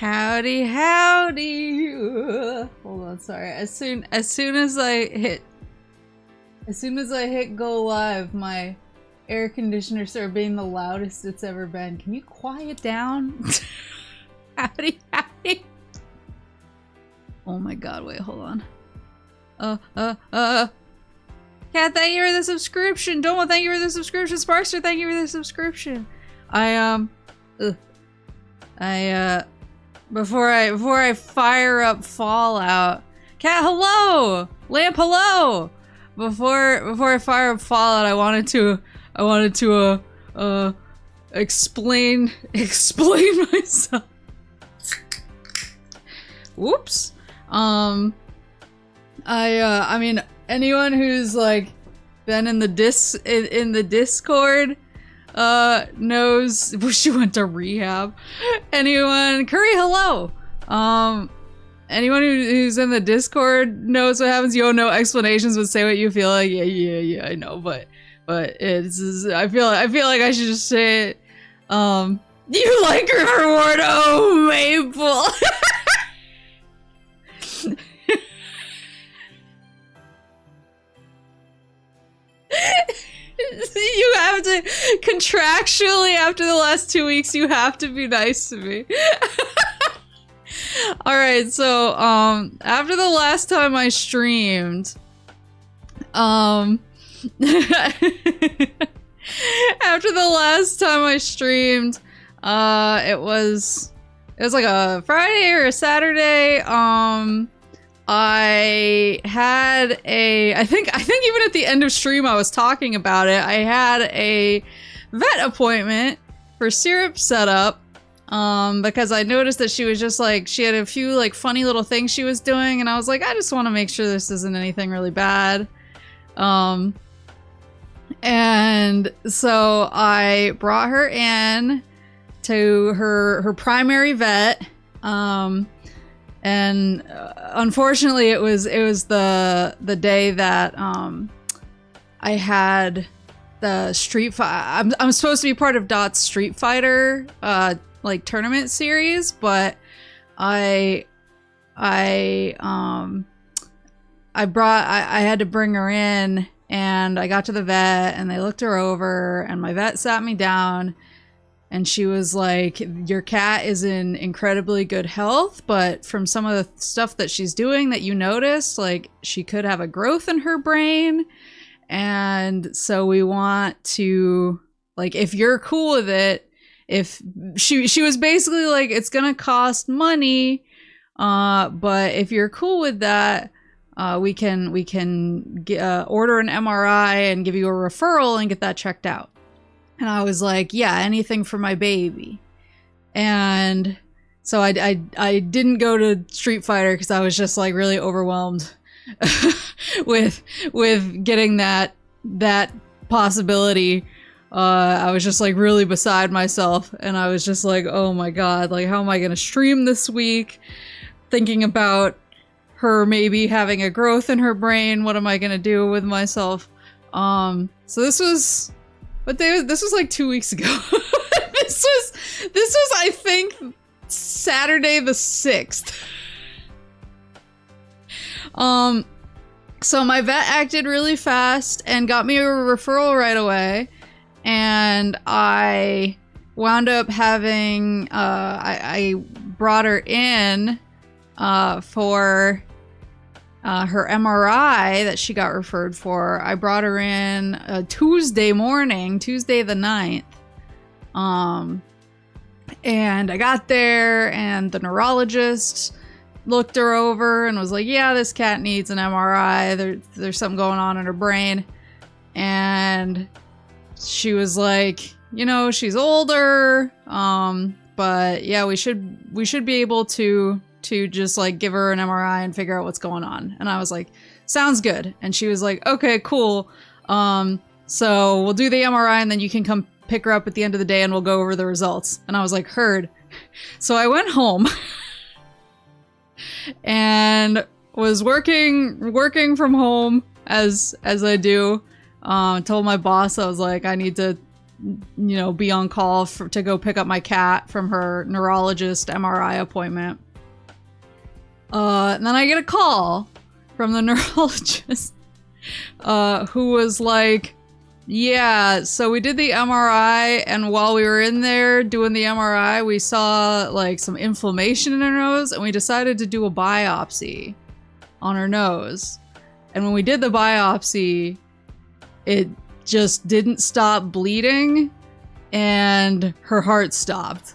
Howdy, howdy. Hold on, sorry. As soon as I hit go live, my air conditioner started being the loudest it's ever been. Can you quiet down? Howdy, howdy. Oh my god, wait, hold on. Cat, thank you for the subscription. Domo, thank you for the subscription. Sparkster, thank you for the subscription. Before I fire up Fallout. Cat, hello! Lamp, hello! Before I fire up Fallout, I wanted to explain myself. Whoops. I mean, anyone who's like been in the Discord knows. She went to rehab. Anyone, Curry, hello. Anyone who's in the Discord knows what happens. You owe no explanations, but say what you feel like. Yeah, I know, but it's. I feel like I should just say it. You like Riverward? Oh, Maple. You have to contractually, after the last 2 weeks, you have to be nice to me. Alright, so after the last time I streamed, after the last time I streamed, it was like a Friday or a Saturday. I had I think even at the end of stream I was talking about it. I had a vet appointment for syrup setup because I noticed that she was just like, she had a few like funny little things she was doing, and I was like, I just want to make sure this isn't anything really bad. And so I brought her in to her primary vet. And unfortunately, it was the day that I had the Street Fighter. I'm supposed to be part of Dot's Street Fighter like tournament series, but I had to bring her in, and I got to the vet, and they looked her over, and my vet sat me down. And she was like, your cat is in incredibly good health, but from some of the stuff that she's doing that you noticed, like, she could have a growth in her brain. And so we want to, like, if you're cool with it, if she was basically like, it's gonna cost money, but if you're cool with that, we can order an MRI and give you a referral and get that checked out. And I was like, yeah, anything for my baby. And so I didn't go to Street Fighter because I was just like really overwhelmed with getting that possibility. I was just like really beside myself, and I was just like, oh my god, like, how am I gonna stream this week? Thinking about her maybe having a growth in her brain. What am I gonna do with myself? So this was... What day was this? Was like 2 weeks ago. This was I think Saturday the 6th. So my vet acted really fast and got me a referral right away, and I wound up having I brought her in for her MRI that she got referred for. I brought her in Tuesday morning, Tuesday the 9th. And I got there, and the neurologist looked her over and was like, yeah, this cat needs an MRI. There's something going on in her brain. And she was like, you know, she's older, but yeah, we should be able to just like give her an MRI and figure out what's going on. And I was like, sounds good. And she was like, okay, cool. So we'll do the MRI, and then you can come pick her up at the end of the day and we'll go over the results. And I was like, heard. So I went home and was working from home as I do. Told my boss, I was like, I need to you know, be on call to go pick up my cat from her neurologist MRI appointment. And then I get a call from the neurologist, who was like, yeah, so we did the MRI, and while we were in there doing the MRI, we saw like some inflammation in her nose, and we decided to do a biopsy on her nose. And when we did the biopsy, it just didn't stop bleeding, and her heart stopped.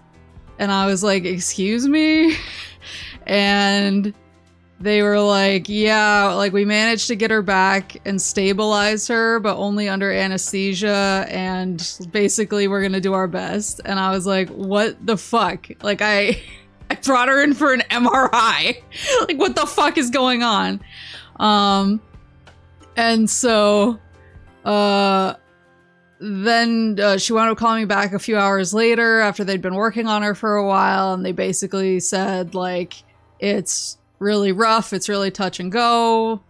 And I was like, excuse me? And they were like, yeah, like we managed to get her back and stabilize her, but only under anesthesia, and basically we're gonna do our best. And I was like, what the fuck? Like I brought her in for an MRI. Like what the fuck is going on? And so then she wound up calling me back a few hours later after they'd been working on her for a while, and they basically said like, it's really rough, it's really touch and go.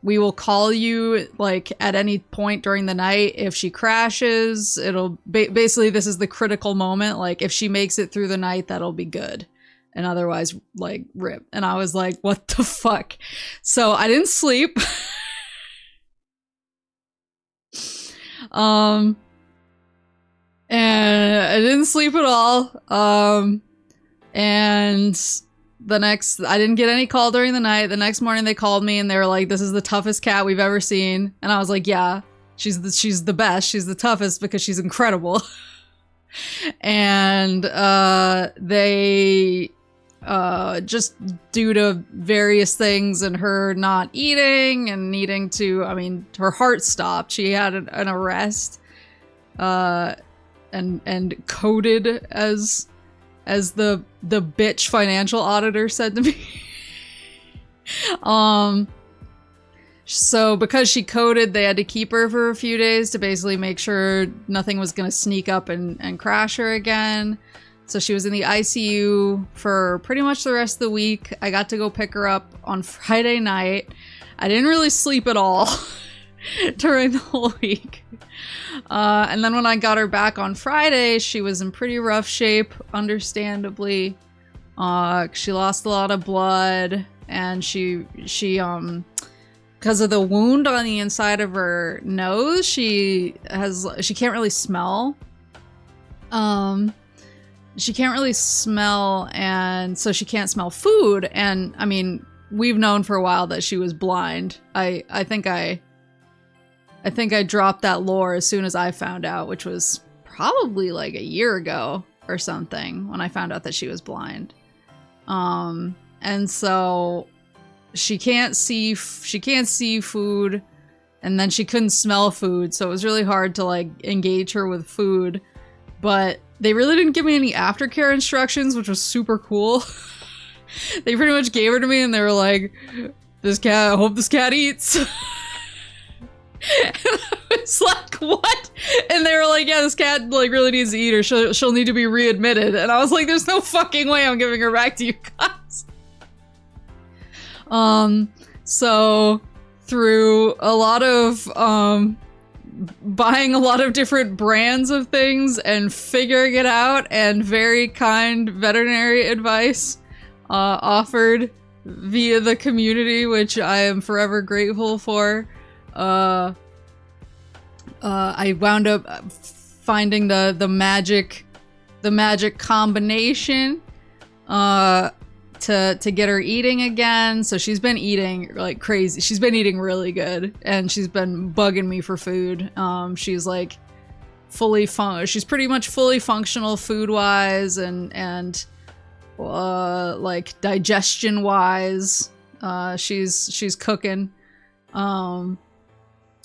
We will call you like at any point during the night if she crashes. It'll basically, this is the critical moment. Like if she makes it through the night, that'll be good, and otherwise like rip. And I was like, what the fuck? So I didn't sleep. And I didn't sleep at all. And I didn't get any call during the night. The next morning they called me and they were like, this is the toughest cat we've ever seen. And I was like, yeah, she's the best. She's the toughest because she's incredible. And they just due to various things and her not eating and needing to, I mean, her heart stopped. She had an arrest, and coded as the bitch financial auditor said to me. So because she coded, they had to keep her for a few days to basically make sure nothing was gonna sneak up and crash her again. So she was in the ICU for pretty much the rest of the week. I got to go pick her up on Friday night. I didn't really sleep at all during the whole week. And then when I got her back on Friday, she was in pretty rough shape, understandably. She lost a lot of blood, and she because of the wound on the inside of her nose, she can't really smell. She can't really smell, and so she can't smell food. And I mean, we've known for a while that she was blind. I think I dropped that lore as soon as I found out, which was probably like a year ago or something when I found out that she was blind. And so she can't see food, and then she couldn't smell food, so it was really hard to like engage her with food. But they really didn't give me any aftercare instructions, which was super cool. They pretty much gave her to me and they were like, I hope this cat eats. And I was like, what? And they were like, yeah, this cat like really needs to eat, or she'll need to be readmitted. And I was like, there's no fucking way I'm giving her back to you guys. So through a lot of buying a lot of different brands of things and figuring it out, and very kind veterinary advice offered via the community, which I am forever grateful for, I wound up finding the magic combination to get her eating again. So she's been eating like crazy. She's been eating really good, and she's been bugging me for food. She's like she's pretty much fully functional food wise and like digestion wise. She's cooking.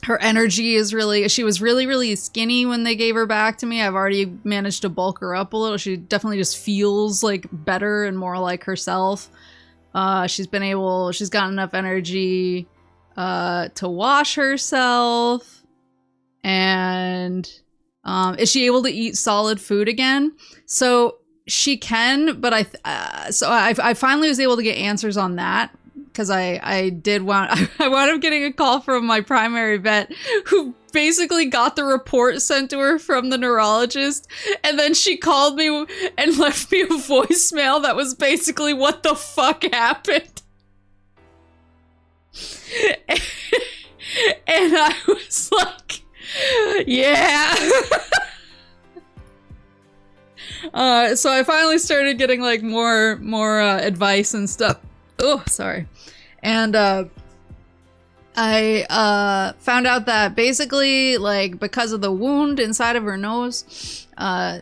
Her energy is she was really skinny when they gave her back to me. I've already managed to bulk her up a little. She definitely just feels like better and more like herself. She's gotten enough energy to wash herself. And is she able to eat solid food again? So she can, but I finally was able to get answers on that. Because I wound up getting a call from my primary vet, who basically got the report sent to her from the neurologist, and then she called me and left me a voicemail that was basically what the fuck happened. And I was like, yeah. So I finally started getting like more advice and stuff. Oh, sorry. And I found out that basically, like, because of the wound inside of her nose,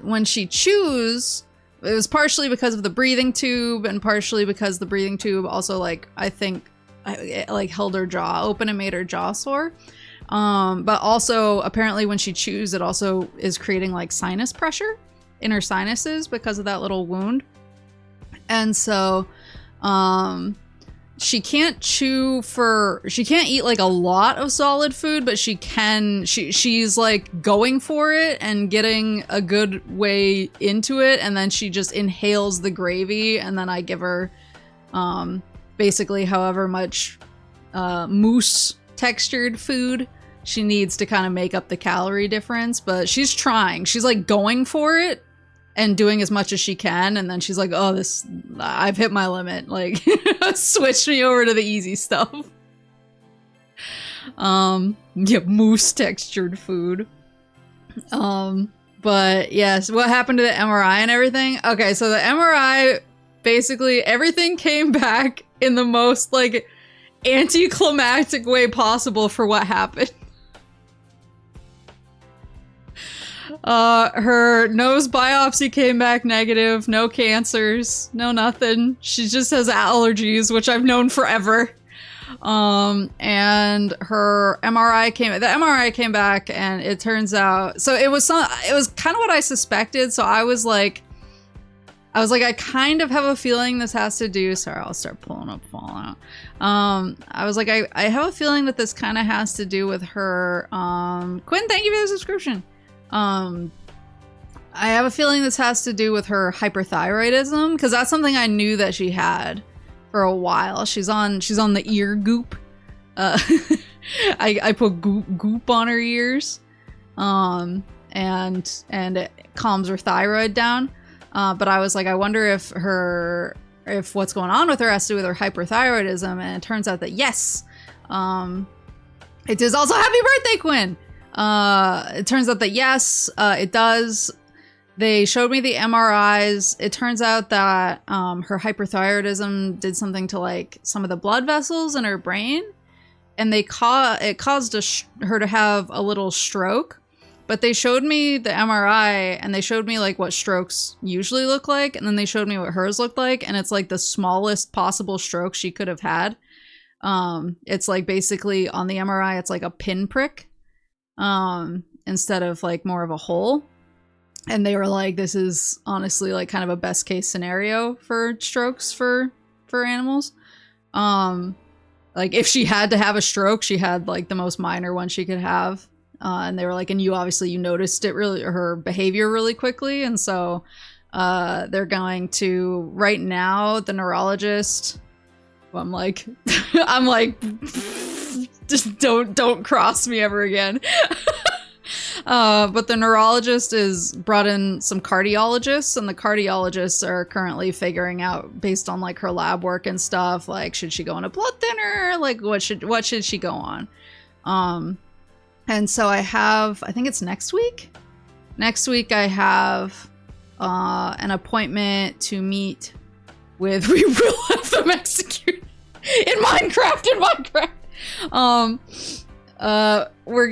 when she chews, it was partially because of the breathing tube and partially because the breathing tube also, like, I think, like, held her jaw open and made her jaw sore. But also, apparently when she chews, it also is creating, like, sinus pressure in her sinuses because of that little wound. And so, she can't she can't eat like a lot of solid food, but she's like going for it and getting a good way into it, and then she just inhales the gravy, and then I give her basically however much mousse textured food she needs to kind of make up the calorie difference. But she's trying, she's like going for it and doing as much as she can, and then she's like, oh, I've hit my limit, like, switch me over to the easy stuff. Yeah, mousse textured food. But yes, what happened to the MRI and everything? Okay, so the MRI, basically everything came back in the most, like, anticlimactic way possible for what happened. Her nose biopsy came back negative, no cancers, no nothing. She just has allergies, which I've known forever. And her MRI came back, and it turns out, so it was kind of what I suspected. So I was like, I kind of have a feeling this has to do, sorry, I'll start pulling up Fallout. I was like, I have a feeling that this kind of has to do with her, Quinn, thank you for the subscription. I have a feeling this has to do with her hyperthyroidism, because that's something I knew that she had for a while. She's on the ear goop. I put goop on her ears, and it calms her thyroid down. But I was like, I wonder if what's going on with her has to do with her hyperthyroidism, and it turns out that yes, it is. Also, happy birthday, Quinn! It turns out that yes, it does. They showed me the MRIs. It turns out that her hyperthyroidism did something to like some of the blood vessels in her brain, and it caused her to have a little stroke. But they showed me the MRI, and they showed me like what strokes usually look like, and then they showed me what hers looked like, and it's like the smallest possible stroke she could have had. It's like basically on the MRI, it's like a pinprick. Instead of like more of a hole. And they were like, this is honestly like kind of a best case scenario for strokes for animals. Like if she had to have a stroke, she had like the most minor one she could have. And they were like, and you noticed it really, her behavior really quickly. And so they're going to, right now, the neurologist, well, I'm like just don't cross me ever again. But the neurologist is brought in some cardiologists, and the cardiologists are currently figuring out, based on like her lab work and stuff, like should she go on a blood thinner, like what should she go on. And so I think it's next week I have an appointment to meet with, we will have them executed in Minecraft. We're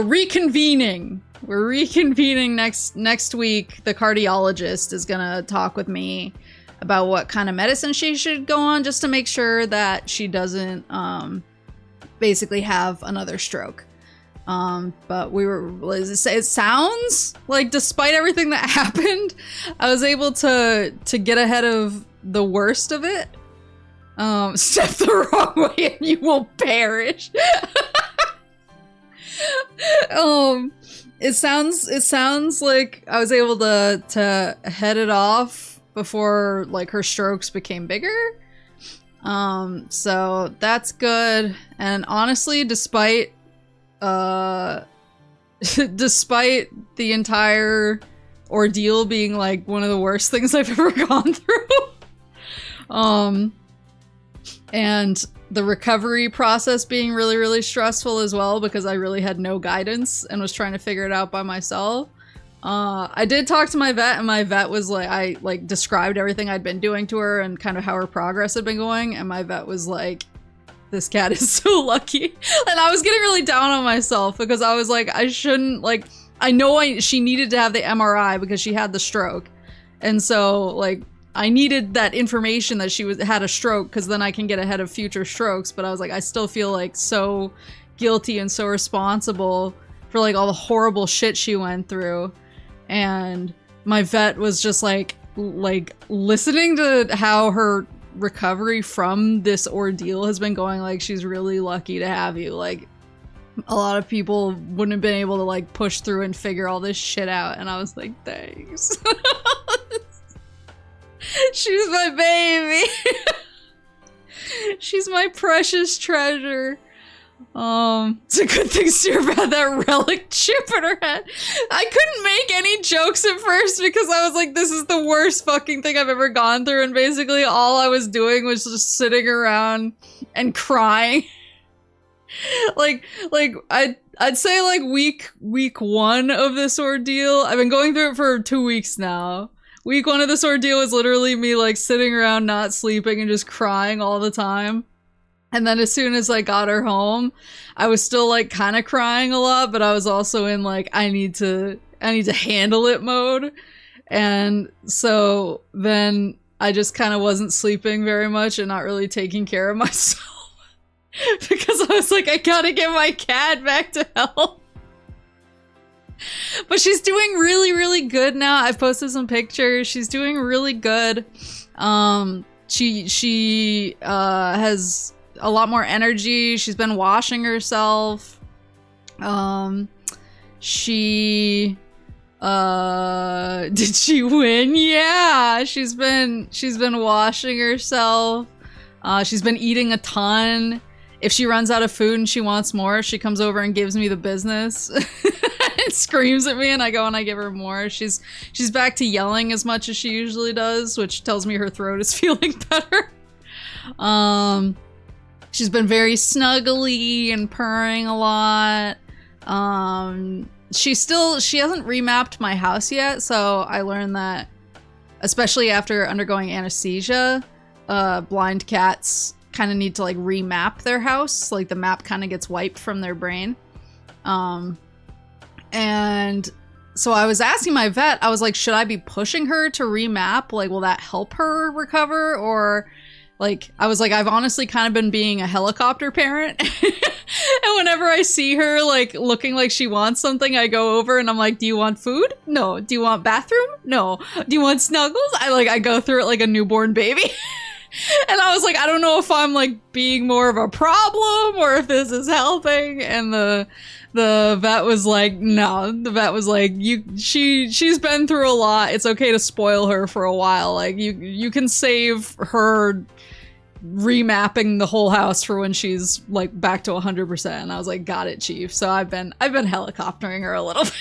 reconvening. We're reconvening next week. The cardiologist is gonna talk with me about what kind of medicine she should go on, just to make sure that she doesn't basically have another stroke. But it sounds like, despite everything that happened, I was able to get ahead of the worst of it. Step the wrong way and you will perish. It sounds like I was able to head it off before like her strokes became bigger. So that's good. And honestly, despite despite the entire ordeal being like one of the worst things I've ever gone through. And the recovery process being really, really stressful as well, because I really had no guidance and was trying to figure it out by myself. I did talk to my vet, and my vet was like, I like described everything I'd been doing to her and kind of how her progress had been going, and my vet was like, this cat is so lucky. And I was getting really down on myself because I was like, I shouldn't, like, I know she needed to have the MRI because she had the stroke. And so, like, I needed that information that she had a stroke, because then I can get ahead of future strokes. But I was like, I still feel like so guilty and so responsible for like all the horrible shit she went through. And my vet was just like listening to how her recovery from this ordeal has been going, like, she's really lucky to have you. Like, a lot of people wouldn't have been able to like push through and figure all this shit out. And I was like, thanks. She's my baby. She's my precious treasure. It's a good thing Sarah had that relic chip in her head. I couldn't make any jokes at first because I was like, this is the worst fucking thing I've ever gone through, and basically all I was doing was just sitting around and crying. like I'd say like week 1 of this ordeal, I've been going through it for 2 weeks now. Week 1 of this ordeal was literally me like sitting around not sleeping and just crying all the time. And then as soon as I got her home, I was still like kind of crying a lot, but I was also in like, I need to handle it mode. And so then I just kind of wasn't sleeping very much and not really taking care of myself because I was like, I gotta get my cat back to health. But she's doing really, really good now. I've posted some pictures. She's doing really good. She has a lot more energy. She's been washing herself. She did she win? Yeah, she's been washing herself. She's been eating a ton. If she runs out of food and she wants more, she comes over and gives me the business. And screams at me, and I go and I give her more. She's back to yelling as much as she usually does, which tells me her throat is feeling better. She's been very snuggly and purring a lot. She hasn't remapped my house yet, so I learned that, especially after undergoing anesthesia, blind cats kind of need to like remap their house. Like the map kind of gets wiped from their brain. And so I was asking my vet, I was like, should I be pushing her to remap? Like, will that help her recover? Or like, I was like, I've honestly kind of been being a helicopter parent. And whenever I see her like looking like she wants something, I go over and I'm like, do you want food? No. Do you want bathroom? No. Do you want snuggles? I go through it like a newborn baby. And I was like, I don't know if I'm like being more of a problem or if this is helping. And the vet was like, no. The vet was like, she's been through a lot. It's okay to spoil her for a while. Like you can save her remapping the whole house for when she's like back to 100%. And I was like, got it, chief. So I've been helicoptering her a little bit.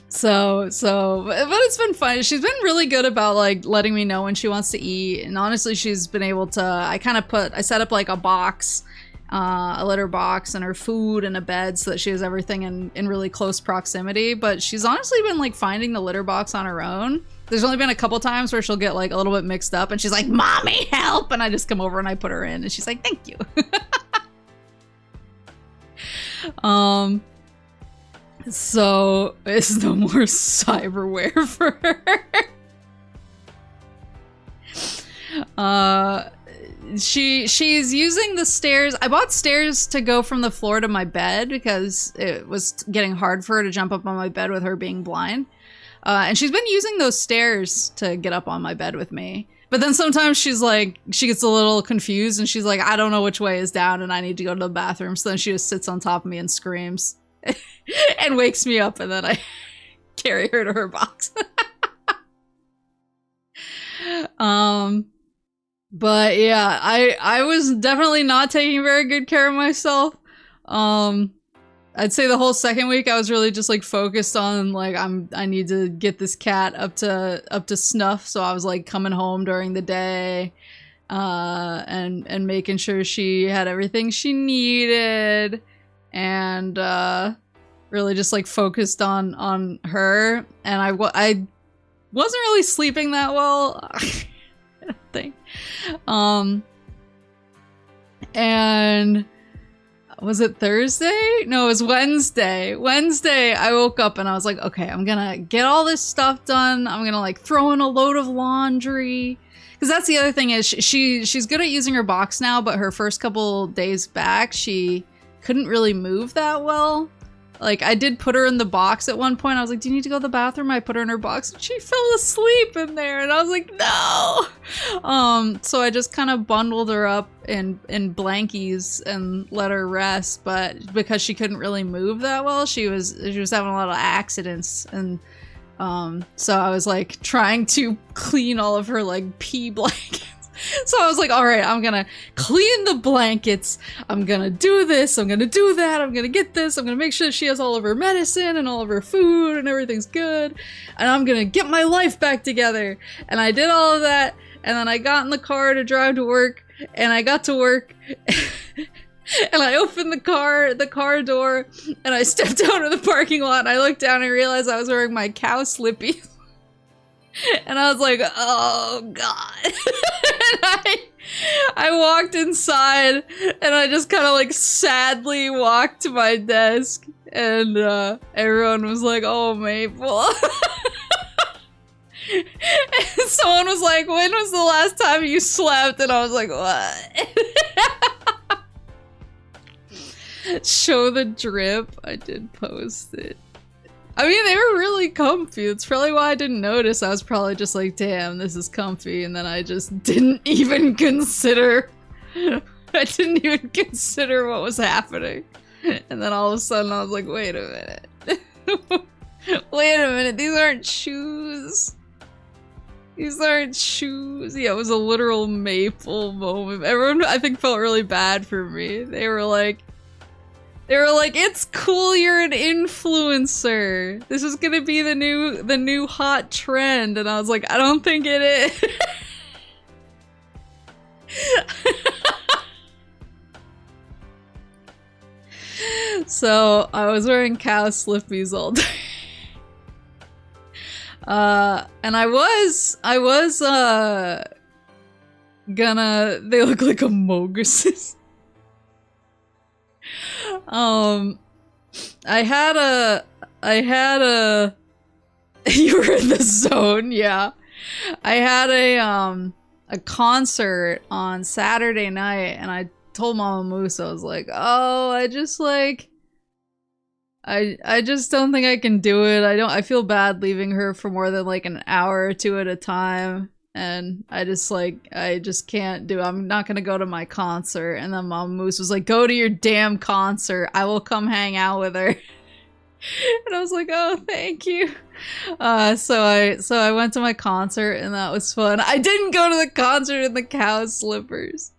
So, but it's been fun. She's been really good about like letting me know when she wants to eat. And honestly, she's been able to, I set up like a box, a litter box and her food and a bed so that she has everything in really close proximity. But she's honestly been like finding the litter box on her own. There's only been a couple times where she'll get like a little bit mixed up and she's like, mommy, help. And I just come over and I put her in and she's like, thank you. So it's no more cyberware for her. She's using the stairs. I bought stairs to go from the floor to my bed because it was getting hard for her to jump up on my bed with her being blind. And she's been using those stairs to get up on my bed with me. But then sometimes she's like, she gets a little confused and she's like, I don't know which way is down and I need to go to the bathroom. So then she just sits on top of me and screams and wakes me up, and then I carry her to her box. But yeah, I was definitely not taking very good care of myself. I'd say the whole second week I was really just like focused on like I need to get this cat up to snuff. So I was like coming home during the day, and making sure she had everything she needed, and really just like focused on her. And I wasn't really sleeping that well. I don't think. And was it Thursday? No, it was Wednesday. Wednesday, I woke up and I was like, okay, I'm gonna get all this stuff done. I'm gonna like throw in a load of laundry. Because that's the other thing is she's good at using her box now, but her first couple days back, she couldn't really move that well. Like, I did put her in the box at one point. I was like, do you need to go to the bathroom? I put her in her box and she fell asleep in there. And I was like, no! So I just kind of bundled her up in blankies and let her rest. But because she couldn't really move that well, she was having a lot of accidents. And so I was like trying to clean all of her like pee blankets. So I was like, all right, I'm gonna clean the blankets. I'm gonna do this. I'm gonna do that. I'm gonna get this. I'm gonna make sure she has all of her medicine and all of her food and everything's good. And I'm gonna get my life back together. And I did all of that. And then I got in the car to drive to work. And I got to work. And I opened the car door. And I stepped out of the parking lot. And I looked down and realized I was wearing my cow slippies. And I was like, oh god. And I walked inside and I just kind of like sadly walked to my desk, and everyone was like, oh, Maple. And someone was like, when was the last time you slept? And I was like, what? Show the drip. I did post it. I mean, they were really comfy. It's probably why I didn't notice. I was probably just like, damn, this is comfy. And then I just didn't even consider. I didn't even consider what was happening. And then all of a sudden I was like, wait a minute. Wait a minute. These aren't shoes. These aren't shoes. Yeah, it was a literal Maple moment. Everyone, I think, felt really bad for me. They were like, it's cool, you're an influencer. This is gonna be the new hot trend. And I was like, I don't think it is. So I was wearing cow slippies all day. And I was gonna, they look like amoguses. I had a you were in the zone, yeah. I had a concert on Saturday night, and I told Mama Moose, I was like, oh, I just don't think I can do it. I feel bad leaving her for more than like an hour or two at a time. And I just can't do it. I'm not gonna go to my concert. And then Mama Moose was like, go to your damn concert. I will come hang out with her. And I was like, oh, thank you. So I went to my concert, and that was fun. I didn't go to the concert in the cow slippers.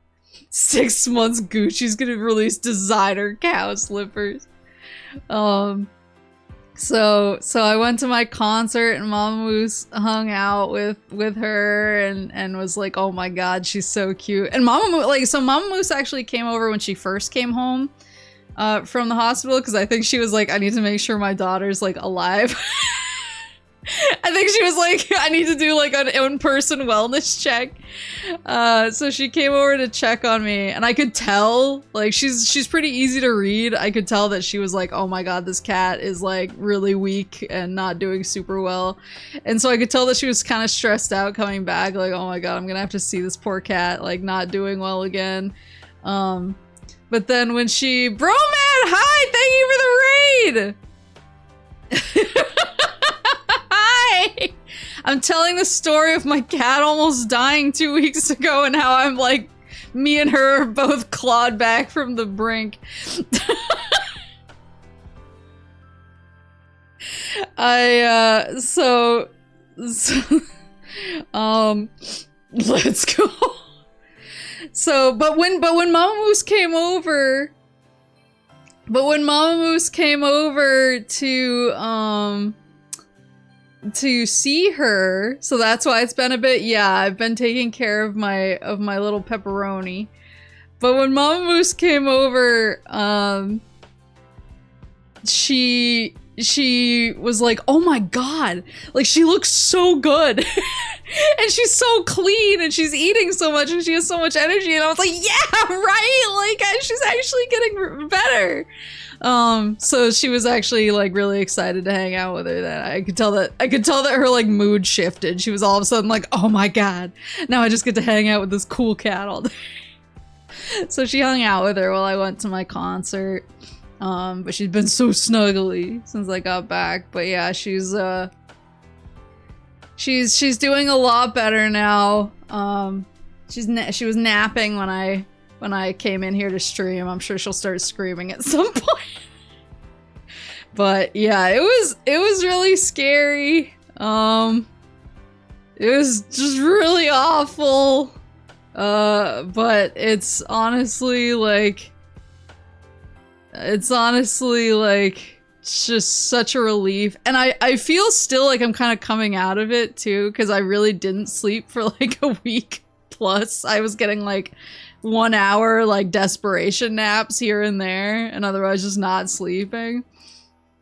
6 months Gucci's gonna release designer cow slippers. So I went to my concert, and Mama Moose hung out with her and was like, oh my god, she's so cute. And Mama Moose actually came over when she first came home from the hospital, because I think she was like, I need to make sure my daughter's like alive. I think she was like, I need to do like an in-person wellness check. So she came over to check on me, and I could tell, like, she's pretty easy to read. I could tell that she was like, oh my god, this cat is like really weak and not doing super well. And so I could tell that she was kind of stressed out coming back, like, oh my god, I'm gonna have to see this poor cat like not doing well again. But then when she, Bro Man, hi, thank you for the raid. I'm telling the story of my cat almost dying 2 weeks ago, and how I'm like, me and her are both clawed back from the brink. Let's go. So, but when Mama Moose came over, to see her, so that's why it's been a bit, yeah, I've been taking care of my little pepperoni. But when Mama Moose came over, she was like, oh my god, like she looks so good. And she's so clean and she's eating so much and she has so much energy, and I was like, yeah, right, like she's actually getting better. So she was actually like really excited to hang out with her. That I could tell that her like mood shifted. She was all of a sudden like, oh my god, now I just get to hang out with this cool cat all day. So she hung out with her while I went to my concert. But she's been so snuggly since I got back. But yeah, she's doing a lot better now. She was napping when I came in here to stream. I'm sure she'll start screaming at some point. But yeah, it was really scary. It was just really awful. But it's honestly like just such a relief. And I feel still like I'm kind of coming out of it too, because I really didn't sleep for like a week plus. I was getting like 1 hour like desperation naps here and there, and otherwise just not sleeping.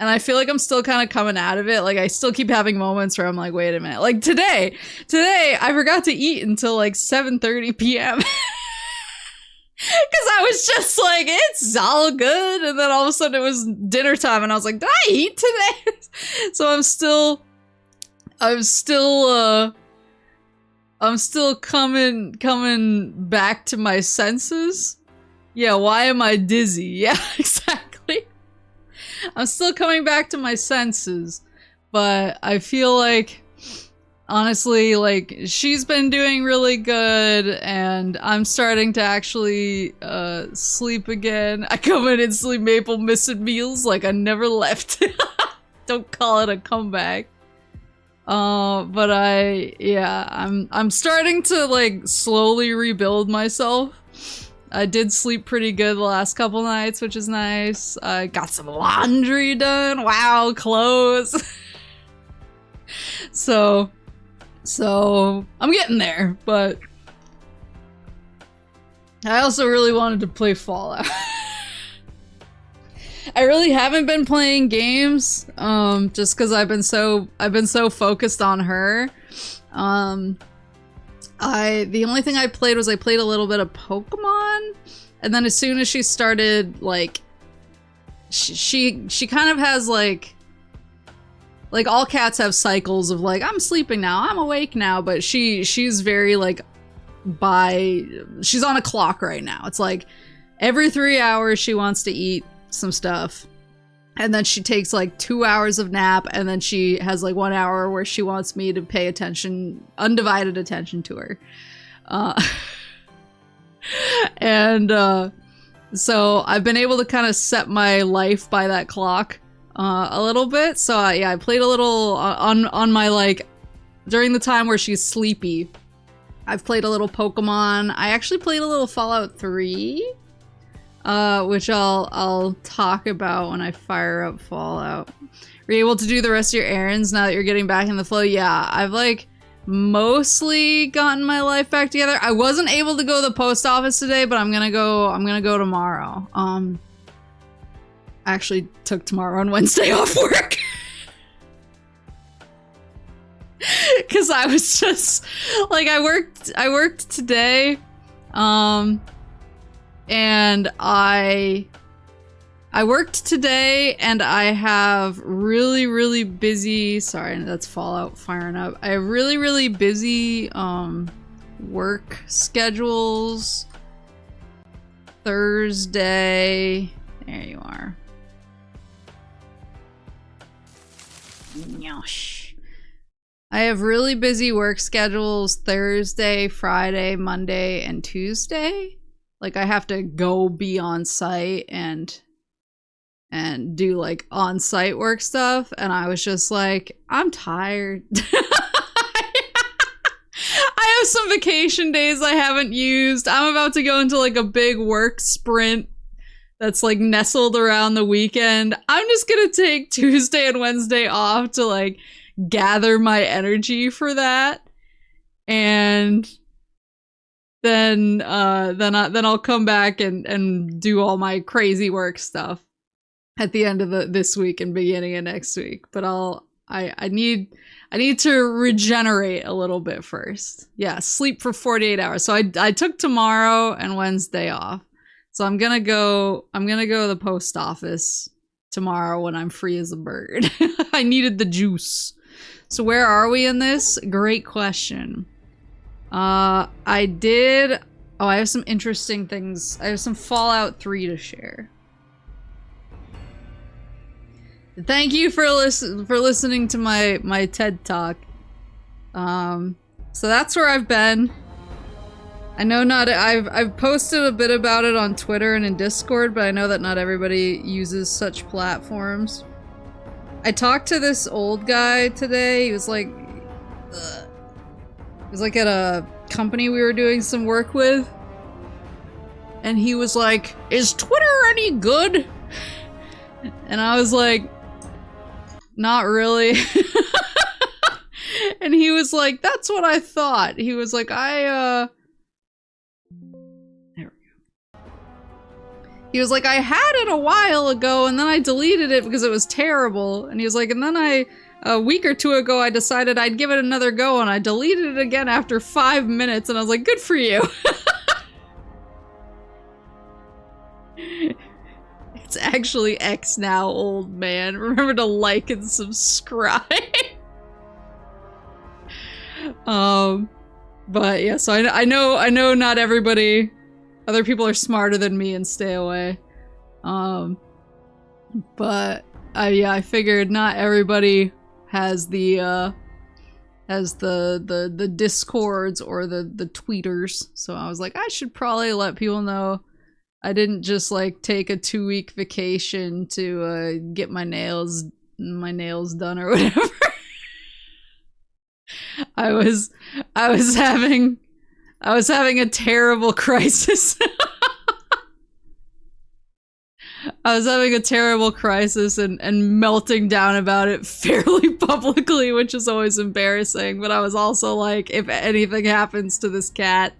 And I feel like I'm still kind of coming out of it. Like I still keep having moments where I'm like, wait a minute. Like today I forgot to eat until like 7:30 p.m. Because I was just like, it's all good. And then all of a sudden it was dinner time and I was like, did I eat today? So I'm still coming back to my senses. Yeah, why am I dizzy? Yeah, exactly. I'm still coming back to my senses, but I feel like, honestly, like, she's been doing really good, and I'm starting to actually sleep again. I come in and sleep Maple missing meals like I never left. Don't call it a comeback. But I'm starting to like slowly rebuild myself. I did sleep pretty good the last couple nights, which is nice. I got some laundry done. Wow, clothes. So I'm getting there, but I also really wanted to play Fallout. I really haven't been playing games, just because I've been so focused on her. The only thing I played was I played a little bit of Pokemon, and then as soon as she started, like, she kind of has like all cats have cycles of like, I'm sleeping now, I'm awake now, but she's very like, she's on a clock right now. It's like every 3 hours she wants to eat some stuff, and then she takes like 2 hours of nap, and then she has like 1 hour where she wants me to pay attention, undivided attention to her. So I've been able to kind of set my life by that clock a little bit. So I played a little on my, like, during the time where she's sleepy. I've played a little Pokemon. I actually played a little Fallout 3. Which I'll talk about when I fire up Fallout. Were you able to do the rest of your errands now that you're getting back in the flow? Yeah, I've like mostly gotten my life back together. I wasn't able to go to the post office today, but I'm gonna go tomorrow. I actually took tomorrow and Wednesday off work. Cause I was just like, I worked today. And I worked today, and I have really, really busy, sorry, that's Fallout firing up. I have really, really busy, work schedules. Thursday, there you are. Yosh. I have really busy work schedules Thursday, Friday, Monday, and Tuesday. Like, I have to go be on site and do like on site work stuff, and I was just like, I'm tired. I have some vacation days I haven't used. I'm about to go into like a big work sprint that's like nestled around the weekend. I'm just gonna take Tuesday and Wednesday off to like gather my energy for that. And then I'll come back and do all my crazy work stuff at the end of this week and beginning of next week. But I need to regenerate a little bit first. Yeah, sleep for 48 hours. So I took tomorrow and Wednesday off. So I'm gonna go to the post office tomorrow when I'm free as a bird. I needed the juice. So where are we in this? Great question. I have some interesting things. I have some Fallout 3 to share. Thank you for listening to my TED Talk. So that's where I've been. I know I've posted a bit about it on Twitter and in Discord, but I know that not everybody uses such platforms. I talked to this old guy today. He was like at a company we were doing some work with. And he was like, "Is Twitter any good?" And I was like, "Not really." And he was like, "That's what I thought." He was like, there we go. He was like, "I had it a while ago and then I deleted it because it was terrible." And he was like, "And then a week or two ago, I decided I'd give it another go and I deleted it again after 5 minutes." And I was like, "Good for you." It's actually X now, old man. Remember to like and subscribe. But yeah, so I know not everybody, other people are smarter than me and stay away. But yeah, I figured not everybody has the discords or the tweeters. So I was like, I should probably let people know I didn't just like take a 2-week vacation to get my nails done or whatever. I was having a terrible crisis. I was having a terrible crisis and melting down about it fairly publicly, which is always embarrassing. But I was also like, if anything happens to this cat,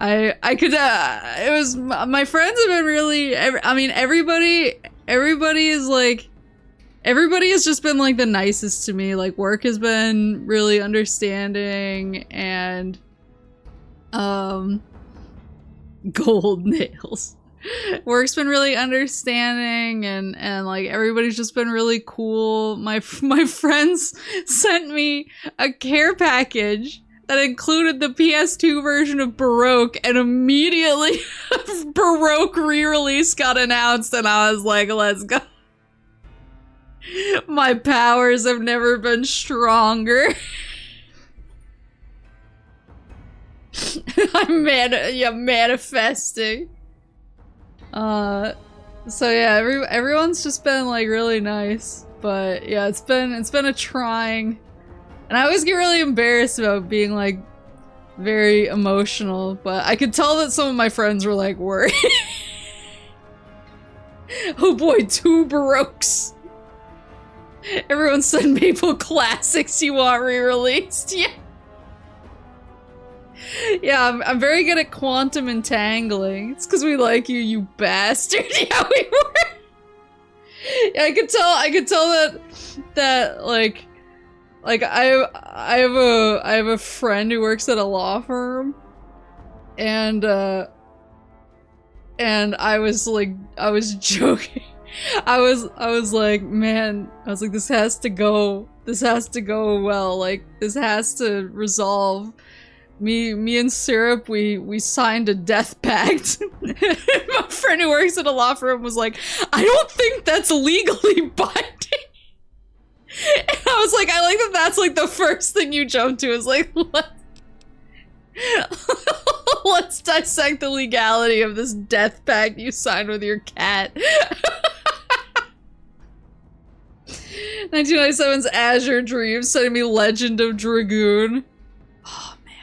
I could, it was, my friends have been really, I mean, everybody is like, everybody has just been like the nicest to me. Like work has been really understanding and, gold nails. Work's been really understanding and like everybody's just been really cool. My friends sent me a care package that included the PS2 version of Baroque, and immediately Baroque re-release got announced and I was like, let's go. My powers have never been stronger. I'm manifesting. So yeah, everyone's just been like really nice, but yeah, it's been a trying, and I always get really embarrassed about being like very emotional, but I could tell that some of my friends were like worried. Oh boy, 2 Baroques. Everyone said Maple classics you want re-released. Yeah. Yeah, I'm very good at quantum entangling. It's because we like you, you bastard. Yeah, we were. Yeah, I could tell that like I have a friend who works at a law firm, and I was joking. I was like, man, I was like, this has to go well. Like, this has to resolve. Me and Syrup, we signed a death pact. My friend who works at a law firm was like, I don't think that's legally binding. And I was like, I like that that's like the first thing you jump to is like, let's dissect the legality of this death pact you signed with your cat. 1997's Azure Dream sending me Legend of Dragoon. Oh man.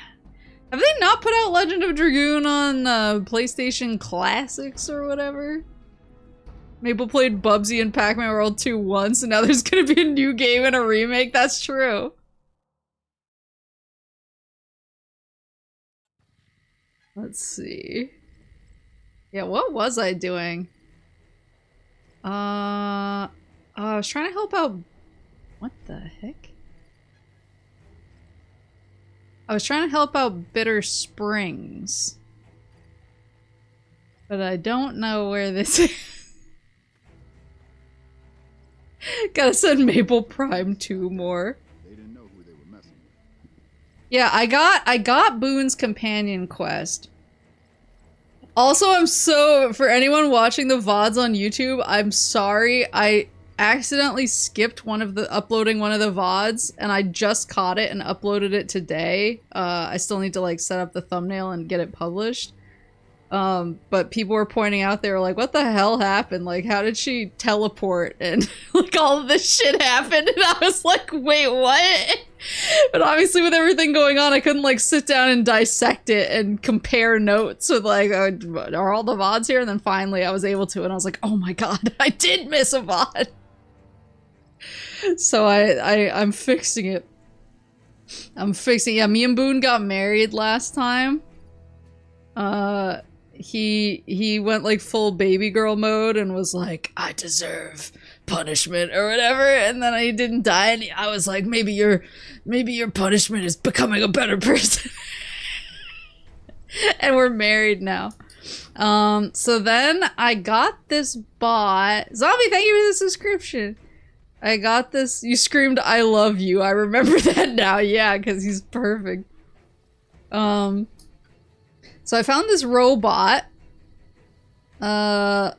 Have they not put out Legend of Dragoon on PlayStation Classics or whatever? Maple played Bubsy and Pac-Man World 2 once, and now there's gonna be a new game and a remake? That's true. Let's see. Yeah, what was I doing? I was trying to help out... What the heck? I was trying to help out Bitter Springs. But I don't know where this is. Gotta send Maple Prime 2 more. They didn't know who they were messing with. Yeah, I got Boone's companion quest. Also, for anyone watching the VODs on YouTube, I'm sorry, I accidentally skipped uploading one of the VODs, and I just caught it and uploaded it today. I still need to like set up the thumbnail and get it published. But people were pointing out, they were like, what the hell happened? Like, how did she teleport? And like all of this shit happened, and I was like, wait, what? But obviously with everything going on, I couldn't like sit down and dissect it and compare notes with like, are all the VODs here? And then finally I was able to, and I was like, oh my god, I did miss a VOD. So I'm fixing it. Yeah, me and Boone got married last time. He went like full baby girl mode and was like, I deserve punishment or whatever, and then he didn't die, and I was like, maybe your punishment is becoming a better person. And we're married now. So then I got this bot. Zombie, thank you for the subscription. I got this. You screamed, I love you. I remember that now. Yeah, because he's perfect. So I found this robot. And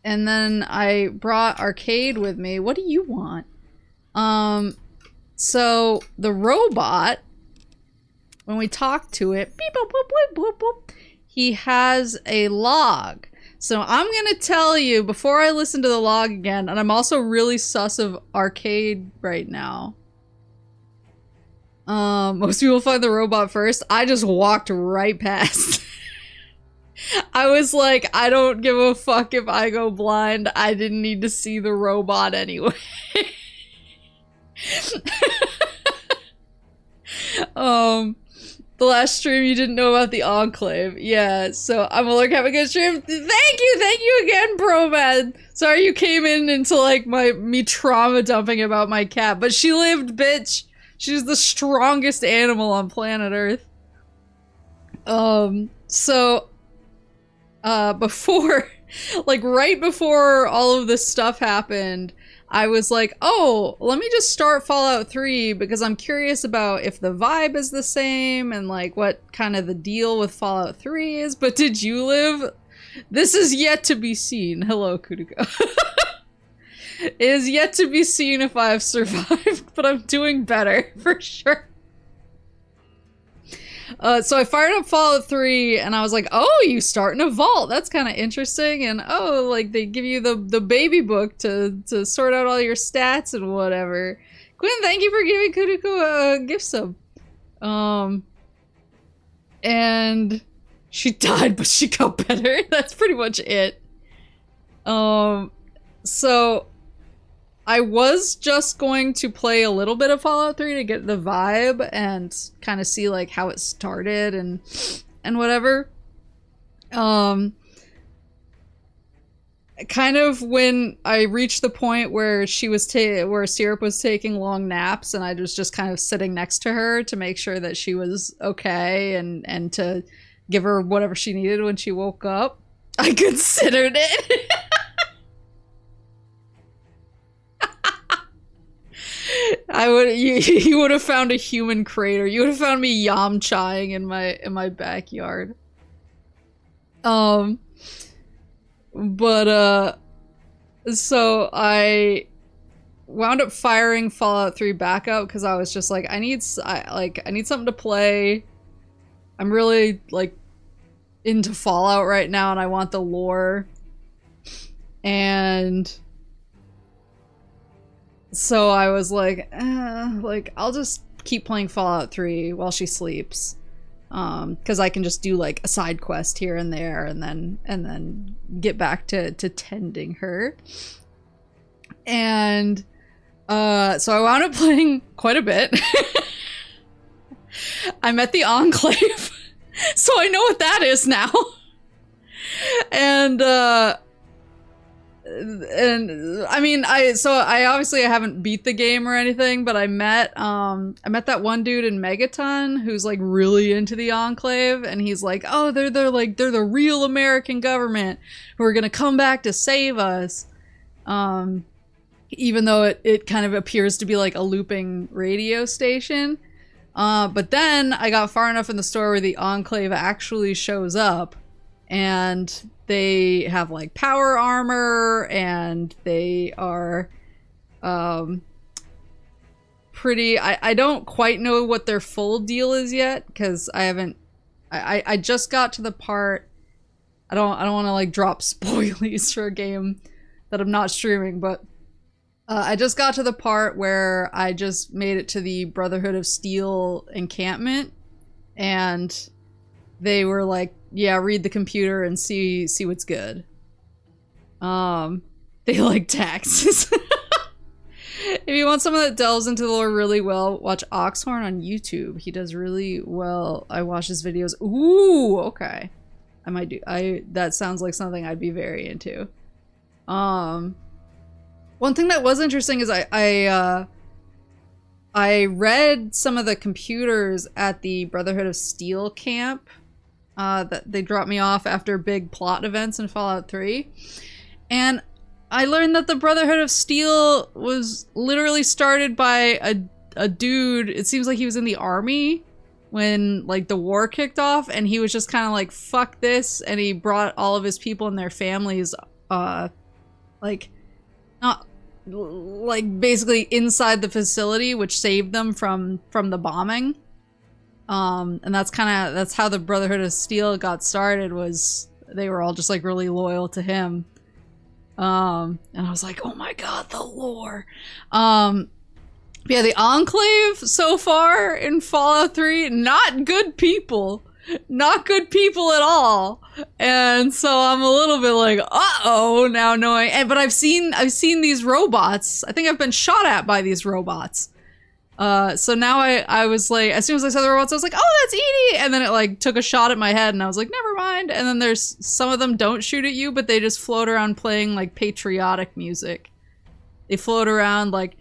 then I brought Arcade with me. What do you want? So the robot, when we talk to it, beep, boop, boop, boop, boop, boop, he has a log. So I'm gonna tell you before I listen to the log again, and I'm also really sus of Arcade right now. Most people find the robot first. I just walked right past. I was like, I don't give a fuck if I go blind. I didn't need to see the robot anyway. The last stream you didn't know about the Enclave. Yeah, so I'm like, have a good stream. Thank you again, Bromad. Sorry you came into like me trauma dumping about my cat, but she lived, bitch. She's the strongest animal on planet Earth. Before, like right before all of this stuff happened, I was like, oh, let me just start Fallout 3 because I'm curious about if the vibe is the same and like what kind of the deal with Fallout 3 is. But did you live? This is yet to be seen. Hello, Kuduko. It is yet to be seen if I've survived, but I'm doing better for sure. So I fired up Fallout 3 and I was like, oh, you start in a vault. That's kind of interesting. And oh, like they give you the baby book to sort out all your stats and whatever. Quinn, thank you for giving Kuduko a gift sub. And she died, but she got better. That's pretty much it. So I was just going to play a little bit of Fallout 3 to get the vibe and kind of see like how it started and whatever. Kind of when I reached the point where where Syrup was taking long naps and I was just kind of sitting next to her to make sure that she was okay and to give her whatever she needed when she woke up, I considered it. You would have found a human crater. You would have found me yamchaing in my backyard. So I wound up firing Fallout 3 back up because I was just like, I need something to play. I'm really like into Fallout right now and I want the lore. And So I was like, like I'll just keep playing Fallout 3 while she sleeps. Because I can just do like a side quest here and there, and then get back to tending her. And so I wound up playing quite a bit. I met the Enclave, so I know what that is now. And I mean, I obviously haven't beat the game or anything, but I met that one dude in Megaton who's like really into the Enclave, and he's like, oh, they're the real American government who are gonna come back to save us. Even though it kind of appears to be like a looping radio station. But then I got far enough in the story where the Enclave actually shows up, and they have like power armor, and they are pretty, I don't quite know what their full deal is yet, because I just got to the part, I don't want to like drop spoilies for a game that I'm not streaming, but I just got to the part where I just made it to the Brotherhood of Steel encampment, and they were like, yeah, read the computer and see what's good. They like taxes. If you want someone that delves into the lore really well, watch Oxhorn on YouTube. He does really well. I watch his videos. Ooh, okay. I might do, that sounds like something I'd be very into. One thing that was interesting is I read some of the computers at the Brotherhood of Steel camp that they dropped me off after big plot events in Fallout 3. And I learned that the Brotherhood of Steel was literally started by a dude, it seems like he was in the army when like the war kicked off, and he was just kind of like, fuck this, and he brought all of his people and their families like not like basically inside the facility, which saved them from the bombing. And that's how the Brotherhood of Steel got started, was they were all just like really loyal to him. And I was like, oh my god, the lore. Yeah, the Enclave so far in Fallout 3, not good people. Not good people at all. And so I'm a little bit like, uh-oh, now knowing, but I've seen these robots. I think I've been shot at by these robots. So now I was like, as soon as I saw the robots, I was like, oh, that's Edie! And then it like took a shot at my head, and I was like, never mind. And then there's some of them don't shoot at you, but they just float around playing like patriotic music. They float around like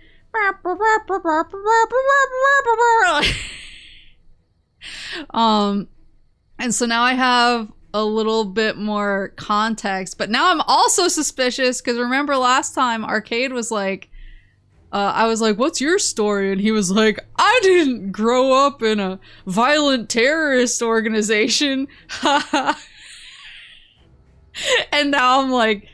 and so now I have a little bit more context, but now I'm also suspicious, because remember last time Arcade was like, I was like, what's your story? And he was like, I didn't grow up in a violent terrorist organization. And now I'm like,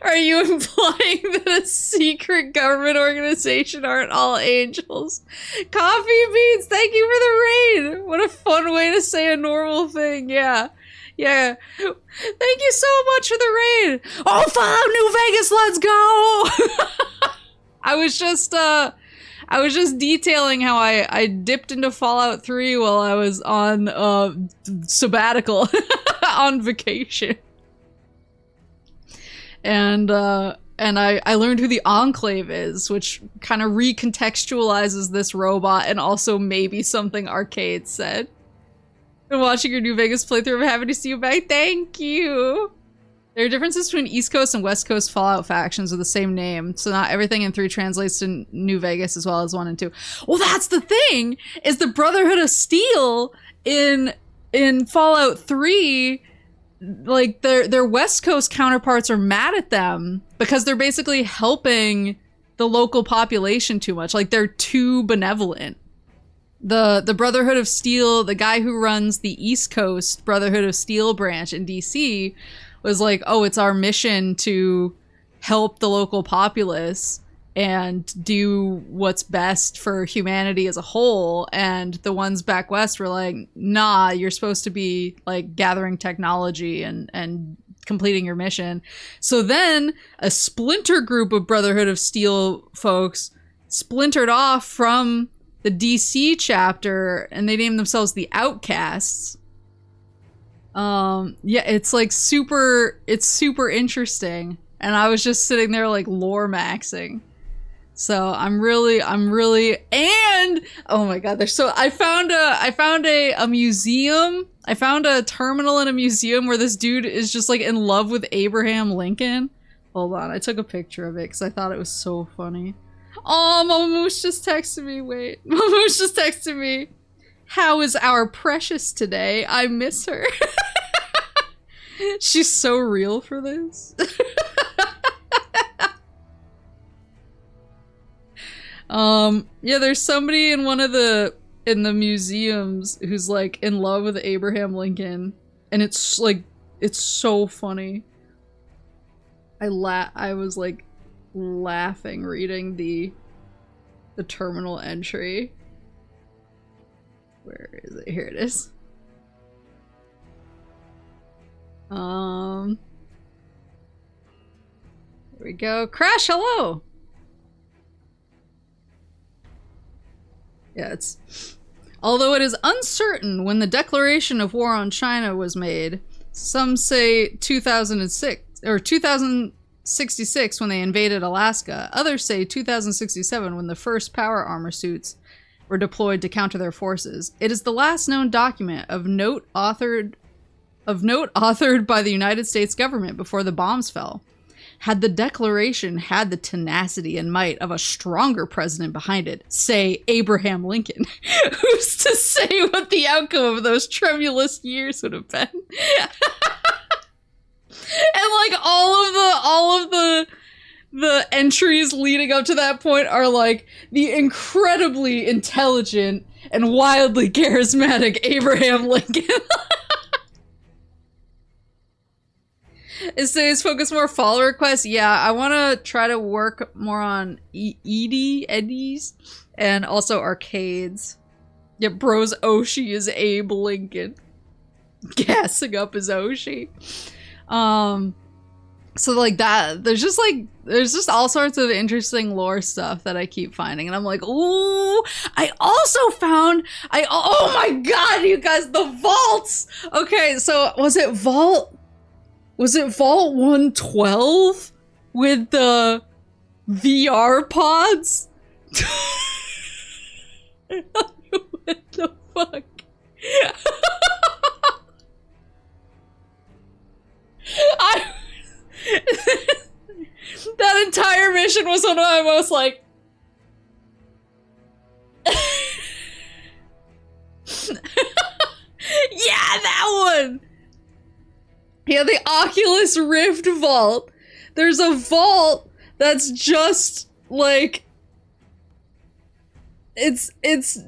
are you implying that a secret government organization aren't all angels? Coffee Beans, thank you for the raid! What a fun way to say a normal thing, yeah. Yeah. Thank you so much for the raid! Oh, Fallout New Vegas, let's go! I was just detailing how I dipped into Fallout 3 while I was on sabbatical, on vacation. And I learned who the Enclave is, which kind of recontextualizes this robot, and also maybe something Arcade said. Been watching your New Vegas playthrough. I'm happy to see you back. Thank you! There are differences between East Coast and West Coast Fallout factions with the same name, so not everything in 3 translates to New Vegas as well as 1 and 2. Well, that's the thing! Is the Brotherhood of Steel in Fallout 3... like their West Coast counterparts are mad at them because they're basically helping the local population too much. Like, they're too benevolent. The Brotherhood of Steel, the guy who runs the East Coast Brotherhood of Steel branch in DC, was like, oh, it's our mission to help the local populace and do what's best for humanity as a whole. And the ones back west were like, nah, you're supposed to be like gathering technology and completing your mission. So then a splinter group of Brotherhood of Steel folks splintered off from the DC chapter, and they named themselves the Outcasts. Yeah, it's like super interesting. And I was just sitting there like lore maxing. So I'm really, and oh my god, I found a museum. I found a terminal in a museum where this dude is just like in love with Abraham Lincoln. Hold on, I took a picture of it because I thought it was so funny. Oh, Mama Moose just texted me. Wait, Mama Moose just texted me. How is our precious today? I miss her. She's so real for this. Yeah, there's somebody in in the museums who's like in love with Abraham Lincoln, and it's like, it's so funny. I was like laughing reading the terminal entry. Where is it? Here it is. There we go. Crash, hello! Yeah, although it is uncertain when the declaration of war on China was made, some say 2006 or 2066 when they invaded Alaska. Others say 2067 when the first power armor suits were deployed to counter their forces. It is the last known document of note authored by the United States government before the bombs fell. Had the declaration had the tenacity and might of a stronger president behind it, say Abraham Lincoln, who's to say what the outcome of those tremulous years would have been? And like all of the entries leading up to that point are like the incredibly intelligent and wildly charismatic Abraham Lincoln. It says focus more follower requests. Yeah, I want to try to work more on Eddies, and also arcades. Yeah, bro's Oshi is Abe Lincoln. Gassing up his Oshi. So like that, there's just all sorts of interesting lore stuff that I keep finding, and I'm like, ooh, I also found, oh my god, you guys, the vaults! Okay, so was it Vault 112 with the VR pods? What the fuck? That entire mission was one of my most like yeah, that one. Yeah, the Oculus Rift vault. There's a vault that's just like it's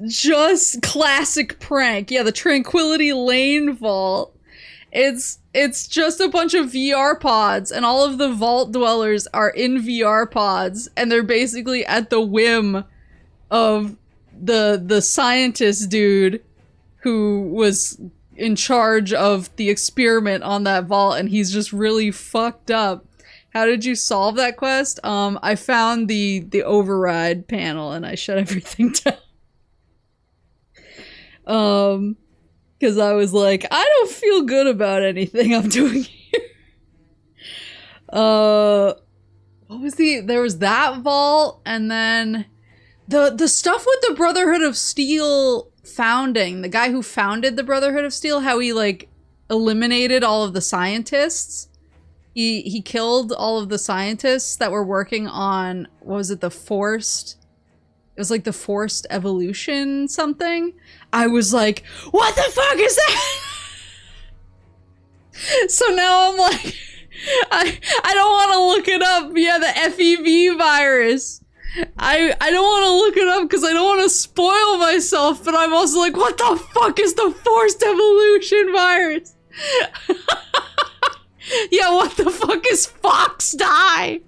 just classic prank. Yeah, the Tranquility Lane vault. It's just a bunch of VR pods, and all of the vault dwellers are in VR pods, and they're basically at the whim of the scientist dude who was in charge of the experiment on that vault, and he's just really fucked up. How did you solve that quest? I found the override panel and I shut everything down. Because I was like, I don't feel good about anything I'm doing here. What was there was that vault, and then the stuff with the Brotherhood of Steel founding, the guy who founded the Brotherhood of Steel, how he like eliminated all of the scientists. He killed all of the scientists that were working on, what was it, the forced evolution something. I was like, what the fuck is that? So now I'm like, I don't want to look it up. Yeah, the FEV virus. I don't want to look it up because I don't want to spoil myself, but I'm also like, what the fuck is the forced evolution virus? Yeah, what the fuck is Fox Die?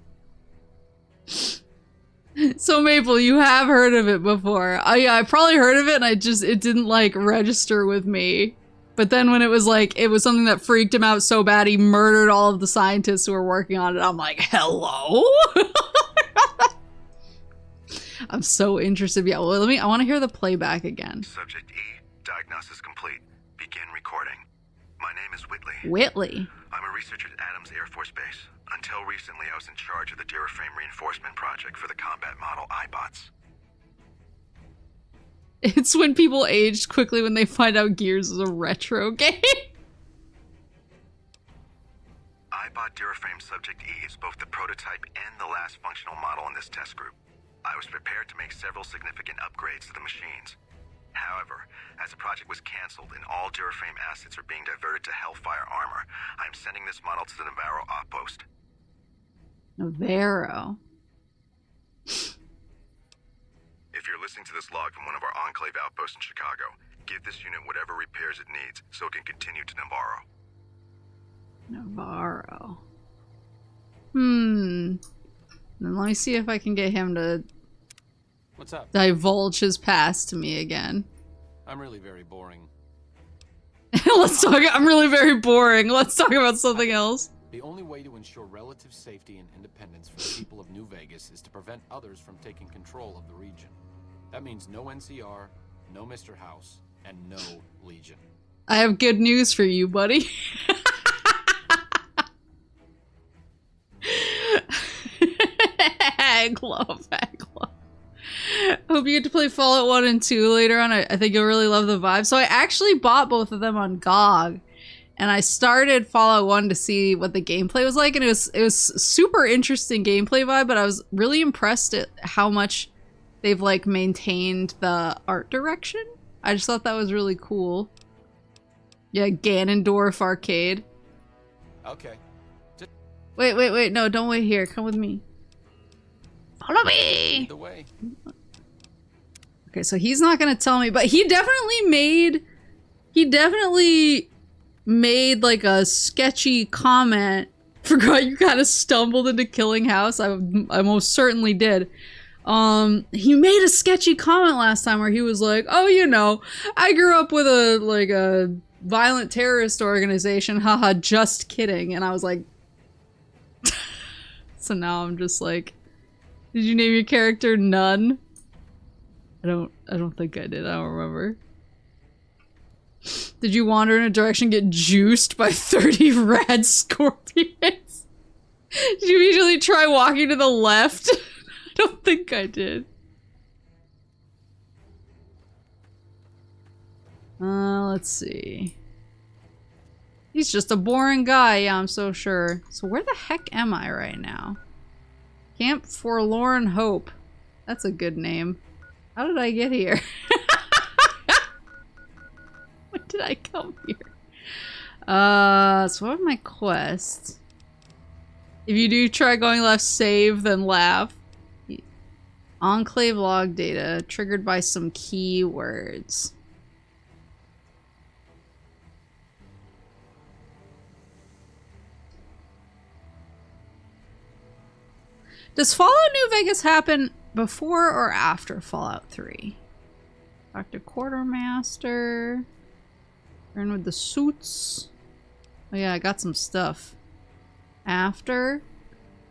So Maple, you have heard of it before. Oh yeah, I probably heard of it and it didn't like register with me But then when it was like, it was something that freaked him out so bad, he murdered all of the scientists who were working on it. I'm like, hello? I'm so interested. Yeah, well, I want to hear the playback again. Subject E, diagnosis complete. Begin recording. My name is Whitley. Whitley. I'm a researcher at Adams Air Force Base. Until recently, I was in charge of the Duraframe reinforcement project for the combat model iBots. It's when people aged quickly when they find out Gears is a retro game. iBot Duraframe Subject E is both the prototype and the last functional model in this test group. I was prepared to make several significant upgrades to the machines. However, as the project was canceled and all Duraframe assets are being diverted to Hellfire armor, I am sending this model to the Navarro outpost. Navarro. If you're listening to this log from one of our Enclave outposts in Chicago, give this unit whatever repairs it needs so it can continue to Navarro. Navarro. Then let me see if I can get him to What's up? divulge his past to me again. I'm really very boring. Let's talk. I'm really very boring. Let's talk about something else. The only way to ensure relative safety and independence for the people of New Vegas is to prevent others from taking control of the region. That means no NCR, no Mr. House, and no Legion. I have good news for you, buddy. Aglow. Hope you get to play Fallout 1 and 2 later on. I think you'll really love the vibe. So I actually bought both of them on GOG. And I started Fallout 1 to see what the gameplay was like. And it was super interesting gameplay vibe. But I was really impressed at how much they've like maintained the art direction. I just thought that was really cool. Yeah, Ganondorf Arcade. Okay. Wait. No, don't wait here. Come with me. Follow me! Lead the way. Okay, so he's not gonna tell me, but he definitely made like a sketchy comment. Forgot you kind of stumbled into killing House. I most certainly did. He made a sketchy comment last time where he was like, oh, you know, I grew up with a violent terrorist organization. Haha, just kidding. And I was like, so now I'm just like, did you name your character None? I don't think I did. I don't remember. Did you wander in a direction, get juiced by 30 rad scorpions? Did you immediately try walking to the left? I don't think I did. Let's see. He's just a boring guy, yeah, I'm so sure. So where the heck am I right now? Camp Forlorn Hope. That's a good name. How did I get here? When did I come here? So what are my quests? If you do try going left, save, then laugh. Enclave log data triggered by some keywords. Does Fallout New Vegas happen before or after Fallout 3? Dr. Quartermaster. Turn with the suits. Oh yeah, I got some stuff. After.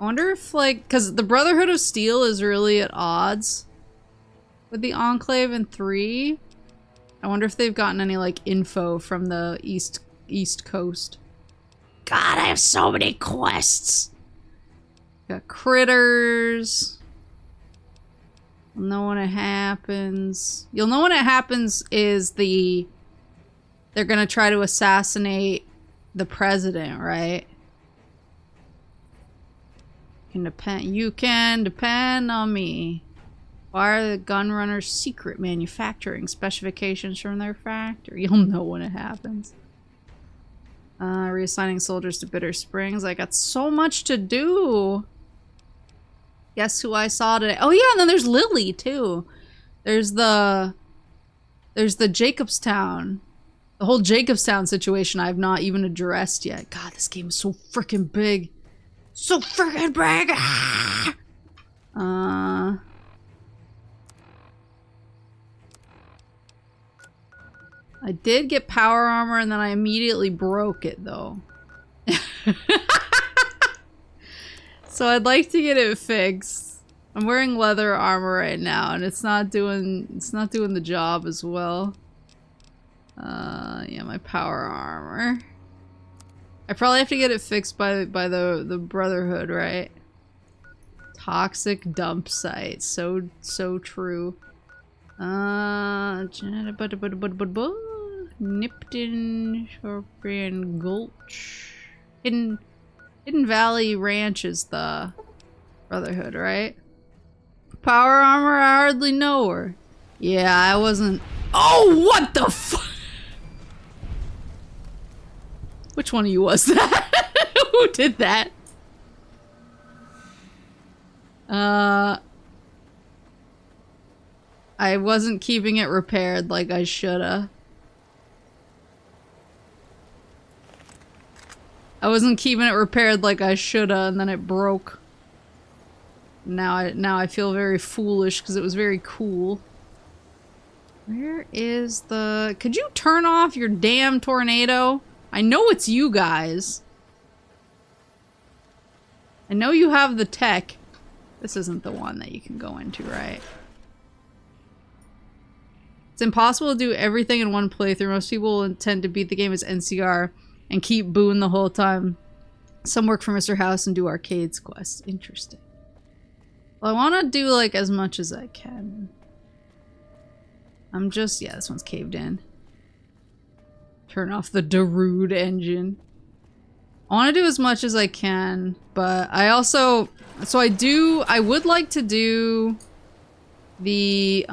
I wonder if like, because the Brotherhood of Steel is really at odds with the Enclave in 3. I wonder if they've gotten any like info from the East Coast. God, I have so many quests. Got critters. You'll know when it happens. You'll know when it happens is they're gonna try to assassinate the president, right? You can depend on me. Why are the gunrunners secret manufacturing specifications from their factory? You'll know when it happens. Reassigning soldiers to Bitter Springs. I got so much to do. Guess who I saw today? Oh yeah, and then there's Lily too. There's the Jacobstown. The whole Jacobstown situation I've not even addressed yet. God, this game is so freaking big. So freaking big! I did get power armor and then I immediately broke it though. So I'd like to get it fixed. I'm wearing leather armor right now and it's not doing the job as well. Yeah, my power armor. I probably have to get it fixed by the Brotherhood, right? Toxic dump site. So true. Nipton, Scorpion Gulch. Hidden Valley Ranch is the Brotherhood, right? Power armor, I hardly know her. Yeah, I wasn't. Oh, what the fuck? Which one of you was that? Who did that? I wasn't keeping it repaired like I shoulda. I wasn't keeping it repaired like I shoulda, and then it broke. Now I feel very foolish because it was very cool. Where is the... Could you turn off your damn tornado? I know it's you guys. I know you have the tech. This isn't the one that you can go into, right? It's impossible to do everything in one playthrough. Most people intend to beat the game as NCR and keep Boone the whole time. Some work for Mr. House and do arcades quests. Interesting. Well, I want to do like as much as I can. I'm just... Yeah, this one's caved in. Turn off the Darude engine. I want to do as much as I can, but I also... So I would like to do the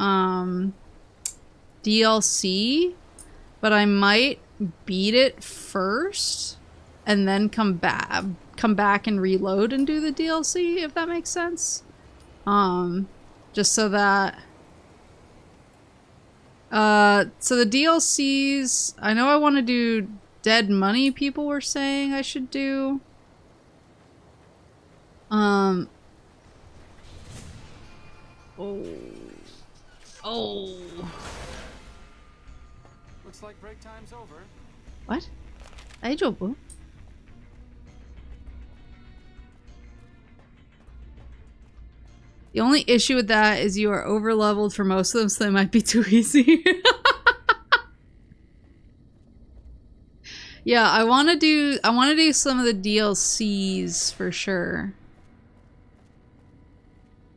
DLC, but I might beat it first and then come back and reload and do the DLC, if that makes sense. Just so that... so the DLCs, I know I want to do Dead Money, people were saying I should do. Oh. Looks like break time's over. What? Daijoubu? The only issue with that is you are over-leveled for most of them, so they might be too easy. Yeah, I want to do some of the DLCs for sure.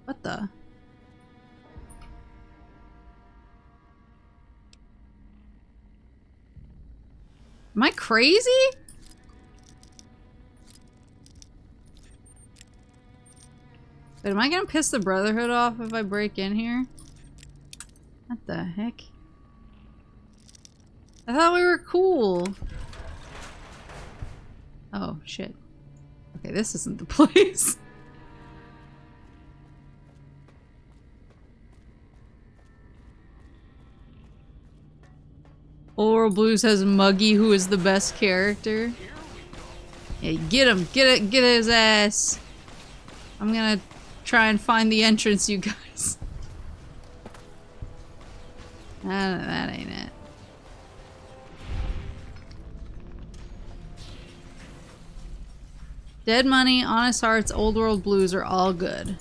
What the? Am I crazy? Wait, am I gonna piss the Brotherhood off if I break in here? What the heck? I thought we were cool. Oh, shit. Okay, this isn't the place. Oral Blue says Muggy, who is the best character. Yeah, get him! Get his ass! I'm gonna try and find the entrance, you guys. That ain't it. Dead Money, Honest Hearts, Old World Blues are all good.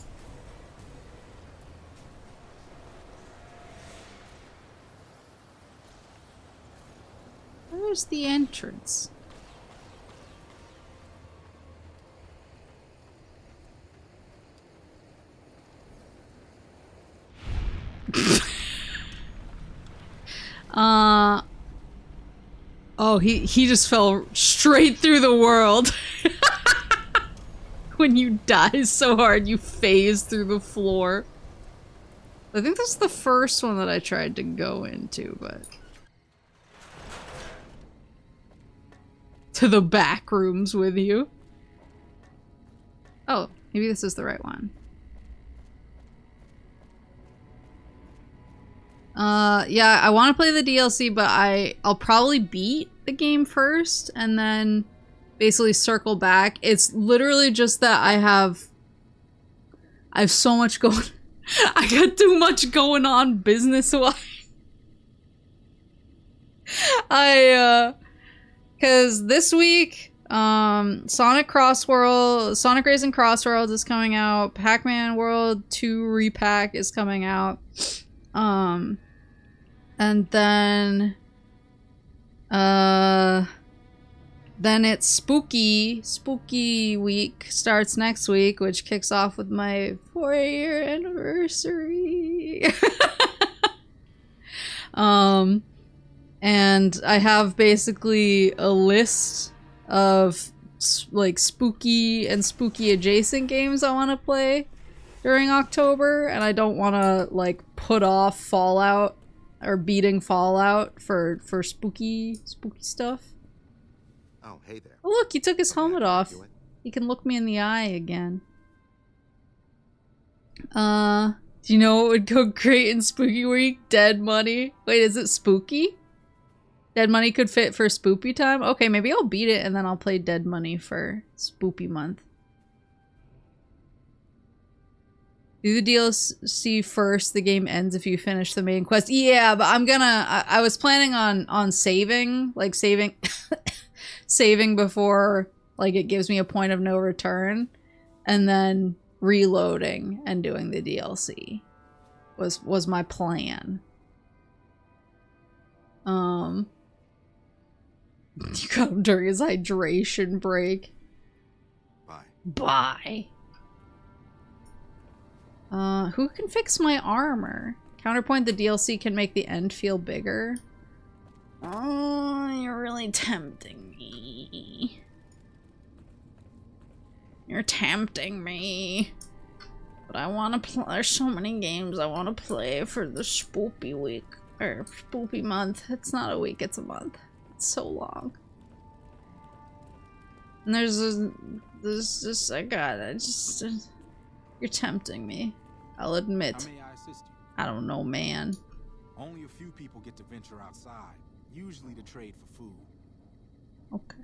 Where's the entrance? Oh, he just fell straight through the world. When you die so hard, you phase through the floor. I think that's the first one that I tried to go into, but... To the back rooms with you. Oh, maybe this is the right one. Yeah, I want to play the DLC, but I'll probably beat the game first and then basically circle back. It's literally just that I have so much going. I got too much going on business-wise. Cause this week, Sonic Racing Crossworlds is coming out. Pac-Man World 2 Repack is coming out. And then it's Spooky Week starts next week, which kicks off with my 4-year anniversary. And I have basically a list of like spooky and spooky adjacent games I want to play during October, and I don't want to like put off Fallout or beating Fallout for spooky stuff. Oh, hey there. Oh look, he took his Okay, helmet I can off. do it. He can look me in the eye again. Do you know what would go great in Spooky Week? Dead Money. Wait, is it spooky? Dead Money could fit for Spoopy time? Okay, maybe I'll beat it and then I'll play Dead Money for Spoopy month. Do the DLC first. The game ends if you finish the main quest. Yeah, but I'm gonna... I was planning on saving. Like, saving... saving before, like, it gives me a point of no return. And then reloading and doing the DLC. Was my plan. You got him during his hydration break. Bye. Who can fix my armor? Counterpoint, the DLC can make the end feel bigger. Oh, you're really tempting me. You're tempting me. But I want to play. There's so many games I want to play for the Spoopy Week. Or Spoopy month. It's not a week, it's a month. It's so long. And there's just, you're tempting me. I'll admit. How may I assist you? I don't know, man. Only a few people get to venture outside, usually to trade for food. Okay.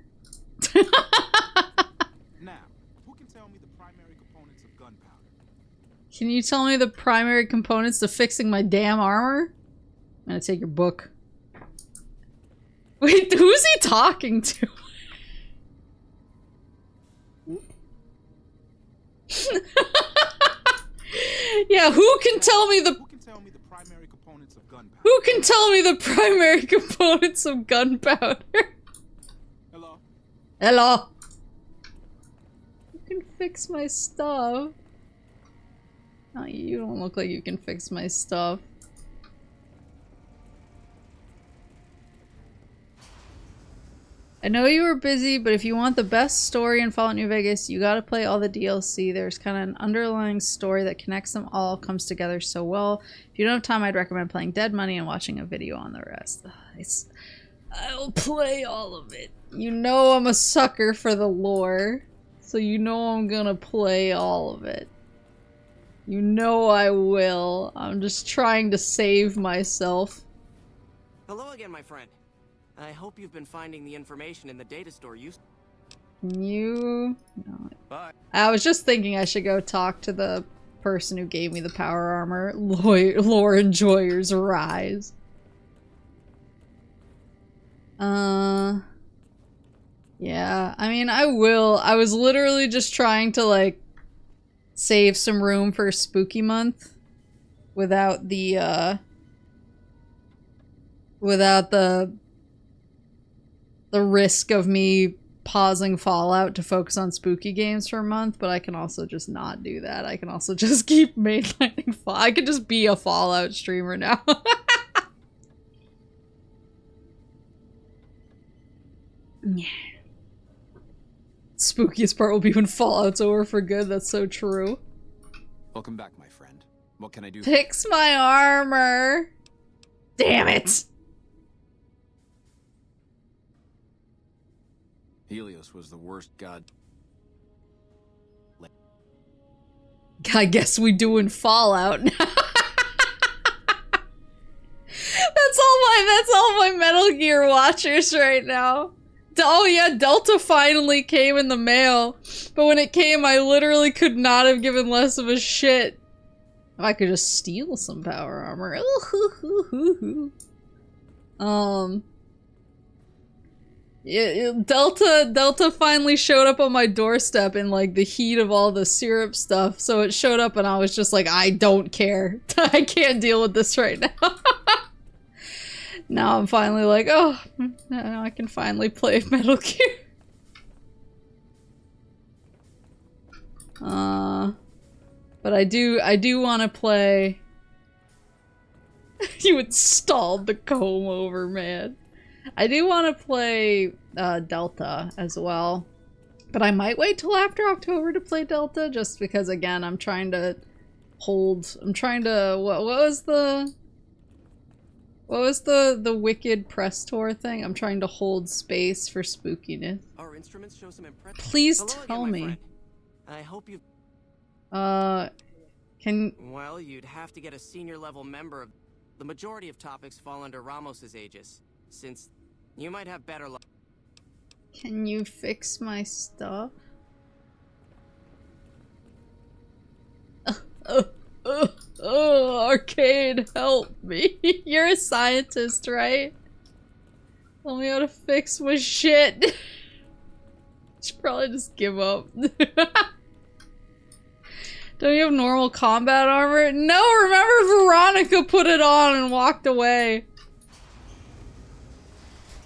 Now, who can tell me the primary components of gunpowder? Can you tell me the primary components to fixing my damn armor? I'm gonna take your book. Wait, who's he talking to? Yeah, who can tell me the primary components of gunpowder? Who can tell me the primary components of gunpowder? Hello? Hello? You can fix my stuff. Oh, you don't look like you can fix my stuff. I know you were busy, but if you want the best story in Fallout New Vegas, you gotta play all the DLC. There's kind of an underlying story that connects them all, comes together so well. If you don't have time, I'd recommend playing Dead Money and watching a video on the rest. I'll play all of it. You know I'm a sucker for the lore, so you know I'm gonna play all of it. You know I will. I'm just trying to save myself. Hello again, my friend. I hope you've been finding the information in the data store you... No. Bye. I was just thinking I should go talk to the person who gave me the power armor. Lore enjoyers rise. Yeah, I mean, I will. I was literally just trying to, like, save some room for Spooky Month without the, without the risk of me pausing Fallout to focus on spooky games for a month, but I can also just not do that. I can also just keep mainlining Fallout. I could just be a Fallout streamer now. Yeah. Spookiest part will be when Fallout's over for good. That's so true. Welcome back, my friend. What can I do? Fix my armor. Damn it. Helios was the worst god. I guess we doing Fallout. That's all my Metal Gear watchers right now. Oh yeah, Delta finally came in the mail. But when it came, I literally could not have given less of a shit. If I could just steal some power armor. Delta finally showed up on my doorstep in like the heat of all the syrup stuff. So it showed up and I was just like, I don't care. I can't deal with this right now. Now I'm finally like, oh, now I can finally play Metal Gear. But I do want to play. You installed the comb over, man. I do want to play Delta as well, but I might wait till after October to play Delta, just because again I'm trying to hold. I'm trying to what was the Wicked press tour thing? I'm trying to hold space for spookiness. Our instruments show some impressive. Please Hello tell again, my me. friend. I hope you. Can. Well, you'd have to get a senior level member of. The majority of topics fall under Ramos's aegis, since you might have better luck. Can you fix my stuff? Arcade, help me. You're a scientist, right? Tell me how to fix my shit. Should probably just give up. Don't you have normal combat armor? No, remember Veronica put it on and walked away.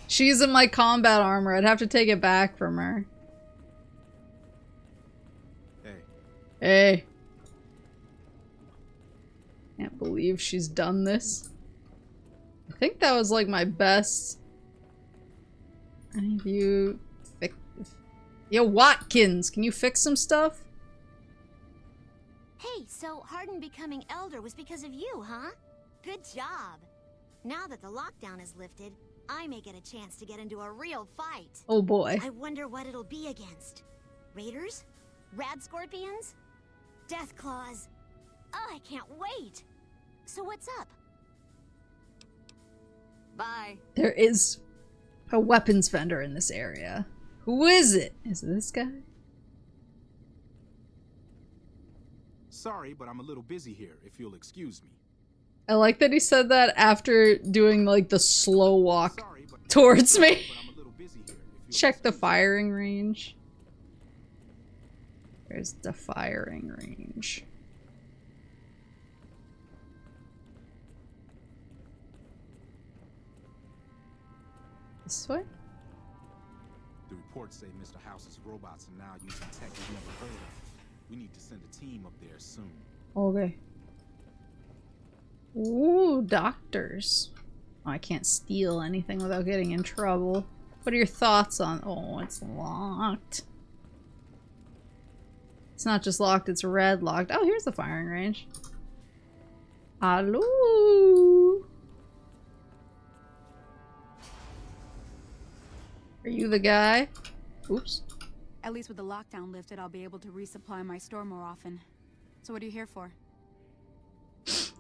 She's in my combat armor. I'd have to take it back from her. Hey. Hey. Can't believe she's done this. I think that was like my best. Any of you fix? Yo, Watkins, can you fix some stuff? Hey, so Hardin becoming elder was because of you, huh? Good job. Now that the lockdown is lifted, I may get a chance to get into a real fight. Oh boy. I wonder what it'll be against. Raiders? Rad scorpions? Death claws? Oh, I can't wait. So what's up? Bye. There is a weapons vendor in this area. Who is it? Is it this guy? Sorry, but I'm a little busy here, if you'll excuse me. I like that he said that after doing like the slow walk Sorry, but towards me. I'm a little busy here, if you'll Check the excuse me. firing range. There's the firing range. This way? The reports say Mr. House's robots are now using tech we've never heard of. We need to send a team up there soon. Okay. Ooh, doctors. Oh, I can't steal anything without getting in trouble. What are your thoughts on... Oh, it's locked. It's not just locked, it's red locked. Oh, here's the firing range. Hello? Are you the guy? Oops. At least with the lockdown lifted, I'll be able to resupply my store more often. So what are you here for?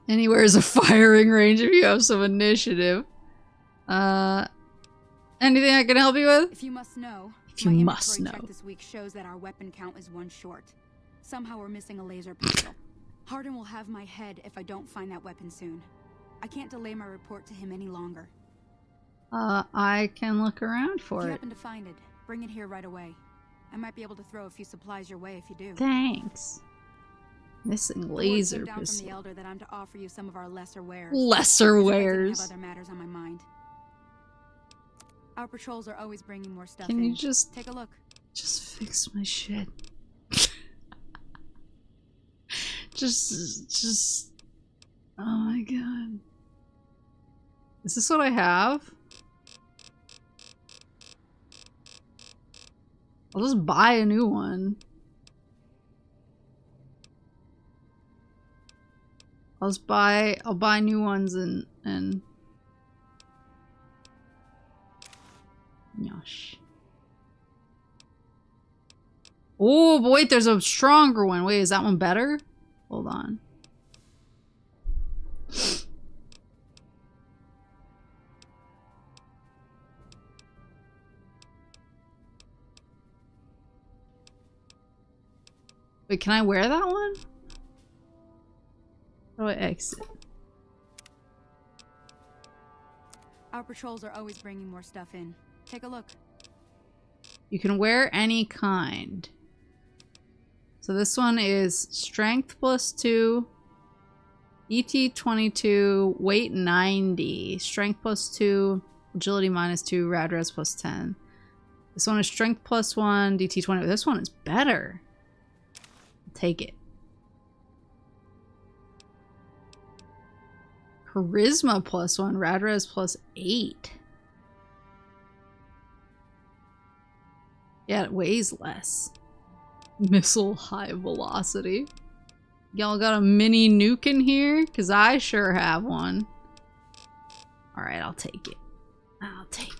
Anywhere is a firing range if you have some initiative. Anything I can help you with? If you must know, If you my must inventory know. check this week shows that our weapon count is 1 short. Somehow we're missing a laser pistol. Hardin will have my head if I don't find that weapon soon. I can't delay my report to him any longer. I can look around If for you it. happen to find it, bring it here right away. I might be able to throw a few supplies your way if you do. Thanks. Missing The word laser came down from the pistol. elder that I'm to offer you some of our lesser wares. Lesser As if I didn't wares. have other matters on my mind. Our patrols are always bringing more stuff Can in. you just Take a look. fix my shit? just. Oh my god. Is this what I have? I'll just buy a new one. I'll buy new ones and Yosh. Oh, but wait, there's a stronger one. Wait, is that one better? Hold on. Wait, can I wear that one? How do I exit? Our patrols are always bringing more stuff in. Take a look. You can wear any kind. So this one is strength +2, ET 22, weight 90, strength +2, agility -2, rad res +10. This one is strength +1, DT 20. This one is better. I'll take it. Charisma +1, rad res +8. Yeah, it weighs less. Missile high velocity. Y'all got a mini nuke in here? Because I sure have one. Alright, I'll take it. I'll take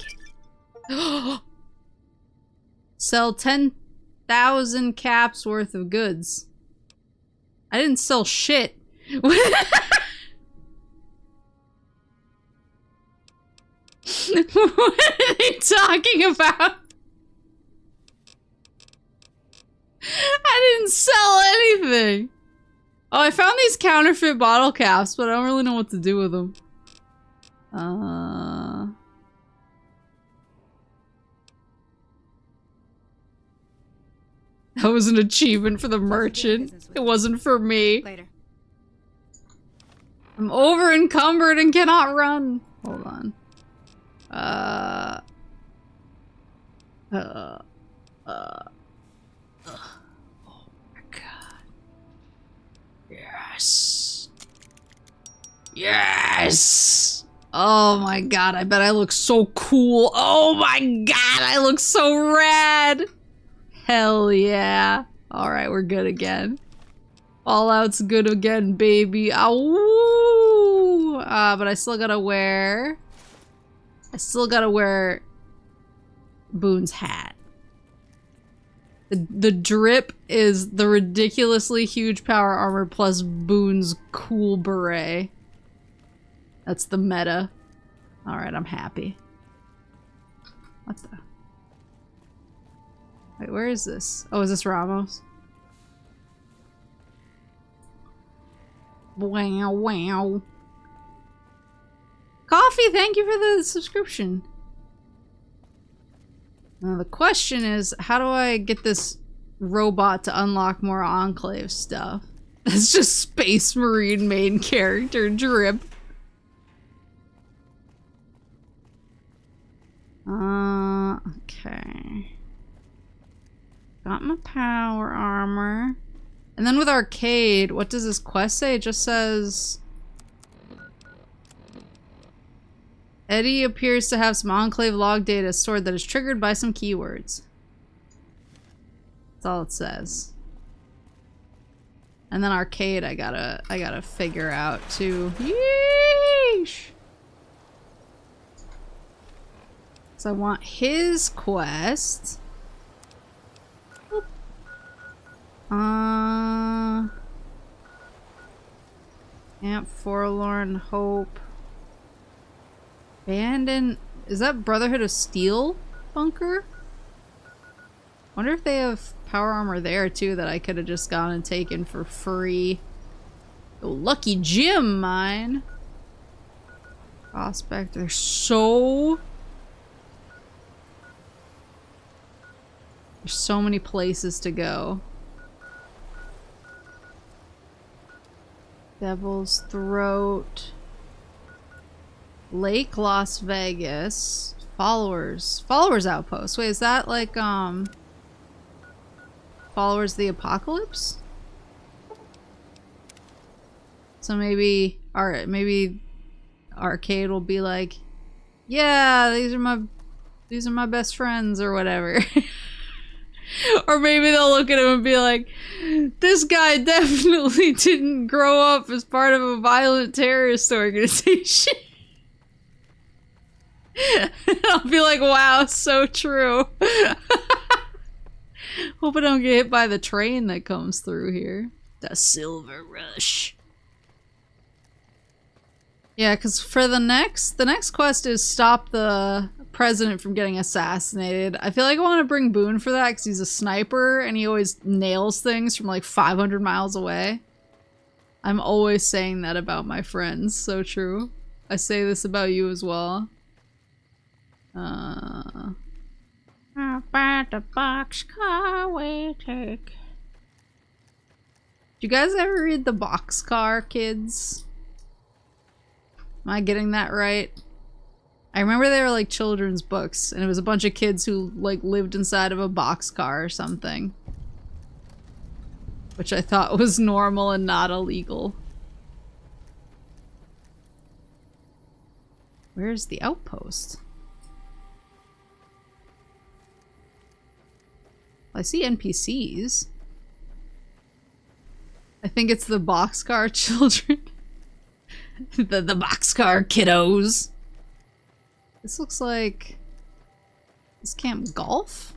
it. Sell 10,000 caps worth of goods. I didn't sell shit. What are they talking about? I didn't sell anything. Oh, I found these counterfeit bottle caps, but I don't really know what to do with them. That was an achievement for the merchant. It wasn't for me. Later. I'm over encumbered and cannot run. Hold on. Oh my god. Yes. Yes! Oh my god, I bet I look so cool. Oh my god, I look so rad! Hell yeah. Alright, we're good again. Fallout's good again, baby. Ow! But I still gotta wear... Boone's hat. The drip is the ridiculously huge power armor plus Boone's cool beret. That's the meta. Alright, I'm happy. What the... Wait, where is this? Oh, is this Ramos? Wow, wow. Coffee, thank you for the subscription. Now the question is, how do I get this robot to unlock more Enclave stuff? That's just Space Marine main character drip. Okay. Got my power armor. And then with Arcade, what does this quest say? It just says... Eddie appears to have some Enclave log data stored that is triggered by some keywords. That's all it says. And then Arcade I gotta figure out too. Yeesh! So I want his quest. Boop. Camp Forlorn Hope. Abandon... Is that Brotherhood of Steel bunker? Wonder if they have power armor there too that I could have just gone and taken for free. Oh, Lucky Jim, mine. Prospect. There's so many places to go. Devil's Throat. Lake Las Vegas. Followers Outpost. Wait, is that like Followers of the Apocalypse? So maybe Arcade will be like, yeah, these are my best friends or whatever. Or maybe they'll look at him and be like, this guy definitely didn't grow up as part of a violent terrorist organization. I'll be like, wow, so true. Hope I don't get hit by the train that comes through here. The Silver Rush. Yeah, because for the next quest is stop the president from getting assassinated. I feel like I want to bring Boone for that because he's a sniper and he always nails things from like 500 miles away. I'm always saying that about my friends. So true. I say this about you as well. How about the boxcar we take? Did you guys ever read the Boxcar Kids? Am I getting that right? I remember they were like children's books, and it was a bunch of kids who like lived inside of a boxcar or something. Which I thought was normal and not illegal. Where's the outpost? I see NPCs. I think it's the boxcar children. the boxcar kiddos. This looks like... Is Camp Golf?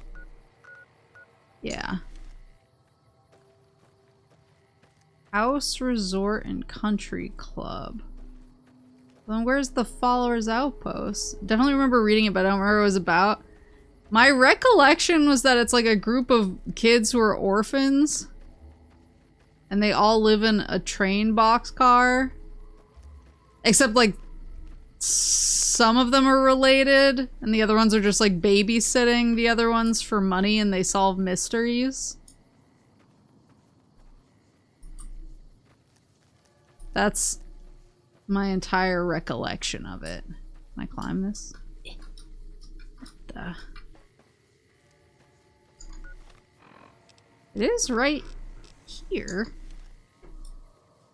Yeah. House Resort and Country Club. Then where's the Followers Outpost? Definitely remember reading it, but I don't remember what it was about. My recollection was that it's like a group of kids who are orphans. And they all live in a train boxcar. Except like some of them are related and the other ones are just like babysitting the other ones for money and they solve mysteries. That's my entire recollection of it. Can I climb this? Duh. It is right here.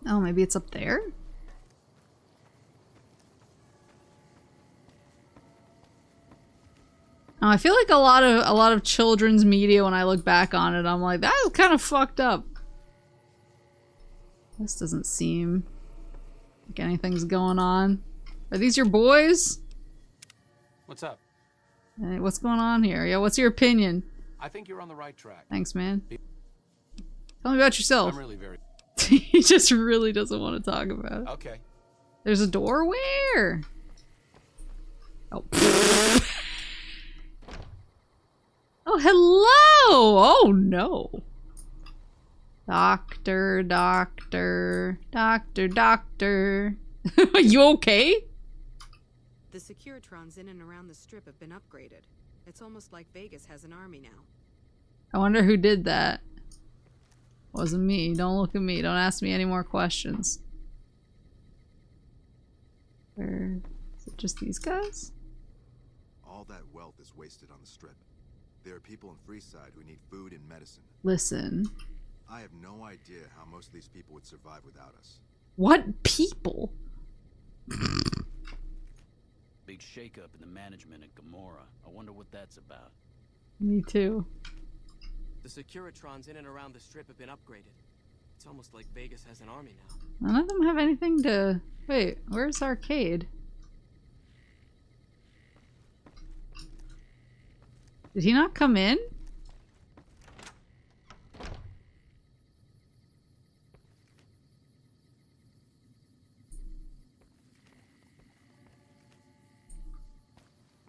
Oh, maybe it's up there? Oh, I feel like a lot of children's media, when I look back on it, I'm like, that was kind of fucked up. This doesn't seem like anything's going on. Are these your boys? What's up? Hey, what's going on here? Yeah, what's your opinion? I think you're on the right track. Thanks, man. Tell me about yourself. I'm really very... He just really doesn't want to talk about it. Okay. There's a door? Where? Oh. Oh, hello! Oh, no. Doctor. Are you okay? The Securitrons in and around the strip have been upgraded. It's almost like Vegas has an army now. I wonder who did that. Wasn't me. Don't look at me. Don't ask me any more questions. Where... Is it just these guys? All that wealth is wasted on the strip. There are people in Freeside who need food and medicine. Listen. I have no idea how most of these people would survive without us. What people? Big shakeup in the management at Gamora. I wonder what that's about. Me too. The Securitrons in and around the strip have been upgraded. It's almost like Vegas has an army now. None of them have anything to... Wait, where's Arcade? Did he not come in?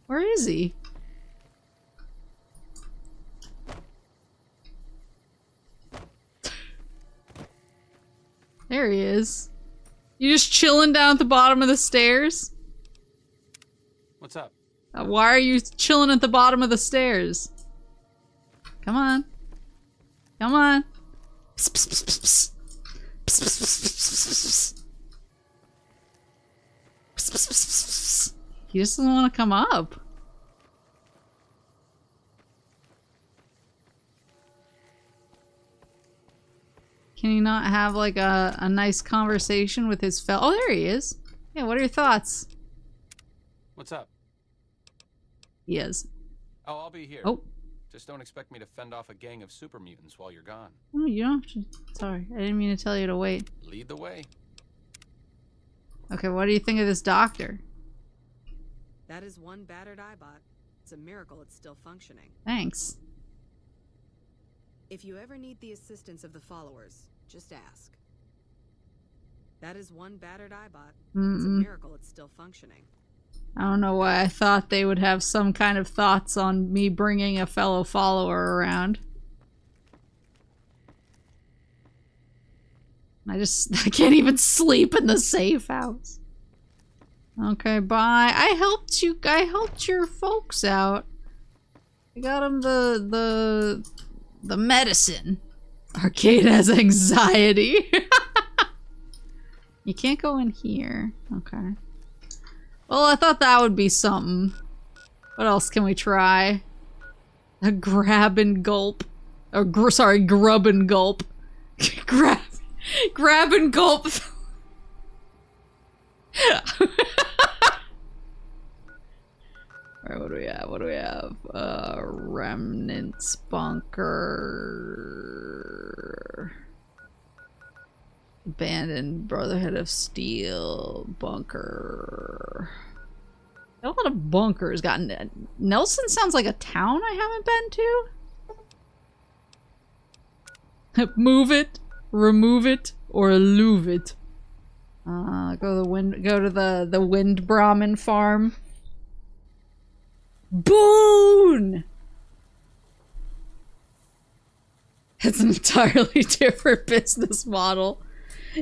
Where is he? There he is. You just chilling down at the bottom of the stairs? What's up? Why are you chilling at the bottom of the stairs? Come on. Come on. He just doesn't want to come up. Can he not have like a nice conversation with his fellow? Oh, there he is. Yeah, what are your thoughts? What's up? He is. Oh, I'll be here. Oh. Just don't expect me to fend off a gang of super mutants while you're gone. Oh, you don't have to. Sorry, I didn't mean to tell you to wait. Lead the way. Okay, what do you think of this doctor? That is one battered Eyebot. It's a miracle it's still functioning. Thanks. If you ever need the assistance of the followers, just ask. That is one battered Eyebot. It's a miracle it's still functioning. I don't know why I thought they would have some kind of thoughts on me bringing a fellow follower around. I can't even sleep in the safe house. Okay, bye. I helped your folks out. I got him the medicine. Arcade has anxiety. You can't go in here. Okay. Well, I thought that would be something. What else can we try? A grab and gulp. Or sorry, grub and gulp. grab and gulp. Alright, what do we have? What do we have? Remnants bunker. Abandoned Brotherhood of Steel bunker. Got a lot of bunkers. Nelson sounds like a town I haven't been to. Move it, remove it, or eluve it. Go to the Wind Brahmin farm. Boone! It's an entirely different business model.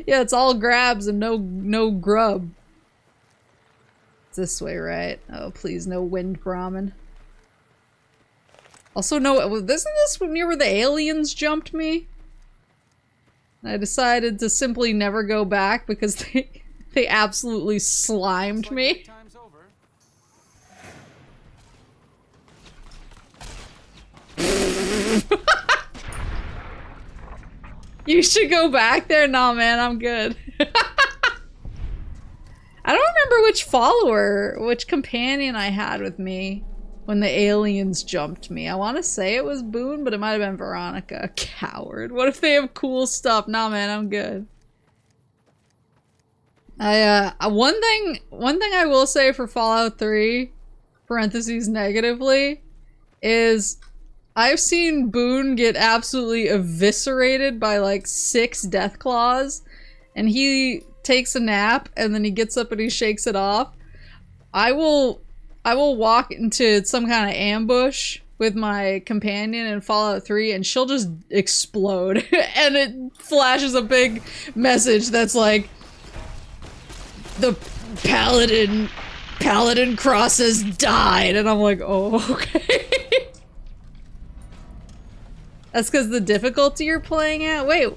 Yeah, it's all grabs and no grub. It's this way, right? Oh, please, no Wind Brahmin. Also, no, isn't this near where the aliens jumped me? I decided to simply never go back because they absolutely slimed me. You should go back there? Nah, man, I'm good. I don't remember which companion I had with me when the aliens jumped me. I want to say it was Boone, but it might have been Veronica. Coward. What if they have cool stuff? Nah, man, I'm good. One thing I will say for Fallout 3, parentheses negatively, is I've seen Boone get absolutely eviscerated by like 6 Deathclaws, and he takes a nap and then he gets up and he shakes it off. I will walk into some kind of ambush with my companion in Fallout 3 and she'll just explode and it flashes a big message that's like, the paladin cross has died, and I'm like, oh, okay. That's because the difficulty you're playing at? Wait.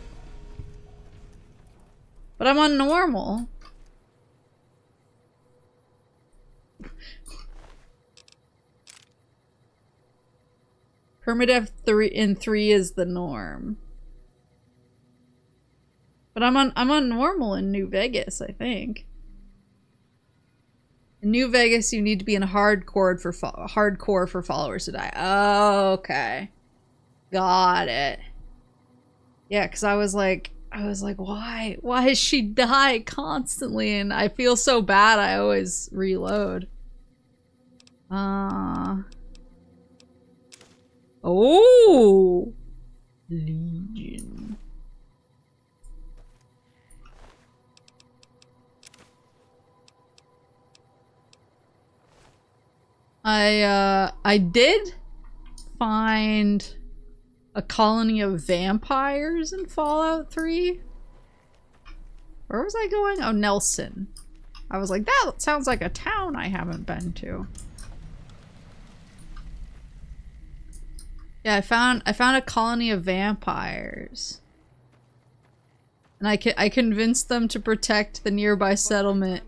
But I'm on normal. Permadeath 3 is the norm. But I'm on normal in New Vegas, I think. In New Vegas, you need to be in hardcore for followers to die. Oh, okay. Got it. Yeah, because I was like, why does she die constantly? And I feel so bad, I always reload. Oh! Legion. I did find a colony of vampires in Fallout 3. Where was I going? Oh, Nelson. I was like, that sounds like a town I haven't been to. Yeah, I found a colony of vampires. And I convinced them to protect the nearby settlement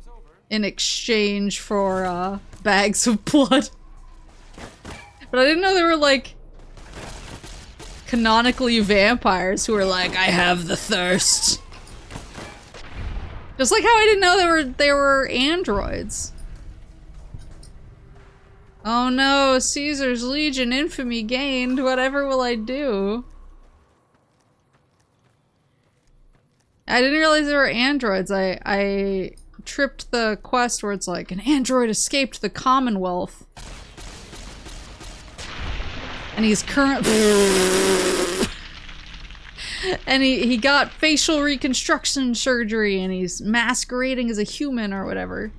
in exchange for bags of blood. But I didn't know there were like canonically vampires who were like, I have the thirst. Just like how I didn't know there were androids. Oh no, Caesar's Legion infamy gained. Whatever will I do? I didn't realize there were androids. I tripped the quest where it's like, an android escaped the Commonwealth. And he's and he got facial reconstruction surgery and he's masquerading as a human or whatever.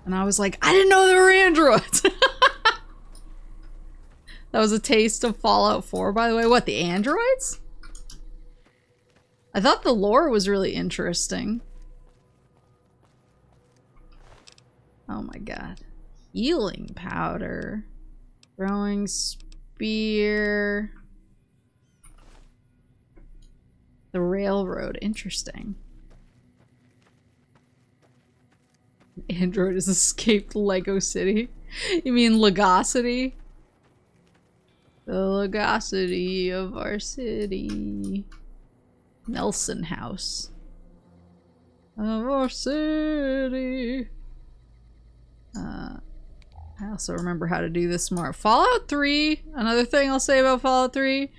And I was like, I didn't know there were androids! That was a taste of Fallout 4, by the way. What, the androids? I thought the lore was really interesting. Oh my god. Healing powder. Throwing spear. The railroad. Interesting. Android has escaped Lego City. You mean Legosity? The Legosity of our city. Nelson House. Of our city. I also remember how to do this more. Fallout 3, another thing I'll say about Fallout 3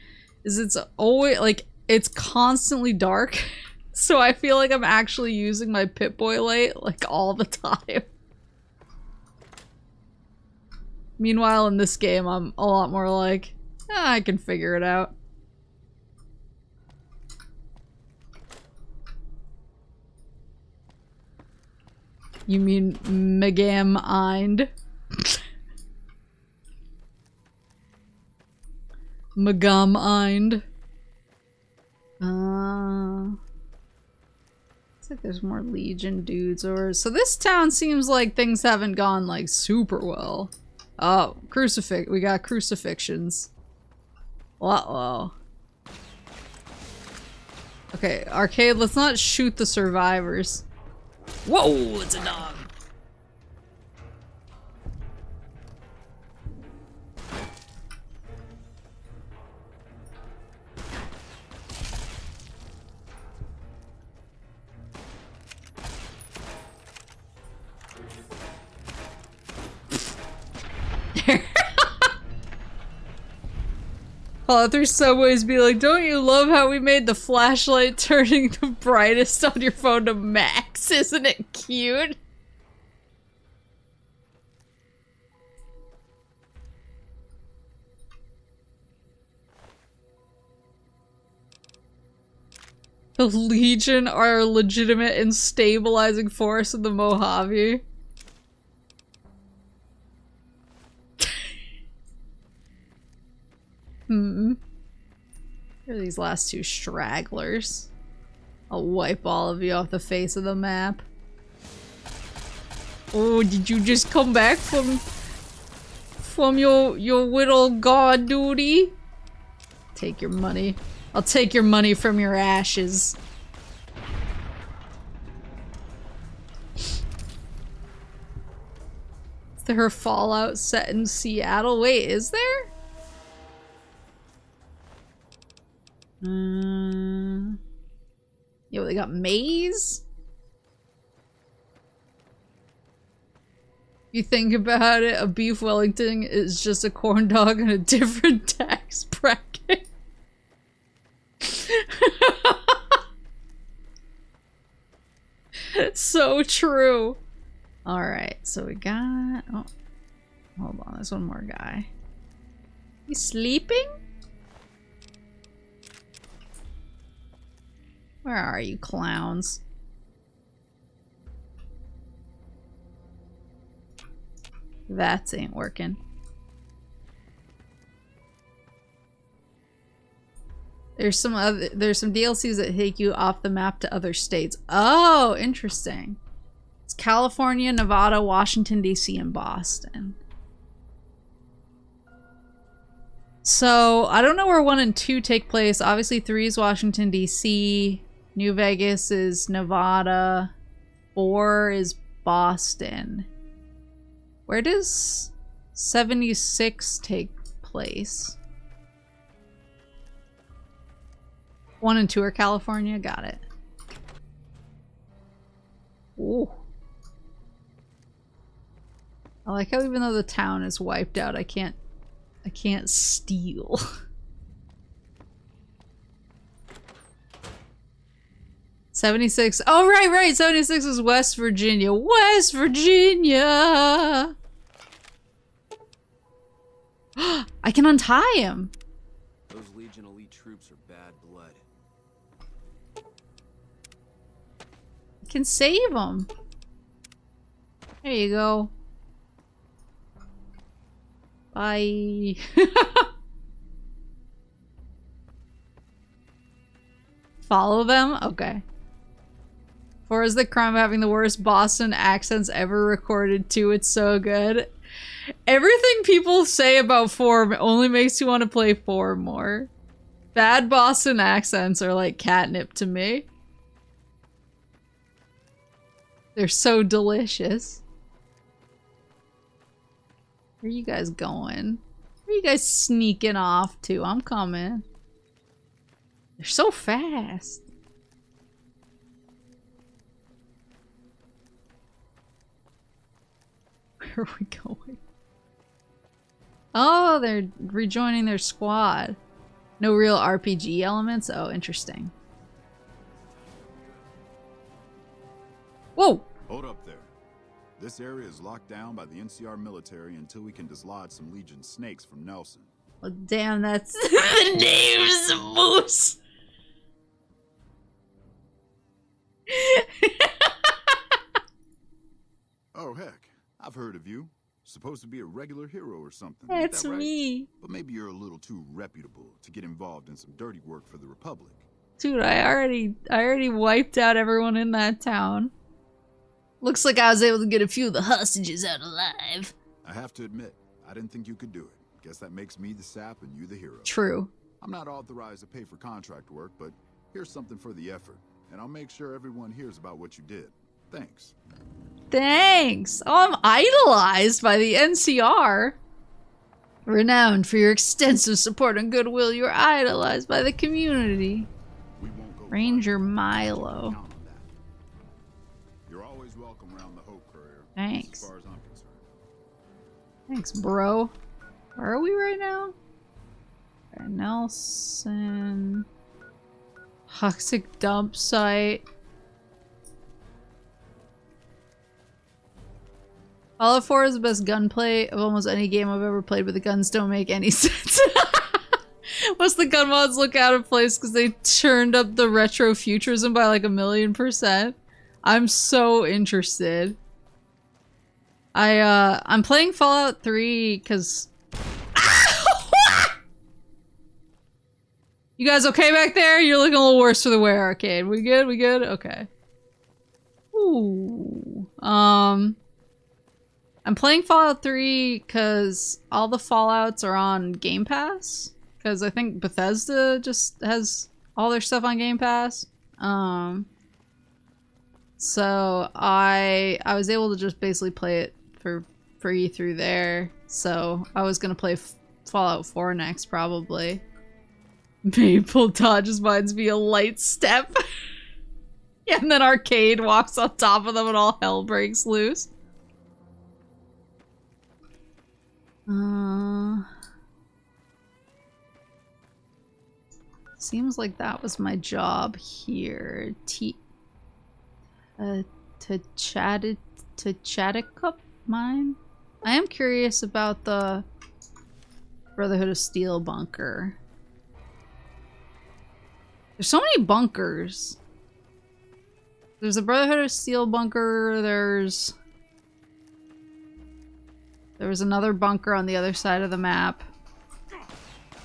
is it's always, like, it's constantly dark. So I feel like I'm actually using my Pip-Boy light, like, all the time. Meanwhile, in this game, I'm a lot more like, I can figure it out. You mean Megam-Eind? Megam-Eind. Looks like there's more Legion dudes or so this town seems like things haven't gone like super well. Oh, we got crucifixions. Uh-oh. Okay, arcade, let's not shoot the survivors. Whoa, it's a dog. Fallout 3 subways be like, don't you love how we made the flashlight turning the brightest on your phone to max? Isn't it cute? The Legion are a legitimate and stabilizing force in the Mojave. Who are these last two stragglers? I'll wipe all of you off the face of the map. Oh, did you just come back from your little god duty? Take your money. I'll take your money from your ashes. Is there a Fallout set in Seattle? Wait, is there? Yo, they got maize? You think about it, a beef Wellington is just a corn dog in a different tax bracket. So true. Alright, so we got... Oh, hold on, there's one more guy. You sleeping? Where are you, clowns? That ain't working. There's some DLCs that take you off the map to other states. Oh, interesting. It's California, Nevada, Washington, D.C., and Boston. So, I don't know where 1 and 2 take place. Obviously, 3 is Washington, D.C. New Vegas is Nevada. 4 is Boston. Where does 76 take place? 1 and 2 are California. Got it. Ooh. I like how even though the town is wiped out, I can't steal. $76. Oh, right. 76 is West Virginia. West Virginia! I can untie him. Those Legion elite troops are bad blood. I can save him. There you go. Bye. Follow them? Okay. 4 is the crime of having the worst Boston accents ever recorded too. It's so good. Everything people say about 4 only makes you want to play 4 more. Bad Boston accents are like catnip to me. They're so delicious. Where are you guys going? Where are you guys sneaking off to? I'm coming. They're so fast. Where are we going? Oh, they're rejoining their squad. No real RPG elements? Oh, interesting. Whoa! Hold up there. This area is locked down by the NCR military until we can dislodge some Legion snakes from Nelson. Well, damn, that's the name's Moose. Oh, heck. I've heard of you. Supposed to be a regular hero or something. That's that right? me. But maybe you're a little too reputable to get involved in some dirty work for the Republic. Dude, I already wiped out everyone in that town. Looks like I was able to get a few of the hostages out alive. I have to admit, I didn't think you could do it. Guess that makes me the sap and you the hero. True. I'm not authorized to pay for contract work, but here's something for the effort. And I'll make sure everyone hears about what you did. Thanks. Thanks. Oh, I'm idolized by the NCR. Renowned for your extensive support and goodwill, you're idolized by the community. Ranger Milo. You're always welcome around the Hope Courier. Thanks. As far as I'm concerned. Thanks, bro. Where are we right now? Nelson. Toxic dump site. Fallout 4 is the best gunplay of almost any game I've ever played, but the guns don't make any sense. Plus the gun mods look out of place because they turned up the retro futurism by like 1,000,000%. I'm so interested. I'm playing Fallout 3 because you guys okay back there? You're looking a little worse for the wear, Arcade. We good? We good? Okay. Ooh. I'm playing Fallout 3 because all the Fallouts are on Game Pass. Because I think Bethesda just has all their stuff on Game Pass. So I was able to just basically play it for free through there. So I was gonna play Fallout 4 next, probably. Maple dodges mines via light step. Yeah, and then Arcade walks on top of them and all hell breaks loose. Seems like that was my job here. Chaticup mine? I am curious about the Brotherhood of Steel bunker. There's so many bunkers. There's a Brotherhood of Steel bunker, there was another bunker on the other side of the map.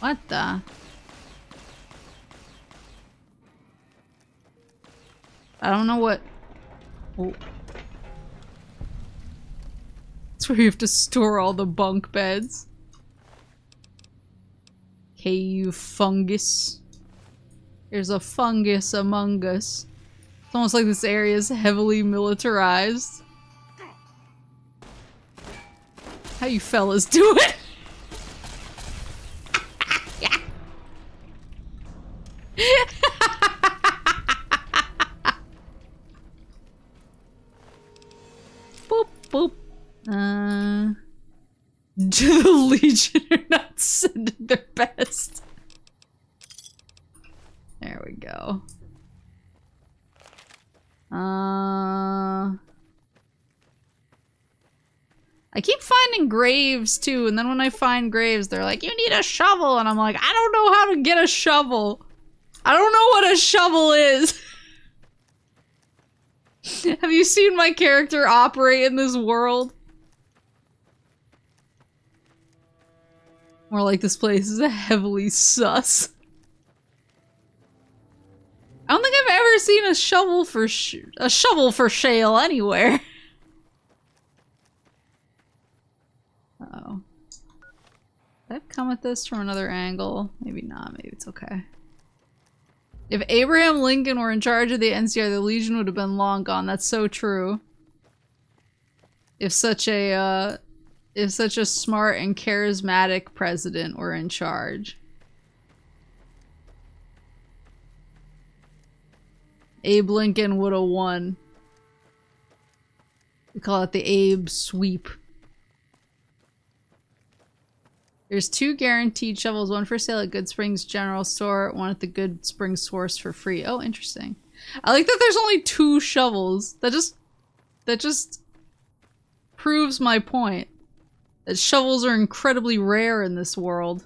What the? I don't know what... Oh. That's where you have to store all the bunk beds. Hey, you fungus. There's a fungus among us. It's almost like this area is heavily militarized. How you fellas doing? Boop, boop. The Legion are not sending their best. There we go. I keep finding graves too, and then when I find graves, they're like, you need a shovel, and I'm like, I don't know how to get a shovel. I don't know what a shovel is. Have you seen my character operate in this world? More like this place is heavily sus. I don't think I've ever seen a shovel for shale anywhere. come at this from another angle? Maybe not, maybe it's okay. If Abraham Lincoln were in charge of the NCR, the Legion would have been long gone. That's so true. If such a smart and charismatic president were in charge. Abe Lincoln would have won. We call it the Abe sweep. There's 2 guaranteed shovels, one for sale at Good Springs General Store, one at the Good Springs Source for free. Oh, interesting. I like that there's only 2 shovels. That just proves my point. That shovels are incredibly rare in this world.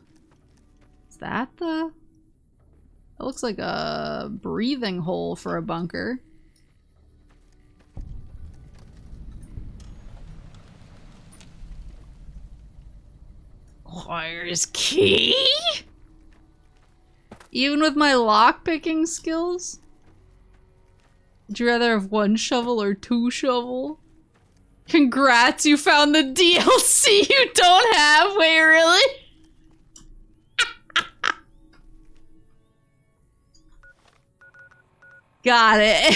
Is that the... That looks like a breathing hole for a bunker. Where's key? Even with my lockpicking skills? Would you rather have 1 shovel or 2 shovel? Congrats, you found the DLC you don't have! Wait, really? Got it.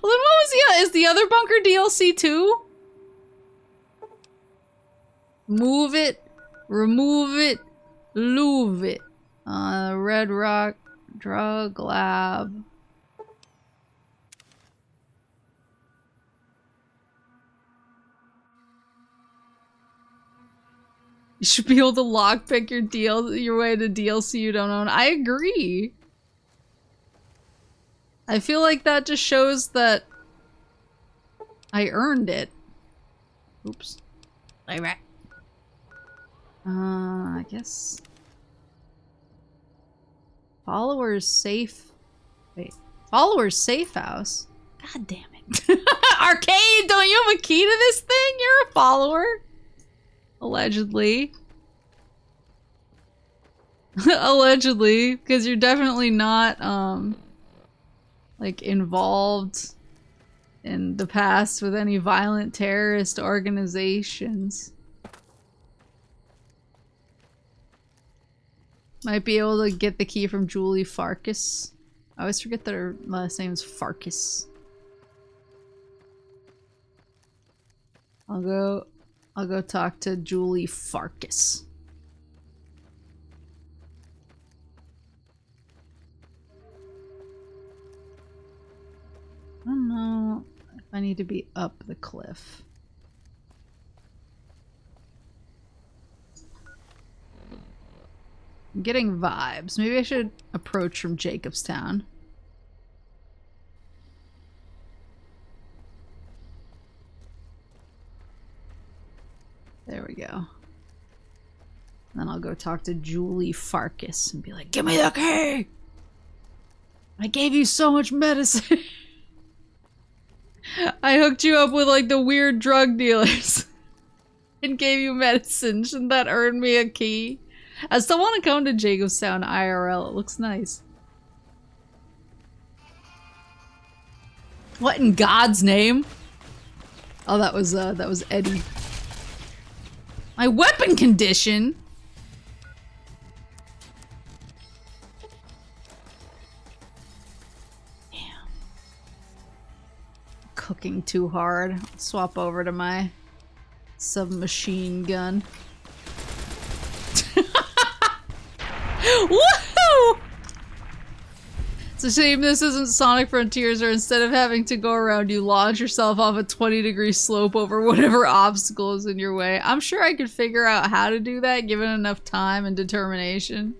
Well, then what was is the other bunker DLC too? Move it, remove it, loove it. Red Rock Drug Lab. You should be able to lockpick your way to DLC you don't own. I agree. I feel like that just shows that I earned it. Oops. I guess. Followers safe. Wait. Followers safe house? God damn it. Arcade, don't you have a key to this thing? You're a follower. Allegedly. Allegedly. Because you're definitely not, like, involved in the past with any violent terrorist organizations. Might be able to get the key from Julie Farkas. I always forget that her last name is Farkas. I'll go talk to Julie Farkas. I don't know if I need to be up the cliff. I'm getting vibes. Maybe I should approach from Jacobstown. There we go. Then I'll go talk to Julie Farkas and be like, "Give me the key! I gave you so much medicine." I hooked you up with like the weird drug dealers and gave you medicine. Shouldn't that earn me a key? I still want to come to Jacobstown IRL. It looks nice. What in God's name? Oh, that was Eddie. My weapon condition? Damn. Cooking too hard. Swap over to my submachine gun. Woohoo! It's a shame this isn't Sonic Frontiers, where instead of having to go around, you launch yourself off a 20-degree slope over whatever obstacle is in your way. I'm sure I could figure out how to do that given enough time and determination.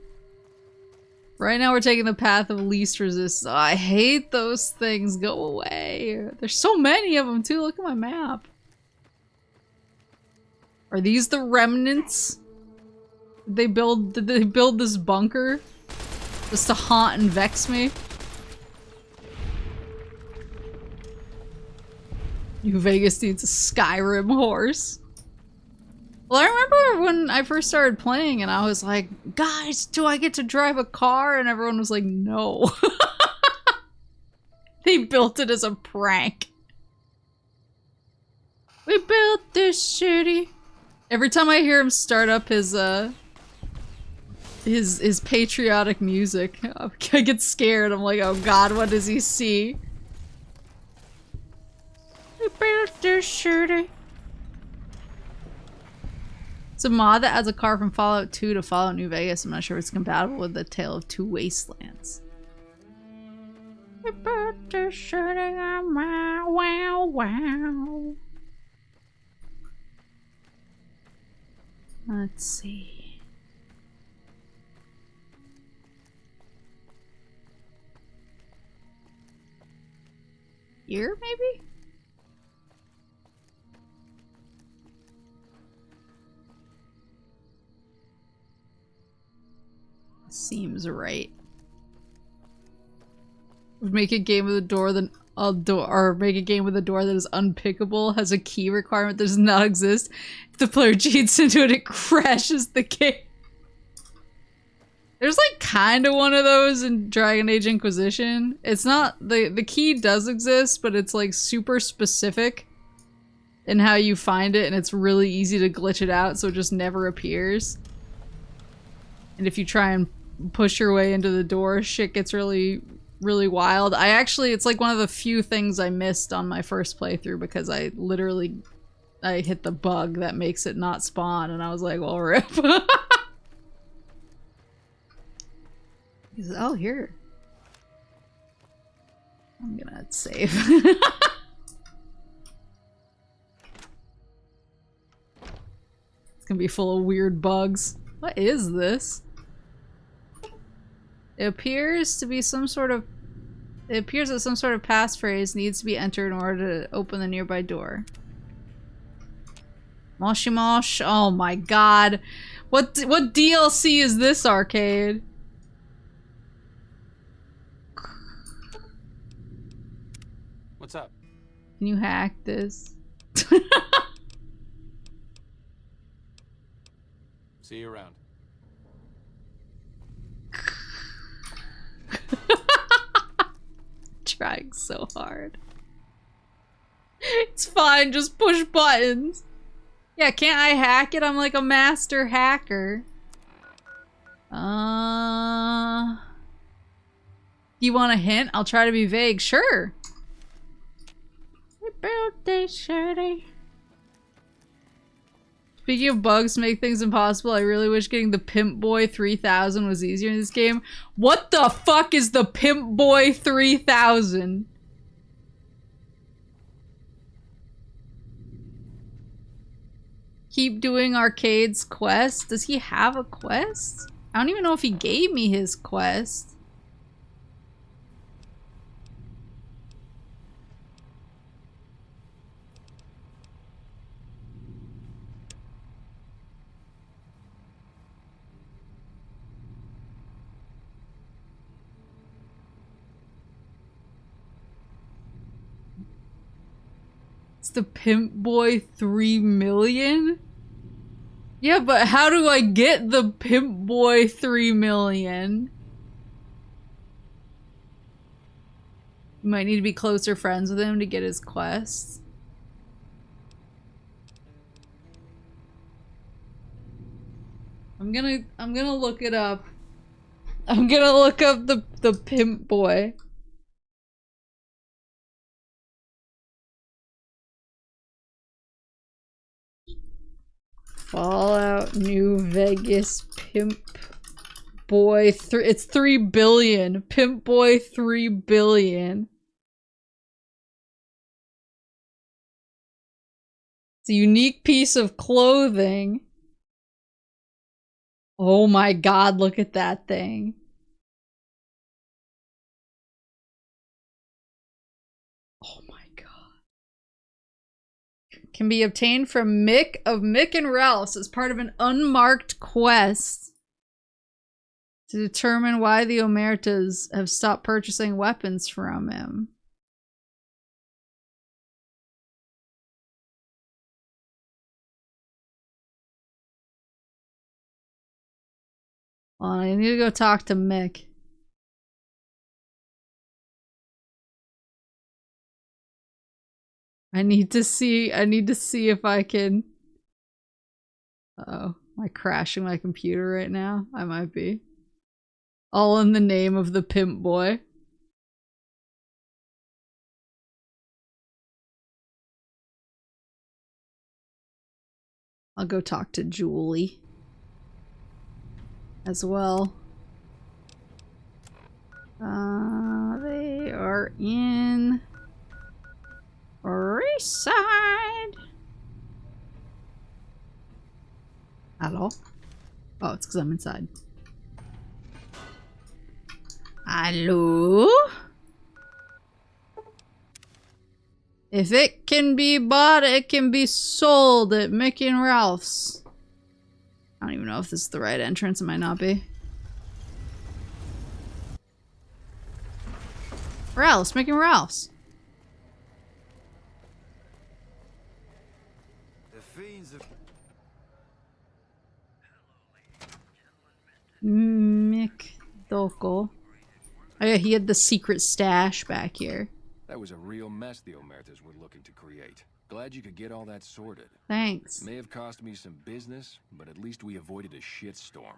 Right now we're taking the path of least resistance. Oh, I hate those things. Go away. There's so many of them too. Look at my map. Are these the remnants? Did they build this bunker just to haunt and vex me? New Vegas needs a Skyrim horse. Well, I remember when I first started playing and I was like, guys, do I get to drive a car? And everyone was like, no. They built it as a prank. We built this city Every time I hear him start up his patriotic music, I get scared. I'm like, oh god, what does he see? It's a mod that adds a car from Fallout 2 to Fallout New Vegas. I'm not sure if it's compatible with the Tale of Two Wastelands. Wow, wow. Let's see. Here, maybe? Seems right. Make a game with a door that or make a game with a door that is unpickable, has a key requirement that does not exist. If the player cheats into it, it crashes the game. There's like kind of one of those in Dragon Age Inquisition. It's not the key does exist, but it's like super specific in how you find it, and it's really easy to glitch it out, so it just never appears. And if you try and push your way into the door, shit gets really wild. It's like one of the few things I missed on my first playthrough because I hit the bug that makes it not spawn, and I was like, well, rip. He says, oh, here. I'm gonna save. It's gonna be full of weird bugs. What is this? It appears that some sort of passphrase needs to be entered in order to open the nearby door. Moshi mosh. Oh my god. What DLC is this, Arcade? What's up? Can you hack this? See you around. Trying so hard. It's fine, just push buttons. Yeah, can't I hack it? I'm like a master hacker. You want a hint? I'll try to be vague. Sure. Birthday shirty. Speaking of bugs to make things impossible, I really wish getting the Pimp Boy 3000 was easier in this game. What the fuck is the Pimp Boy 3000? Keep doing Arcade's quest? Does he have a quest? I don't even know if he gave me his quest. It's the Pimp Boy 3 million? Yeah, but how do I get the Pimp Boy 3 million? You might need to be closer friends with him to get his quests. I'm gonna look it up. I'm gonna look up the Pimp Boy. Fallout New Vegas Pimp Boy it's 3 billion. Pimp Boy 3 billion. It's a unique piece of clothing. Oh my god, look at that thing. Oh my god. Can be obtained from Mick of Mick and Ralph's as part of an unmarked quest to determine why the Omertas have stopped purchasing weapons from him. Well, I need to go talk to Mick. I need to see if I can Uh-oh. Am I crashing my computer right now? I might be. All in the name of the pimp boy. I'll go talk to Julie as well. They are in Rayside. Hello? Oh, it's because I'm inside. Hello? If it can be bought, it can be sold at Mickey and Ralph's. I don't even know if this is the right entrance. It might not be. Ralph's, Mickey and Ralph's. Mick Dokel. Oh yeah, he had the secret stash back here. That was a real mess the Omertas were looking to create. Glad you could get all that sorted. Thanks. May have cost me some business, but at least we avoided a shitstorm.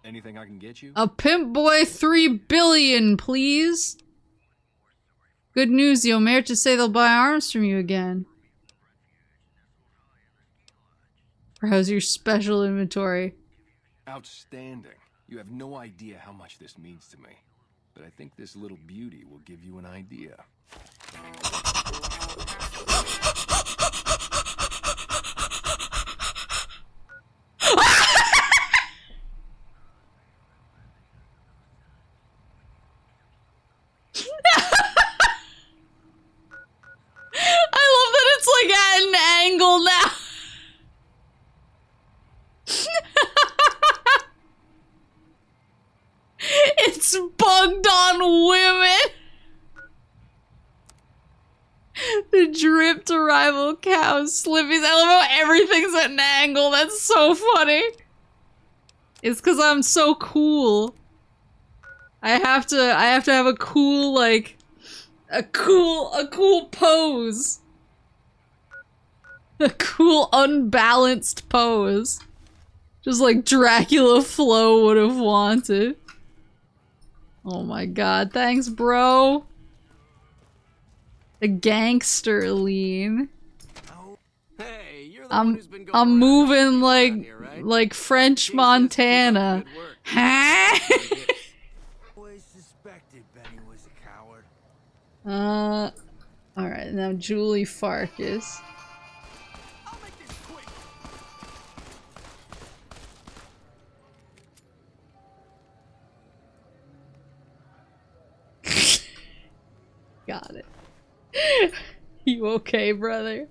Anything I can get you? A pimp boy 3 billion, please. Good news, the Omertas say they'll buy arms from you again. Browse your special inventory. Outstanding. You have no idea how much this means to me. But I think this little beauty will give you an idea. I love that it's like at an angle now. It's bugged on women. The dripped rival cows, Slippies. I love how everything's at an angle. That's so funny. It's because I'm so cool. I have to have a cool, like, a cool pose. A cool unbalanced pose. Just like Dracula Flo would have wanted. Oh my god, thanks bro. The gangster lean. Hey, you're the one who's been going I'm moving like here, right? like French Montana. Huh? Always suspected Benny was a coward. Alright, now Julie Farkas. Got it. You okay, brother?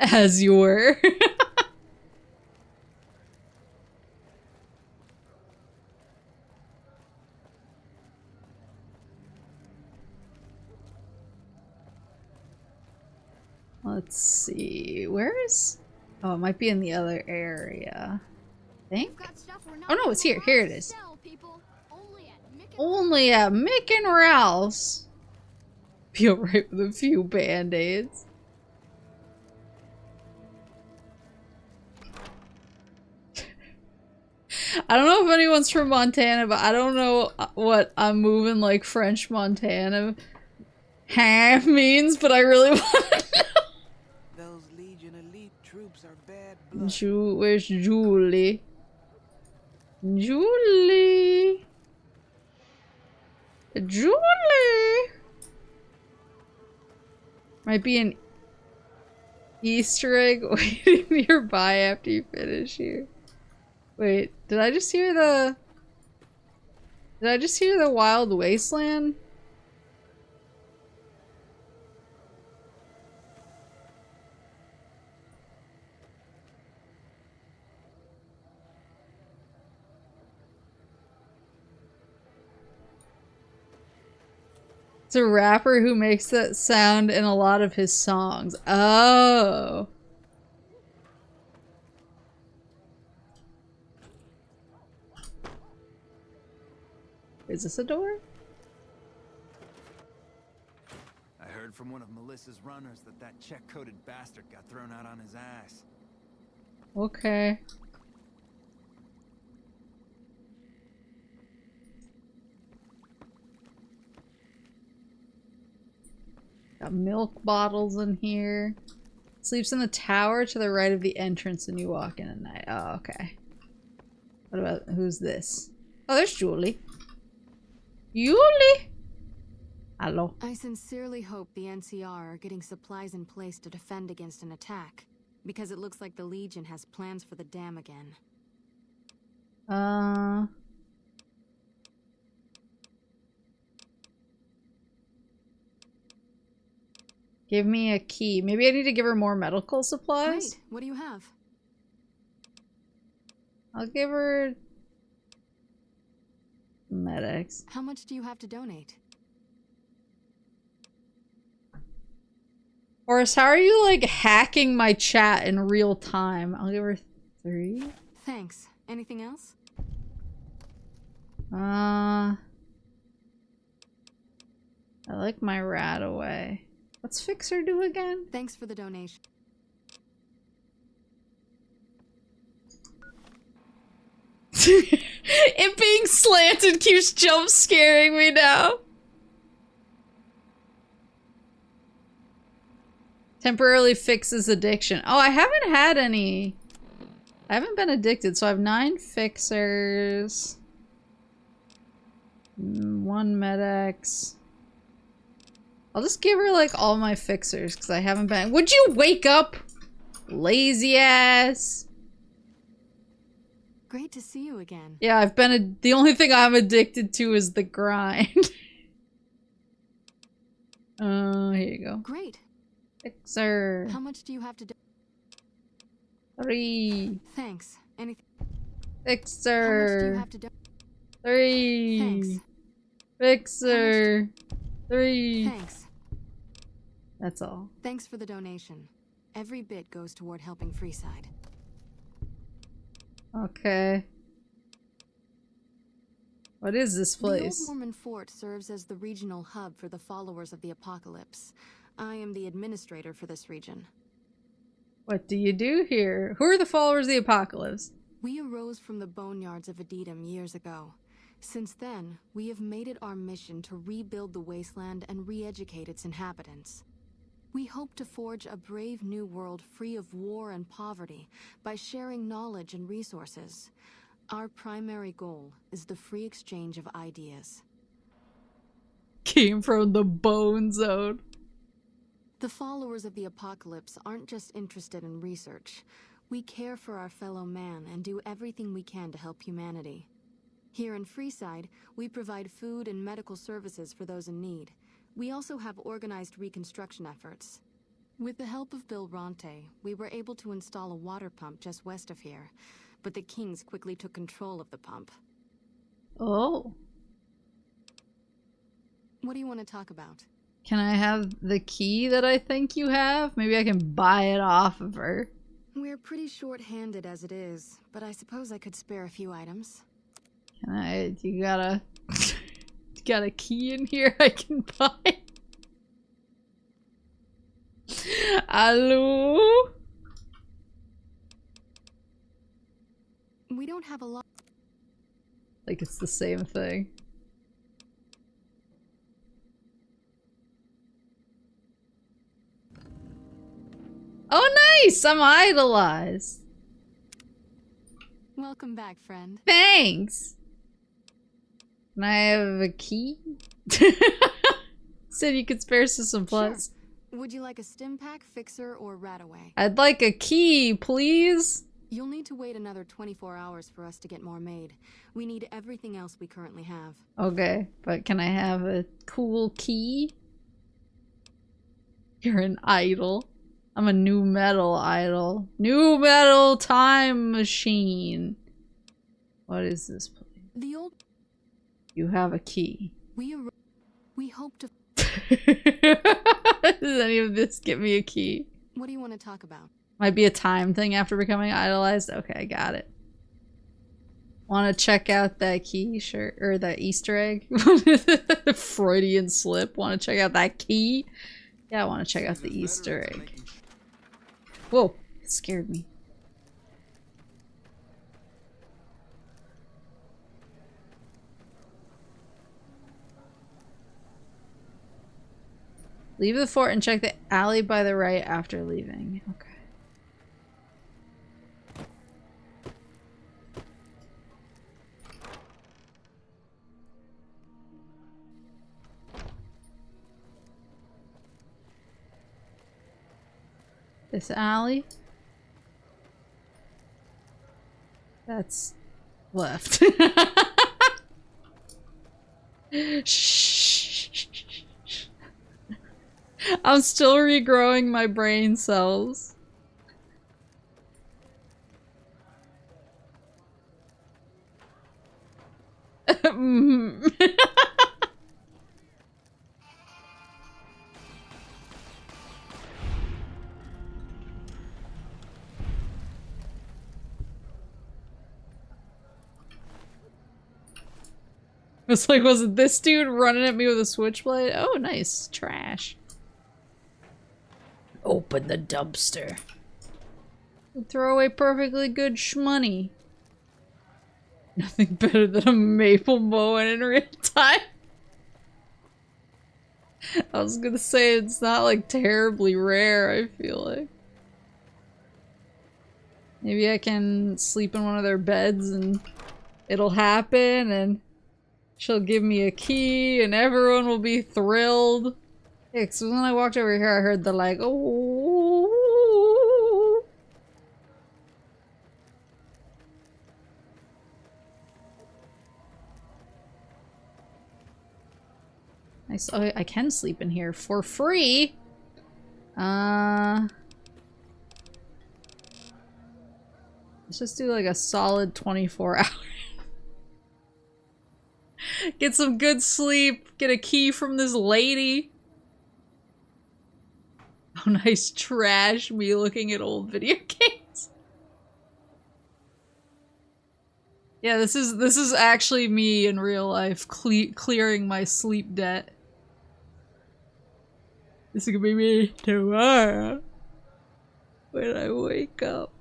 As you were. Let's see. Where is... Oh, it might be in the other area. I think? Oh no, it's here. Here it is. Only at Mick and Ralph's. Be alright with a few band-aids. I don't know if anyone's from Montana, but I don't know what I'm moving like French Montana means, but I really want to know. Those Legion elite troops are bad blood. Where's Julie? Julie! Julie! Might be an Easter egg waiting nearby after you finish here. Wait, did I just hear the... Did I just hear the Wild Wasteland? It's a rapper who makes that sound in a lot of his songs. Oh. Is this a door? I heard from one of Melissa's runners that check-coded bastard got thrown out on his ass. Okay. Got milk bottles in here. Sleeps in the tower to the right of the entrance and you walk in at night. Oh, okay. What about, who's this? Oh, there's Julie. Julie! Hello. I sincerely hope the NCR are getting supplies in place to defend against an attack, because it looks like the Legion has plans for the dam again. Give me a key. Maybe I need to give her more medical supplies? Great. What do you have? I'll give her... medics. How much do you have to donate? Horace, how are you, like, hacking my chat in real time? I'll give her 3. Thanks. Anything else? I like my rat away. What's Fixer do again? Thanks for the donation. It being slanted keeps jump scaring me now. Temporarily fixes addiction. Oh, I haven't had any. I haven't been addicted, so I have 9 fixers. 1 medics. I'll just give her like all my fixers because I haven't been. Would you wake up? Lazy ass. Great to see you again. Yeah, I've been the only thing I'm addicted to is the grind. Here you go. Great. Fixer. How much do you have to do? 3. Thanks. Anything? Fixer. How much do you have to do? 3. Thanks. Fixer. 3. Thanks. That's all. Thanks for the donation. Every bit goes toward helping Freeside. Okay. What is this place? The Old Mormon Fort serves as the regional hub for the followers of the Apocalypse. I am the administrator for this region. What do you do here? Who are the followers of the Apocalypse? We arose from the boneyards of Adetum years ago. Since then, we have made it our mission to rebuild the wasteland and re-educate its inhabitants. We hope to forge a brave new world free of war and poverty by sharing knowledge and resources. Our primary goal is the free exchange of ideas. Came from the Bone Zone. The followers of the Apocalypse aren't just interested in research. We care for our fellow man and do everything we can to help humanity. Here in Freeside, we provide food and medical services for those in need. We also have organized reconstruction efforts. With the help of Bill Ronte, we were able to install a water pump just west of here, but the Kings quickly took control of the pump. Oh. What do you want to talk about? Can I have the key that I think you have? Maybe I can buy it off of her. We're pretty short-handed as it is, but I suppose I could spare a few items. Can I? You got a key in here I can buy? Hello? We don't have a lot. Like it's the same thing. Oh, nice! I'm idolized. Welcome back, friend. Thanks. Can I have a key? Said you could spare some plus. Sure. Would you like a stim pack, fixer, or rataway? I'd like a key, please. You'll need to wait another 24 hours for us to get more made. We need everything else we currently have. Okay, but can I have a cool key? You're an idol. I'm a new metal idol. New metal time machine. What is this place? The old... You have a key. We hope to... Does any of this get me a key? What do you want to talk about? Might be a time thing after becoming idolized. Okay, got it. Want to check out that key? Sure. Or that Easter egg? Freudian slip. Want to check out that key? Yeah, I want to check out the Easter egg. Whoa, it scared me. Leave the fort and check the alley by the right after leaving. Okay. This alley? That's left. Shh. I'm still regrowing my brain cells. It's like, was it this dude running at me with a switchblade? Oh, nice. Trash. Open the dumpster. Throw away perfectly good shmoney. Nothing better than a maple mowing in real time. I was gonna say, it's not like terribly rare, I feel like. Maybe I can sleep in one of their beds and it'll happen and she'll give me a key and everyone will be thrilled. Yeah, 'cause when I walked over here I heard the like, oh. I can sleep in here for free. Let's just do like a solid 24 hours. Get some good sleep. Get a key from this lady. Oh, nice trash. Me looking at old video games. Yeah, this is actually me in real life clearing my sleep debt. This is gonna be me tomorrow when I wake up.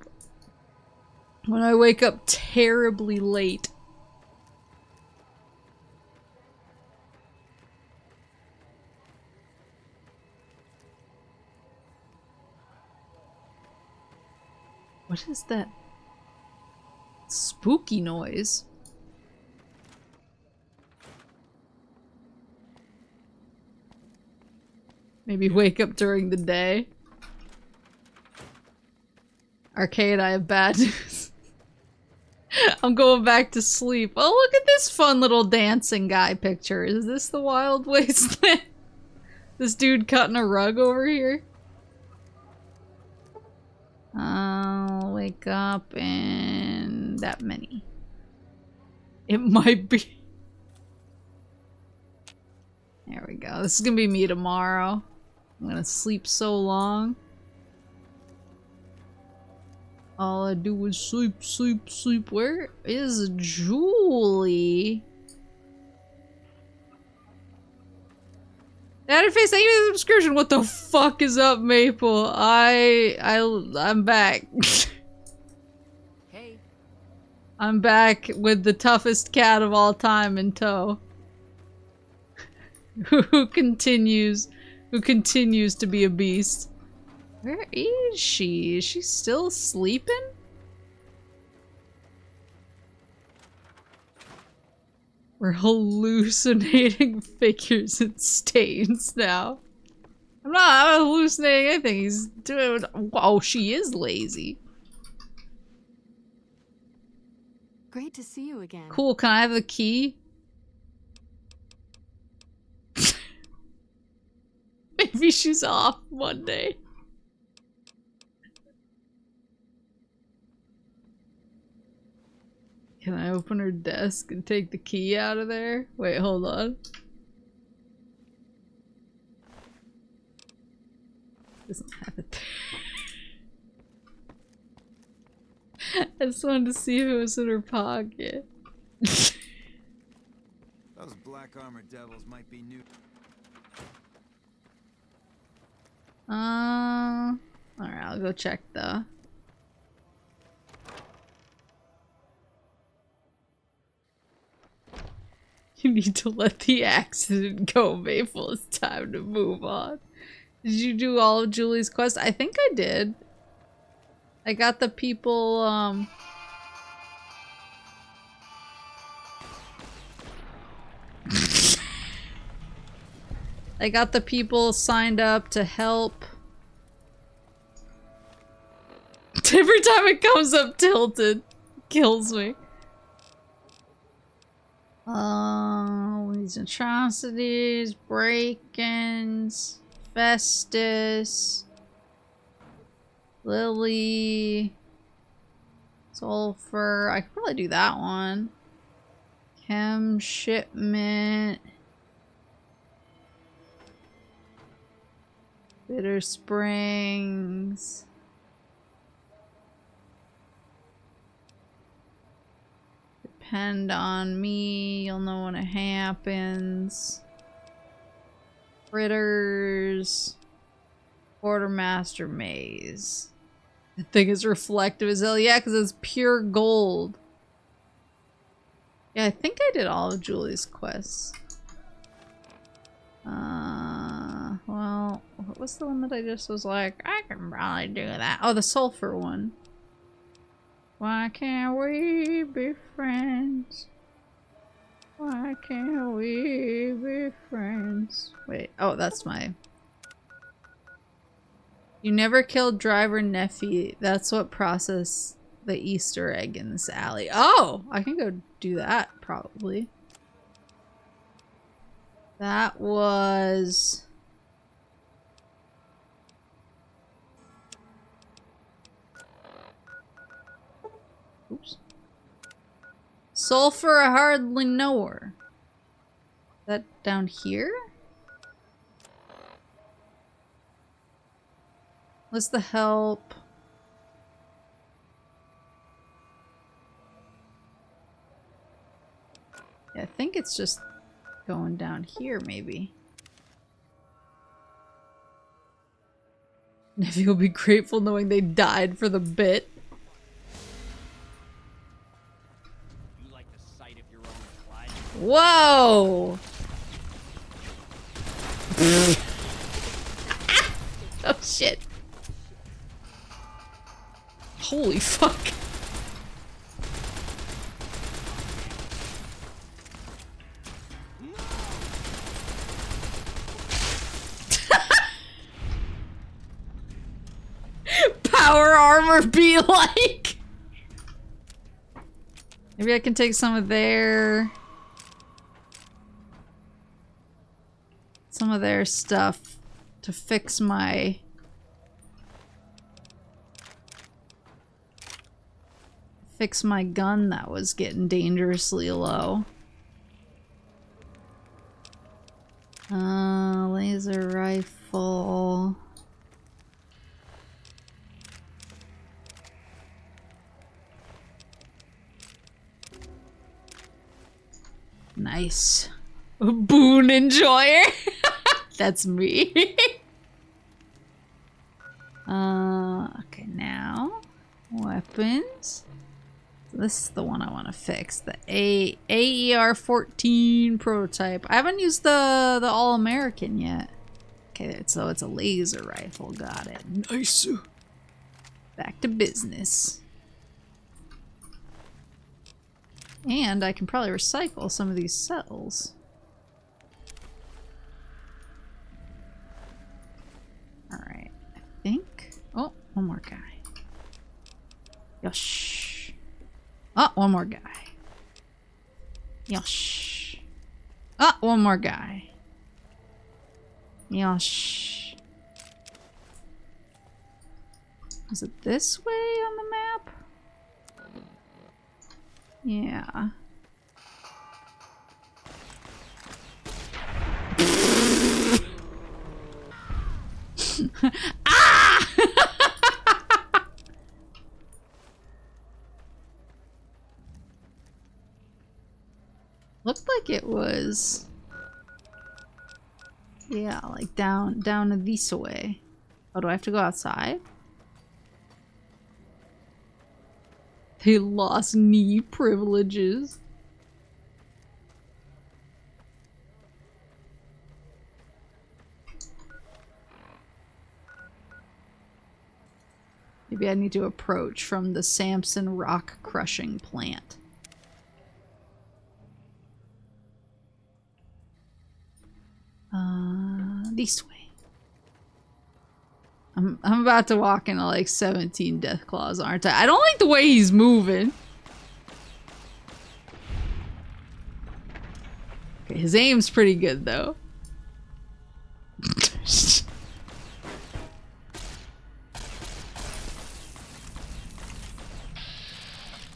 When I wake up terribly late. What is that spooky noise? Maybe wake up during the day. Arcade, I have bad news. I'm going back to sleep. Oh, look at this fun little dancing guy picture. Is this the Wild Wasteland? This dude cutting a rug over here? I'll wake up in that many. It might be. There we go. This is gonna be me tomorrow. I'm gonna sleep so long. All I do is sleep, sleep, sleep. Where is Julie? Added face, thank you for the subscription. What the fuck is up, Maple? I'm back. Hey. I'm back with the toughest cat of all time in tow. who continues to be a beast. Where is she? Is she still sleeping? We're hallucinating figures and stains now. I'm not hallucinating anything. He's doing. Oh, she is lazy. Great to see you again. Cool. Can I have the key? Maybe she's off Monday. Can I open her desk and take the key out of there? Wait, hold on. Doesn't have it there. I just wanted to see if it was in her pocket. Those black armored devils might be new. Alright, I'll go check the... You need to let the accident go, Maple. It's time to move on. Did you do all of Julie's quest? I think I did. I got the people, I got the people signed up to help. Every time it comes up tilted, kills me. These atrocities, break-ins, Festus, Lily, Sulfur. I could probably do that one. Chem shipment. Bitter Springs. Depend on me, you'll know when it happens. Critters. Quartermaster Maze. The thing is reflective as hell. Yeah, because it's pure gold. Yeah, I think I did all of Julie's quests. Well, what was the one that I just was like, I can probably do that? Oh, the sulfur one. Why can't we be friends? Why can't we be friends? Wait, oh, that's my... You never killed Driver Neffy. That's what processed the Easter egg in this alley. Oh! I can go do that, probably. That was... Oops. Sulfur, I hardly know her. Is that down here? What's the help? Yeah, I think it's just going down here, maybe. Neffy will be grateful knowing they died for the bit. You like the sight of your own blood? Whoa! Oh shit. Holy fuck. Power armor be like. Maybe I can take some of their stuff to fix my gun that was getting dangerously low. Laser rifle. Nice. A boon enjoyer. That's me. Okay, now weapons. This is the one I want to fix. The AER-14 prototype. I haven't used the All-American yet. Okay, so it's a laser rifle. Got it. Nice. Back to business. And I can probably recycle some of these cells. Alright, I think... Oh, one more guy. Yosh. Oh, one more guy. Yosh. Oh, one more guy. Yosh. Is it this way on the map? Yeah. Ah! Looked like it was, yeah, like down this way. Oh, do I have to go outside? They lost knee privileges. Maybe I need to approach from the Samson rock crushing plant. This way. I'm about to walk into like 17 death claws, aren't I? I don't like the way he's moving. Okay, his aim's pretty good though.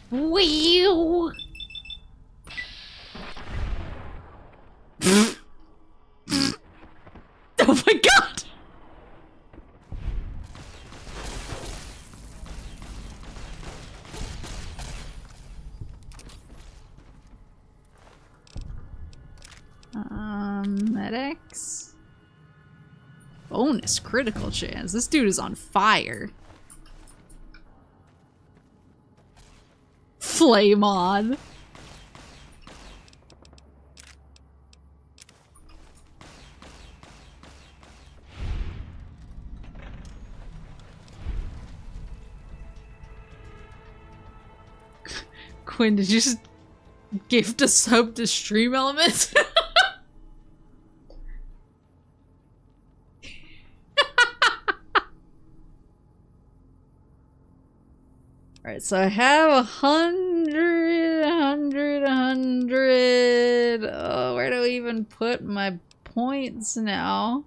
Whew. Oh my god! Medics. Bonus critical chance. This dude is on fire. Flame on. Quinn, did you just gift a sub to Stream Elements? Alright, so I have 100. Oh, where do I even put my points now?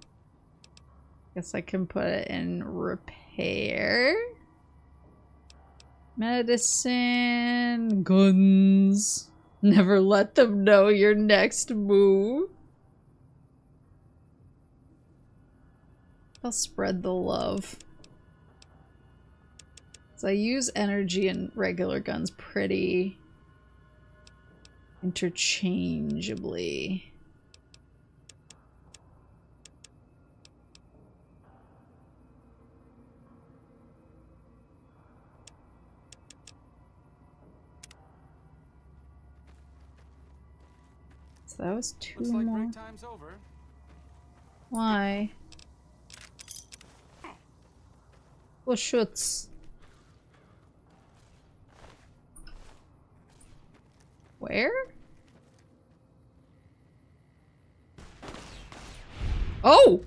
Guess I can put it in repair. Medicine. Guns. Never let them know your next move. I'll spread the love. So I use energy and regular guns pretty interchangeably. So that was two Looks like more. break time's over. Why? Well, shoots. Where? Oh!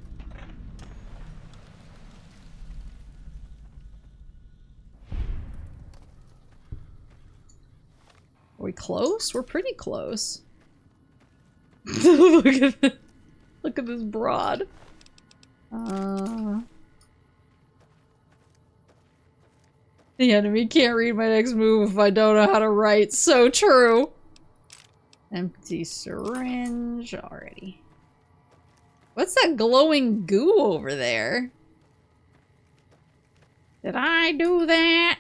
Are we close? We're pretty close. Look at this. Look at this broad. The enemy can't read my next move if I don't know how to write. So true. Empty syringe already. What's that glowing goo over there? Did I do that?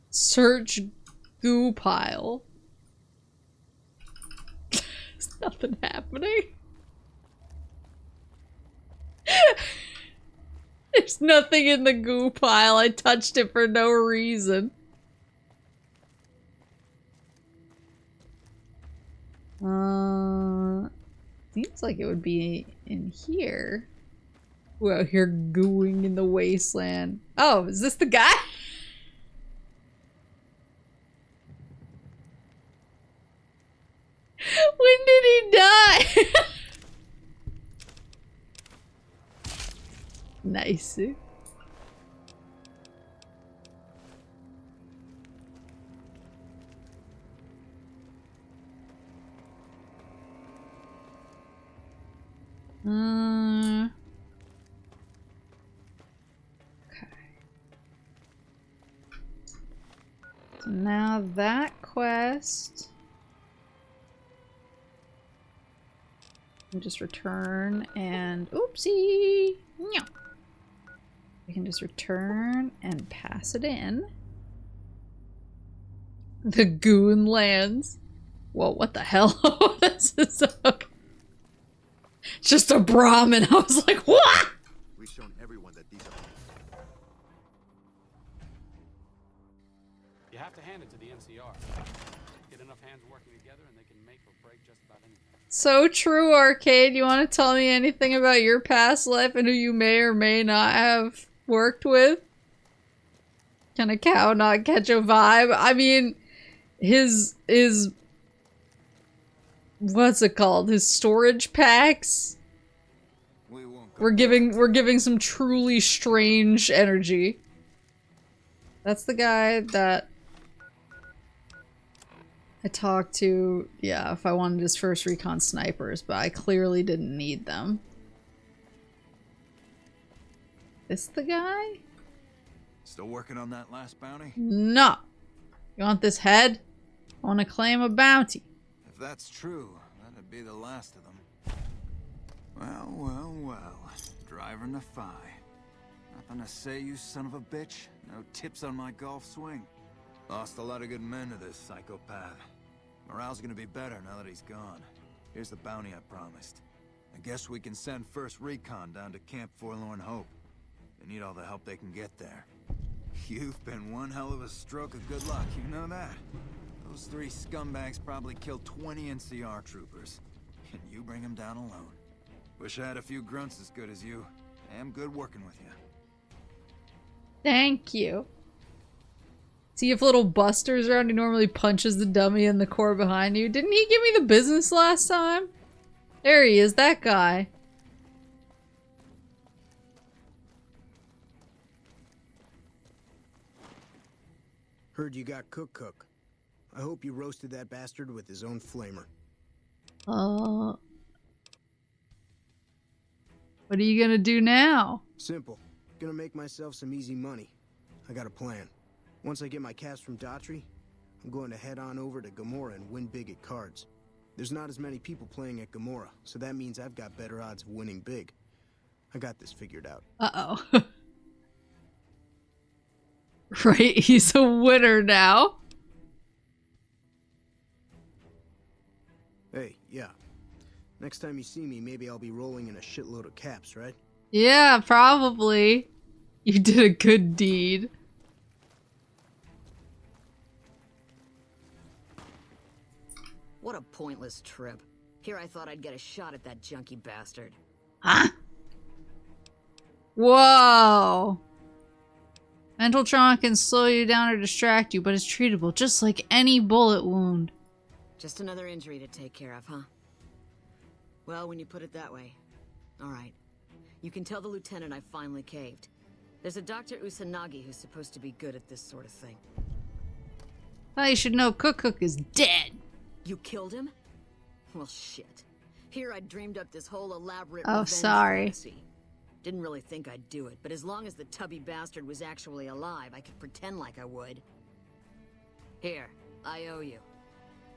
Search goo pile. There's nothing happening. There's nothing in the goo pile. I touched it for no reason. Seems like it would be in here. We're out here gooing in the wasteland. Oh, is this the guy? When did he die? Nice. Okay. So now that quest. And just return and oopsie. No. We can just return and pass it in. The goon lands. Whoa, what the hell? This is okay. Just a Brahmin. I was like, what? We've shown everyone that these are. You have to hand it to the NCR. Get enough hands working together and they can make or break just about anything. So true, Arcade. You want to tell me anything about your past life and who you may or may not have worked with? Can a cow not catch a vibe? I mean, his what's it called? His storage packs. We're giving some truly strange energy. That's the guy that I talked to, yeah, if I wanted his first recon snipers, but I clearly didn't need them. This the guy? Still working on that last bounty? No. You want this head? I want to claim a bounty. If that's true, that'd be the last of them. Well, well, well. Driving the Phi. Nothing to say, you son of a bitch? No tips on my golf swing? Lost a lot of good men to this psychopath. Morale's gonna be better now that he's gone. Here's the bounty I promised. I guess we can send first recon down to Camp Forlorn Hope. They need all the help they can get there. You've been one hell of a stroke of good luck, you know that? Those 3 scumbags probably killed 20 NCR troopers. And you bring them down alone. Wish I had a few grunts as good as you. I am good working with you. Thank you. See if little Buster's around, he normally punches the dummy in the core behind you. Didn't he give me the business last time? There he is, that guy. Heard you got Cook. I hope you roasted that bastard with his own flamer. What are you gonna do now? Simple. Gonna make myself some easy money. I got a plan. Once I get my cash from Daughtry, I'm going to head on over to Gomorrah and win big at cards. There's not as many people playing at Gomorrah, so that means I've got better odds of winning big. I got this figured out. Uh-oh. Right, he's a winner now. Hey, yeah. Next time you see me, maybe I'll be rolling in a shitload of caps, right? Yeah, probably. You did a good deed. What a pointless trip. Here I thought I'd get a shot at that junkie bastard. Huh? Whoa. Mental trauma can slow you down or distract you, but it's treatable, just like any bullet wound. Just another injury to take care of, huh? Well, when you put it that way. Alright. You can tell the lieutenant I finally caved. There's a Dr. Usanagi who's supposed to be good at this sort of thing. Well, you should know Cook is dead. You killed him? Well, shit. Here I dreamed up this whole elaborate Oh, revenge sorry. fantasy. Didn't really think I'd do it, but as long as the tubby bastard was actually alive, I could pretend like I would. Here, I owe you.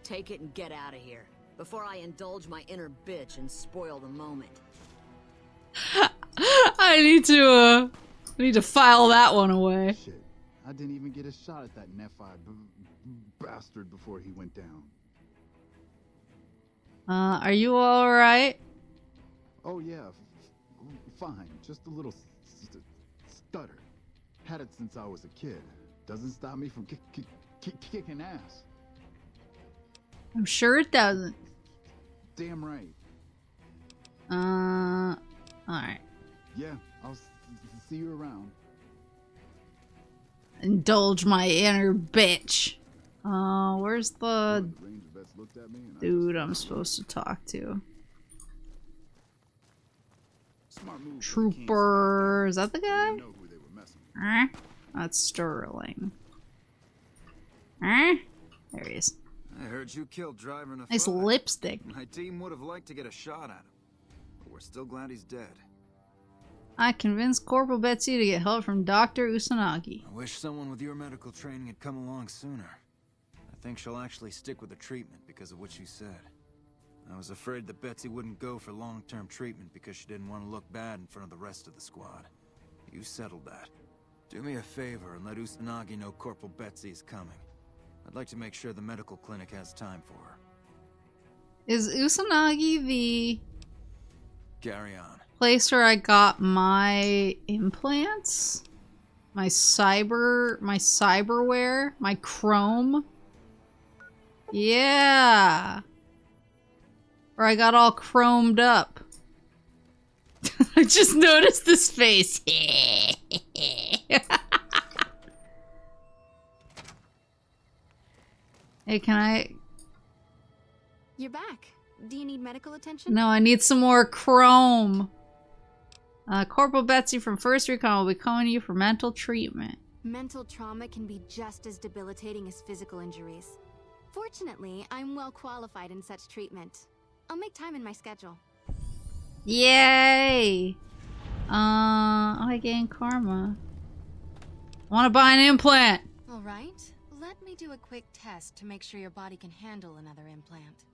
Take it and get out of here, before I indulge my inner bitch and spoil the moment. I need to file that one away. Shit, I didn't even get a shot at that Nephi bastard before he went down. Are you alright? Oh yeah, fine. Just a little stutter. Had it since I was a kid. Doesn't stop me from kicking ass. I'm sure it doesn't. Damn right. Alright. Yeah, I'll see you around. Indulge my inner bitch. Where's the dude I'm supposed to talk to? Trooper. Is that the guy? That's Sterling. There he is. I heard you killed Driver in a Nice fight. lipstick. My team would have liked to get a shot at him, but we're still glad he's dead. I convinced Corporal Betsy to get help from Dr. Usanagi. I wish someone with your medical training had come along sooner. I think she'll actually stick with the treatment because of what she said. I was afraid that Betsy wouldn't go for long-term treatment because she didn't want to look bad in front of the rest of the squad. You settled that. Do me a favor and let Usanagi know Corporal Betsy is coming. I'd like to make sure the medical clinic has time for her. Is Usanagi the Carry on. place where I got my implants? My cyberware, my chrome. Yeah. Or I got all chromed up. I just noticed this face. Hey, can I? You're back. Do you need medical attention? No, I need some more chrome. Corporal Betsy from First Recon will be calling you for mental treatment. Mental trauma can be just as debilitating as physical injuries. Fortunately, I'm well qualified in such treatment. I'll make time in my schedule. Yay! I gain karma. Want to buy an implant? All right. Let me do a quick test to make sure your body can handle another implant.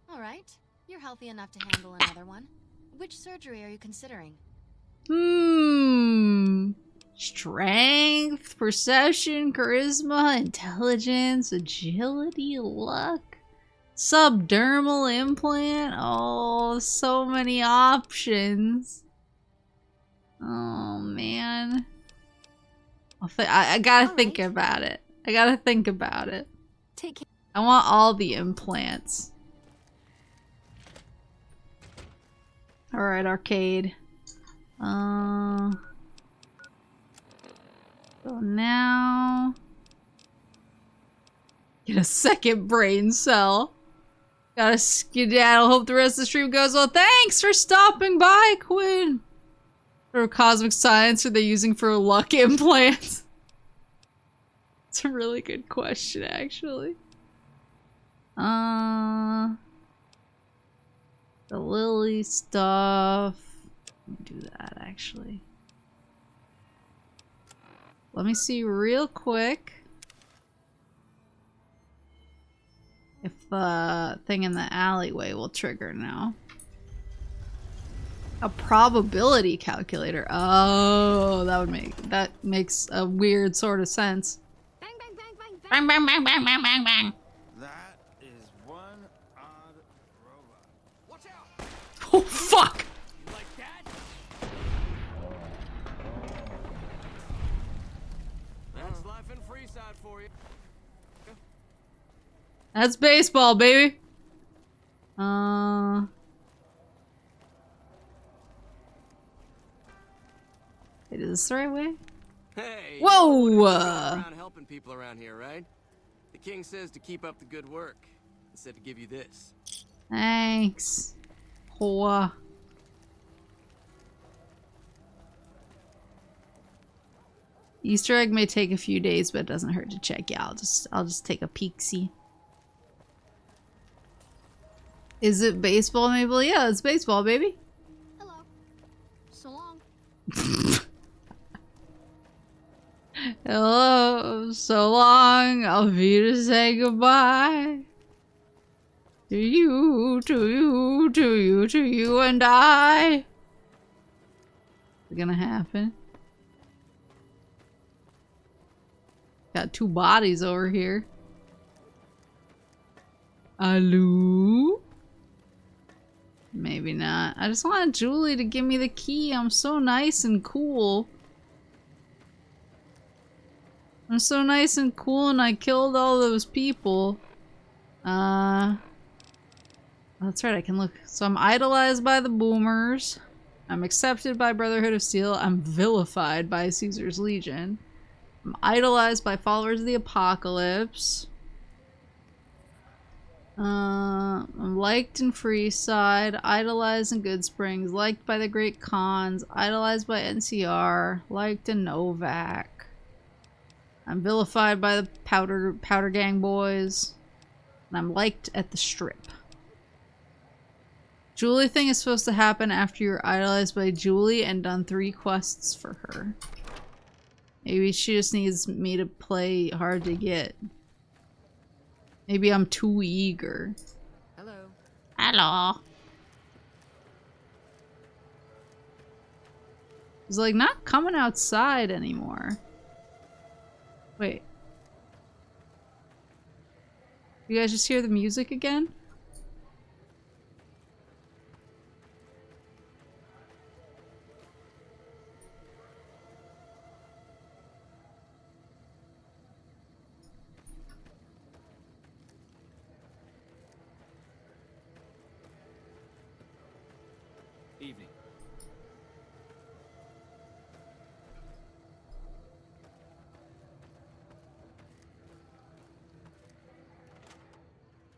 All right. You're healthy enough to handle another one. Which surgery are you considering? Strength, perception, charisma, intelligence, agility, luck. Subdermal implant. Oh, so many options. Oh, man. I gotta think about it. I gotta think about it. Take care. I want all the implants. Alright, arcade. So now... Get a second brain cell. Gotta skedaddle. Hope the rest of the stream goes well. Thanks for stopping by, Quinn. Or cosmic science are they using for luck implants? It's a really good question, actually. The Lily stuff. Let me do that, actually. Let me see real quick if the thing in the alleyway will trigger now. A probability calculator. Oh, that makes a weird sort of sense. Bang, bang, bang, bang, Bang, bang, bang, bang, bang, bang, bang. That is one odd robot. Watch out! Oh, fuck! You like that? That's life in Freeside for you. That's baseball, baby. Wait, is this the right way? Hey, whoa! you're around helping people around here, right? The king says to keep up the good work. He said to give you this. Thanks. Whoa. Easter egg may take a few days, but it doesn't hurt to check. Yeah, I'll just take a peek-see. Is it baseball, Maple? Yeah, it's baseball, baby. Hello. So long. Hello, so long. I'll be to say goodbye. To you, to you, to you, to you and I. Is it gonna happen? Got two bodies over here. Hello? Maybe not. I just want Julie to give me the key. I'm so nice and cool. I'm so nice and cool and I killed all those people. That's right, I can look. So I'm idolized by the boomers. I'm accepted by Brotherhood of Steel. I'm vilified by Caesar's Legion. I'm idolized by followers of the Apocalypse. I'm liked in Freeside, idolized in Good Springs, liked by the Great Khans, idolized by NCR, liked in Novak. I'm vilified by the Powder Gang boys. And I'm liked at the Strip. Julie thing is supposed to happen after you're idolized by Julie and done 3 quests for her. Maybe she just needs me to play hard to get. Maybe I'm too eager. Hello. Hello. He's like not coming outside anymore. Wait. You guys just hear the music again?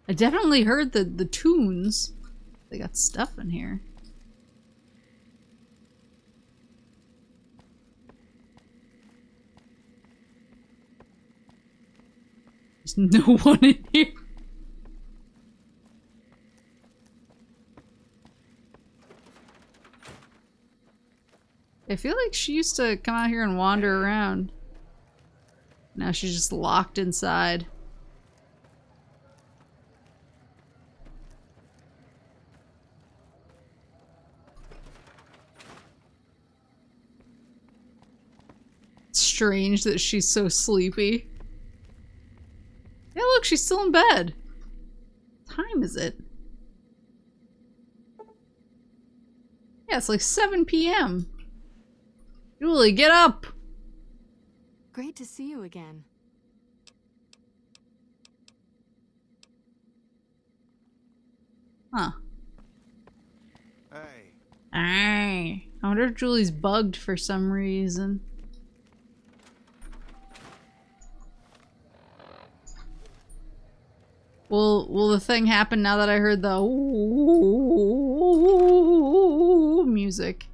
I definitely heard the tunes. They got stuff in here. There's no one in here. I feel like she used to come out here and wander around. Now she's just locked inside. Strange that she's so sleepy. Yeah, look, she's still in bed. What time is it? Yeah, it's like 7 p.m. Julie, get up! Great to see you again. Huh. Hey. I wonder if Julie's bugged for some reason. Will the thing happen now that I heard the ooh music?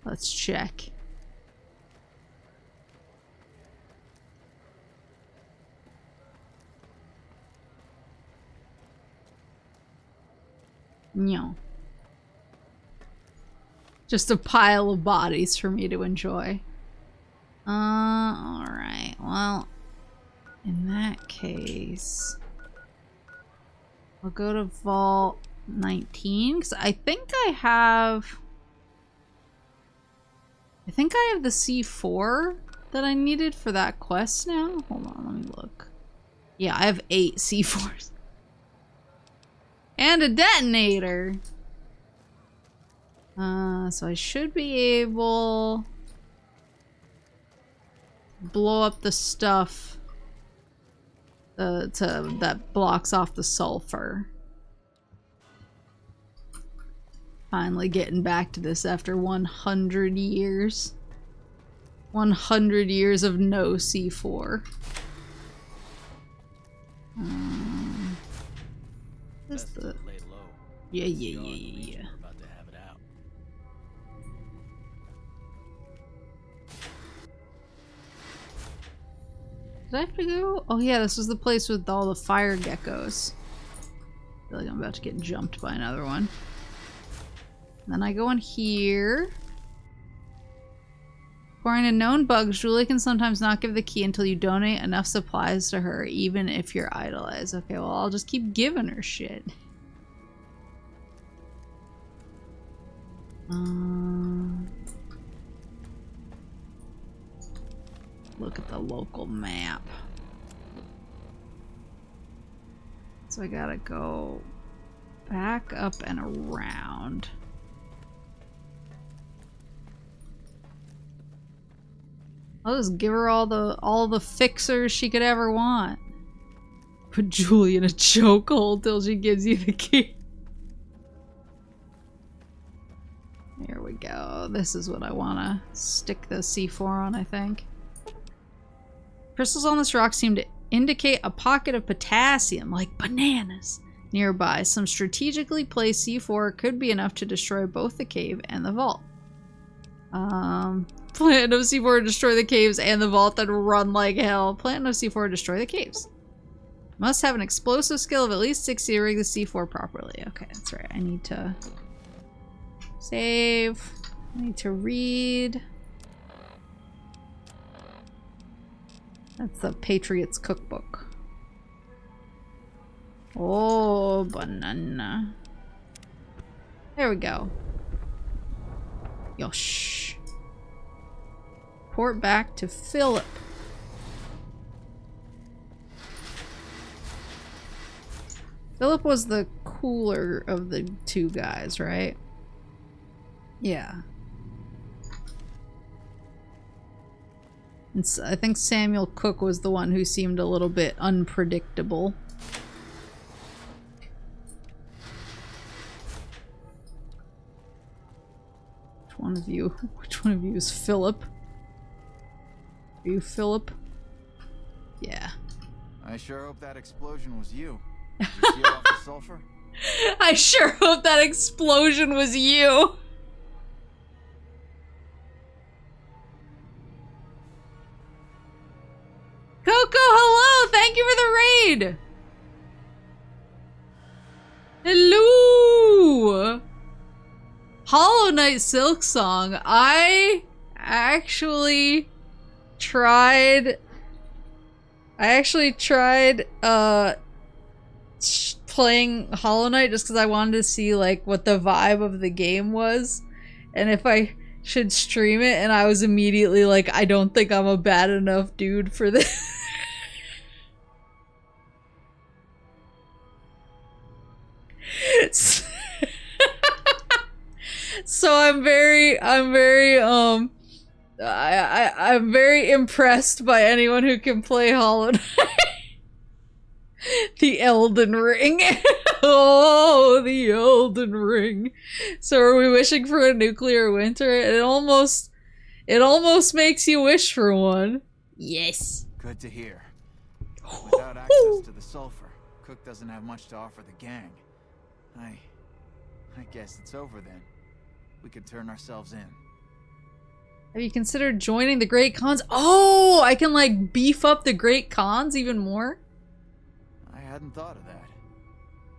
Let's check. No. Just a pile of bodies for me to enjoy. Alright. Well, in that case, we'll go to Vault 19, because I think I have the C4 that I needed for that quest now. Hold on, let me look. Yeah, I have 8 C4s. And a detonator! So I should be able to blow up the stuff that blocks off the sulfur. Finally getting back to this after 100 years. 100 years of no C4. What's the... Yeah. Did I have to go? Oh yeah, this was the place with all the fire geckos. I feel like I'm about to get jumped by another one. Then I go in here. According to known bugs, Julie can sometimes not give the key until you donate enough supplies to her, even if you're idolized. Okay, well, I'll just keep giving her shit. Look at the local map. So I gotta go back up and around. I'll just give her all the fixers she could ever want. Put Julie in a chokehold till she gives you the key. There we go. This is what I want to stick the C4 on, I think. Crystals on this rock seem to indicate a pocket of potassium, like bananas, nearby. Some strategically placed C4 could be enough to destroy both the cave and the vault. Plant of C4 to destroy the caves and the vault, then run like hell. Plant of C4 to destroy the caves. Must have an explosive skill of at least 60 to rig the C4 properly. Okay, that's right. I need to save. I need to read. That's the Patriots Cookbook. Oh, banana. There we go. Yo, shh. Port back to Philip. Philip was the cooler of the two guys, right? Yeah. And I think Samuel Cook was the one who seemed a little bit unpredictable. Which one of you is Philip? Are you Philip? Yeah. I sure hope that explosion was you. Did you seal off the sulfur? I sure hope that explosion was you. Coco, hello! Thank you for the raid! Hello! Hollow Knight Silk Song. I actually tried playing Hollow Knight just because I wanted to see like what the vibe of the game was and if I should stream it, and I was immediately like, I don't think I'm a bad enough dude for this. So I'm very impressed by anyone who can play Hollow Knight. The Elden Ring. Oh, the Elden Ring. So are we wishing for a nuclear winter? It almost makes you wish for one. Yes. Good to hear. Without access to the sulfur, Cook doesn't have much to offer the gang. I guess it's over then. We could turn ourselves in. Have you considered joining the Great Khans? Oh, I can like beef up the Great Khans even more? I hadn't thought of that.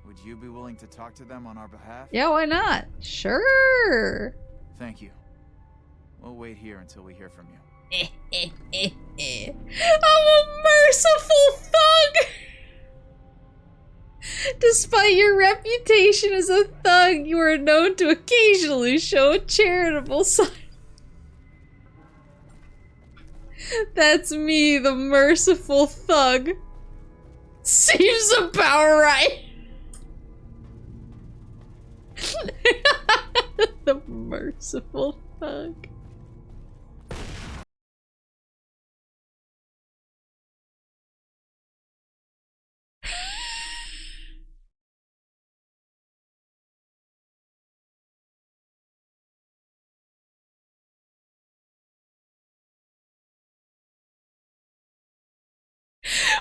Would you be willing to talk to them on our behalf? Yeah, why not? Sure. Thank you. We'll wait here until we hear from you. I'm a merciful thug! Despite your reputation as a thug, you are known to occasionally show a charitable side. That's me, the merciful thug. Seems about right. The merciful thug.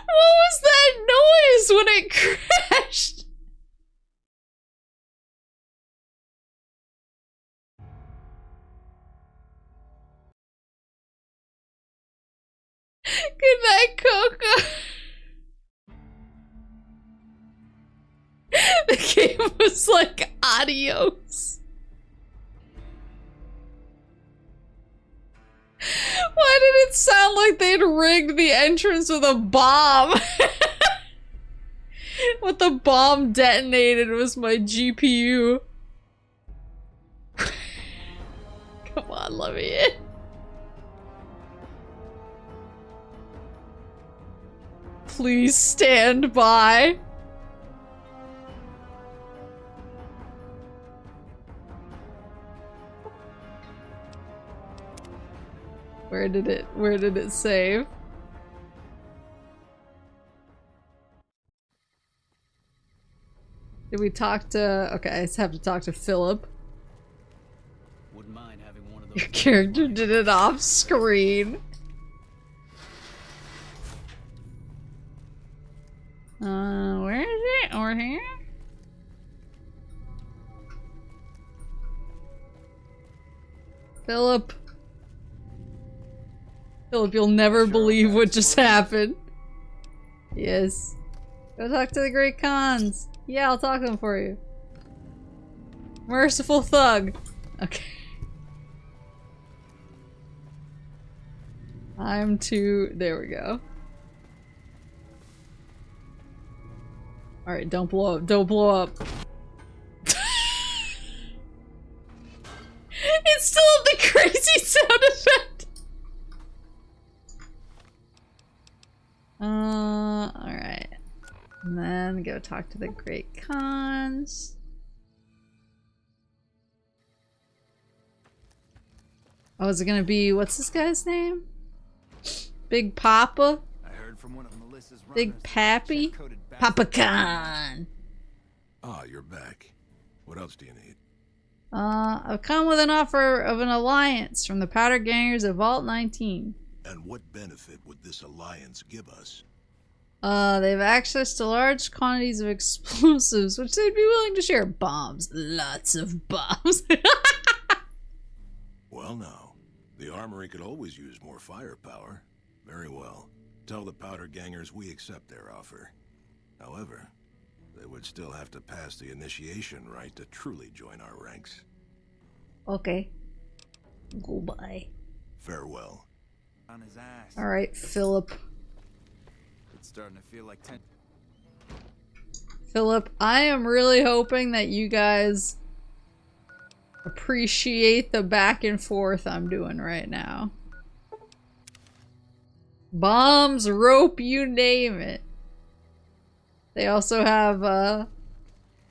What was that noise when it crashed? Good night, Coco. The game was like, adios. Why did it sound like they'd rigged the entrance with a bomb? What the bomb detonated was my GPU. Come on, let me in. Please stand by. Where did it save? Did we talk to, okay, I just have to talk to Philip. Wouldn't mind having one of those. Your character did it off screen. Where is it? Over here? Philip. Philip, you'll never believe what just happened. Yes. Go talk to the Great Khans. Yeah, I'll talk to them for you. Merciful thug. Okay. I'm too... There we go. Alright, don't blow up. Don't blow up. It's still the crazy sound effect. Alright. And then go talk to the Great Khans. Oh, is it gonna be, what's this guy's name? Big Papa? I heard from one of Melissa's Big Pappy? Papa Khan! Ah, you're back. What else do you need? I've come with an offer of an alliance from the powder gangers of Vault 19. And what benefit would this alliance give us? They have access to large quantities of explosives, which they'd be willing to share. Bombs. Lots of bombs. Well now, the armory could always use more firepower. Very well. Tell the powder gangers we accept their offer. However, they would still have to pass the initiation rite to truly join our ranks. Okay. Goodbye. Farewell. On his ass. Alright, Philip. It's starting to feel like 10. Philip, I am really hoping that you guys appreciate the back and forth I'm doing right now. Bombs, rope, you name it. They also have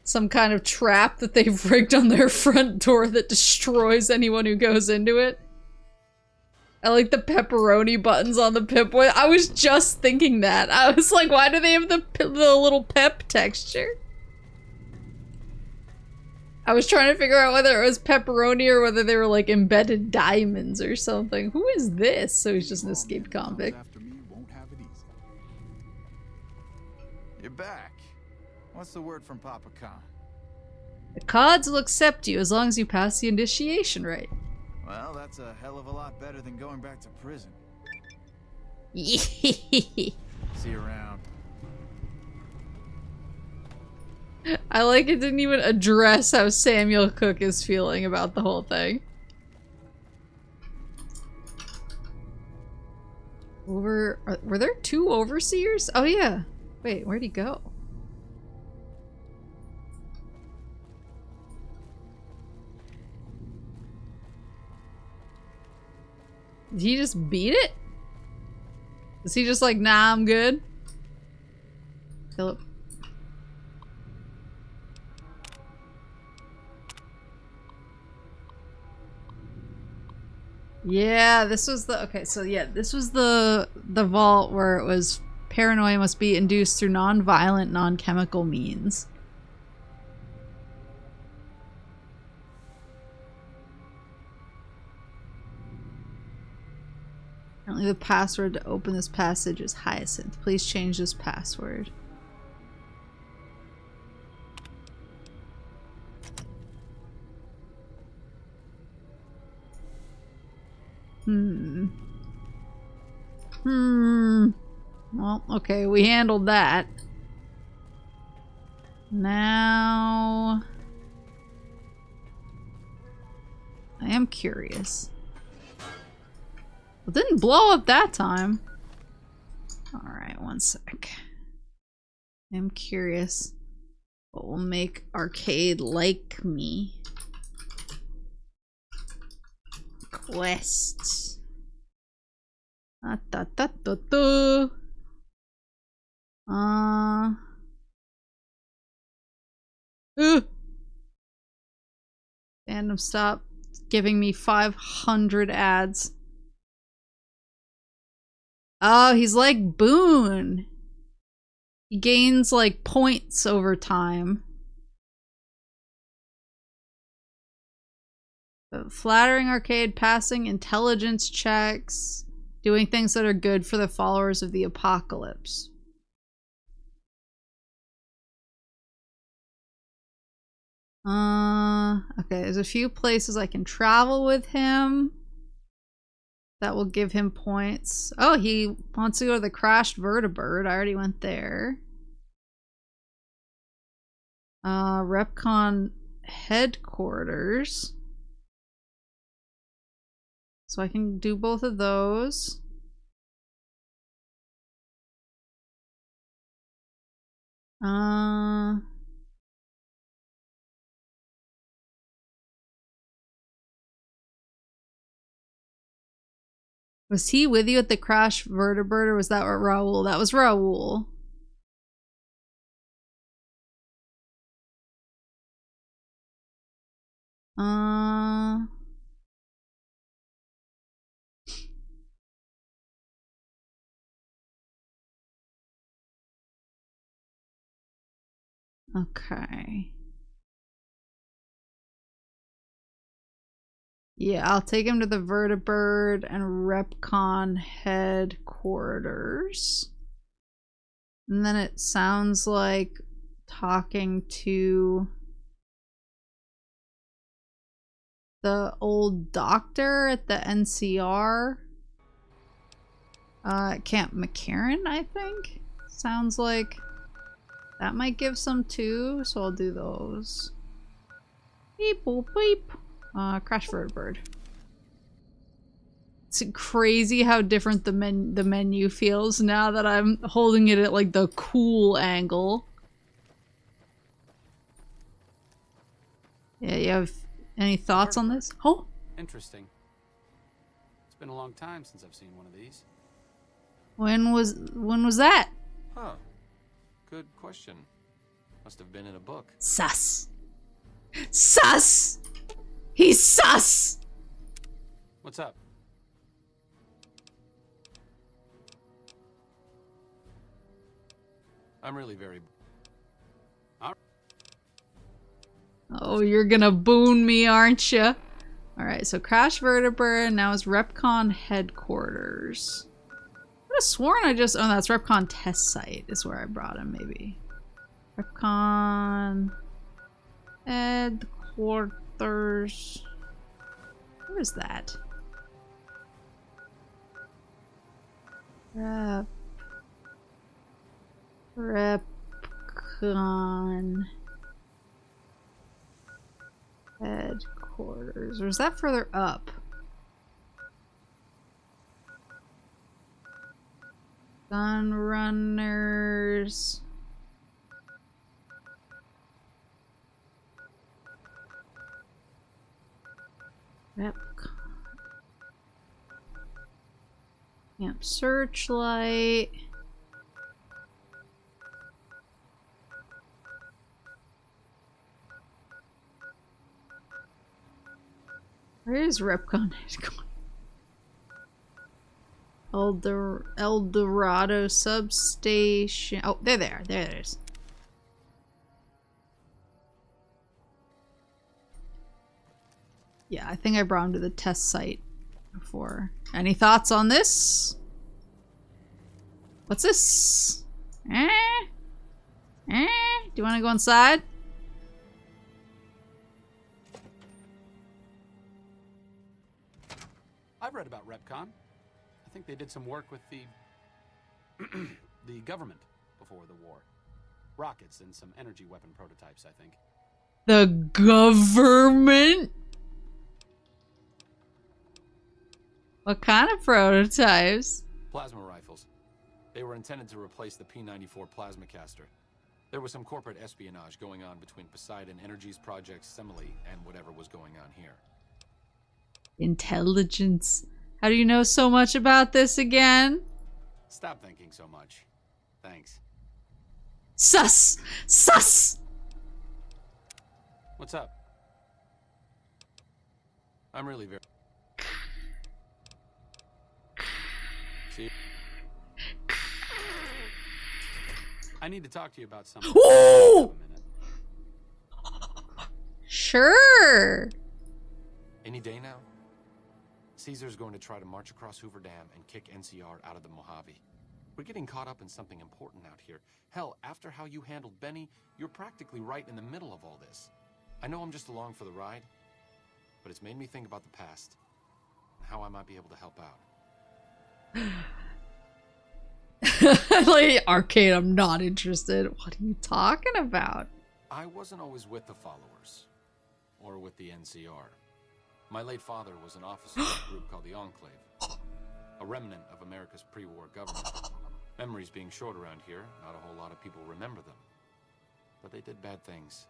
some kind of trap that they've rigged on their front door that destroys anyone who goes into it. I like the pepperoni buttons on the Pip-Boy. I was just thinking that. I was like, why do they have the little pep texture? I was trying to figure out whether it was pepperoni or whether they were like embedded diamonds or something. Who is this? So he's just an escaped convict. You're back. What's the word from Papa Khan? The Cods will accept you as long as you pass the initiation rite. Well, that's a hell of a lot better than going back to prison. See you around. I like it didn't even address how Samuel Cook is feeling about the whole thing. Were there two overseers? Oh yeah. Wait, where'd he go? Did he just beat it? Is he just like, nah, I'm good? Philip. Yeah, this was the, okay, so yeah, this was the vault where it was paranoia must be induced through non-violent, non-chemical means. Apparently the password to open this passage is Hyacinth. Please change this password. Well, okay, we handled that. Now... I am curious. It didn't blow up that time. Alright, one sec. I'm curious what will make Arcade like me. Quests. Fandom, stop giving me 500 ads. Oh, he's like Boone. He gains like points over time. Flattering Arcade, passing intelligence checks, doing things that are good for the followers of the apocalypse. Okay, there's a few places I can travel with him. That will give him points. Oh, he wants to go to the crashed vertibird. I already went there. Repcon headquarters. So I can do both of those. Was he with you at the crash vertibird, or was that Raoul? That was Raoul. Okay. Yeah, I'll take him to the Vertibird and Repcon headquarters. And then it sounds like talking to the old doctor at the NCR. Camp McCarran, I think. Sounds like that might give some too, so I'll do those. Beep boop beep. Crash Vertibird. It's crazy how different the menu feels now that I'm holding it at like the cool angle. Yeah, you have any thoughts on this? Oh! Interesting. It's been a long time since I've seen one of these. When was that? Huh. Good question. Must have been in a book. Sus. Sus! He's sus! What's up? I'm really very... Oh, you're gonna boon me, aren't you? Alright, so Crash Vertibird, now is Repcon headquarters. I have sworn I just... Oh, that's Repcon test site is where I brought him, maybe. Repcon headquarters. Where is that? Repcon headquarters. Or is that further up? Gunrunners. Repcon. Camp Searchlight. Where is Repcon headquarters? El Dorado substation. Oh, there they are. There it is. Yeah, I think I brought him to the test site before. Any thoughts on this? What's this? Do you want to go inside? I've read about Repcon. I think they did some work with the the government before the war. Rockets and some energy weapon prototypes, I think. The government? What kind of prototypes? Plasma rifles. They were intended to replace the P-94 plasma caster. There was some corporate espionage going on between Poseidon Energy's Project Semele and whatever was going on here. Intelligence. How do you know so much about this again? Stop thinking so much. Thanks. Sus! Sus! What's up? I'm really very... See? I need to talk to you about something. Ooh! Sure. Any day now? Caesar's going to try to march across Hoover Dam and kick NCR out of the Mojave. We're getting caught up in something important out here. Hell, after how you handled Benny, you're practically right in the middle of all this. I know I'm just along for the ride, but it's made me think about the past and how I might be able to help out. Like, Arcade, I'm not interested. What are you talking about? I wasn't always with the followers, or with the NCR. My late father was an officer of a group called the Enclave, a remnant of America's pre-war government. Memories being short around here, not a whole lot of people remember them. But they did bad things.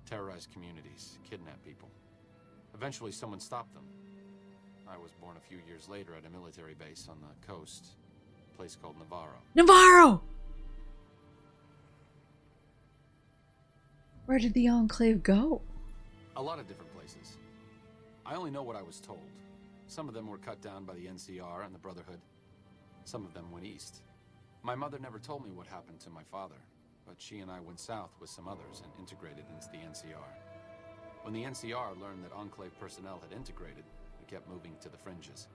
Terrorized communities, kidnapped people. Eventually someone stopped them. I was born a few years later at a military base on the coast, a place called Navarro. Navarro! Where did the Enclave go? A lot of different places. I only know what I was told. Some of them were cut down by the NCR and the Brotherhood. Some of them went east. My mother never told me what happened to my father, but she and I went south with some others and integrated into the NCR. When the NCR learned that Enclave personnel had integrated, we kept moving to the fringes.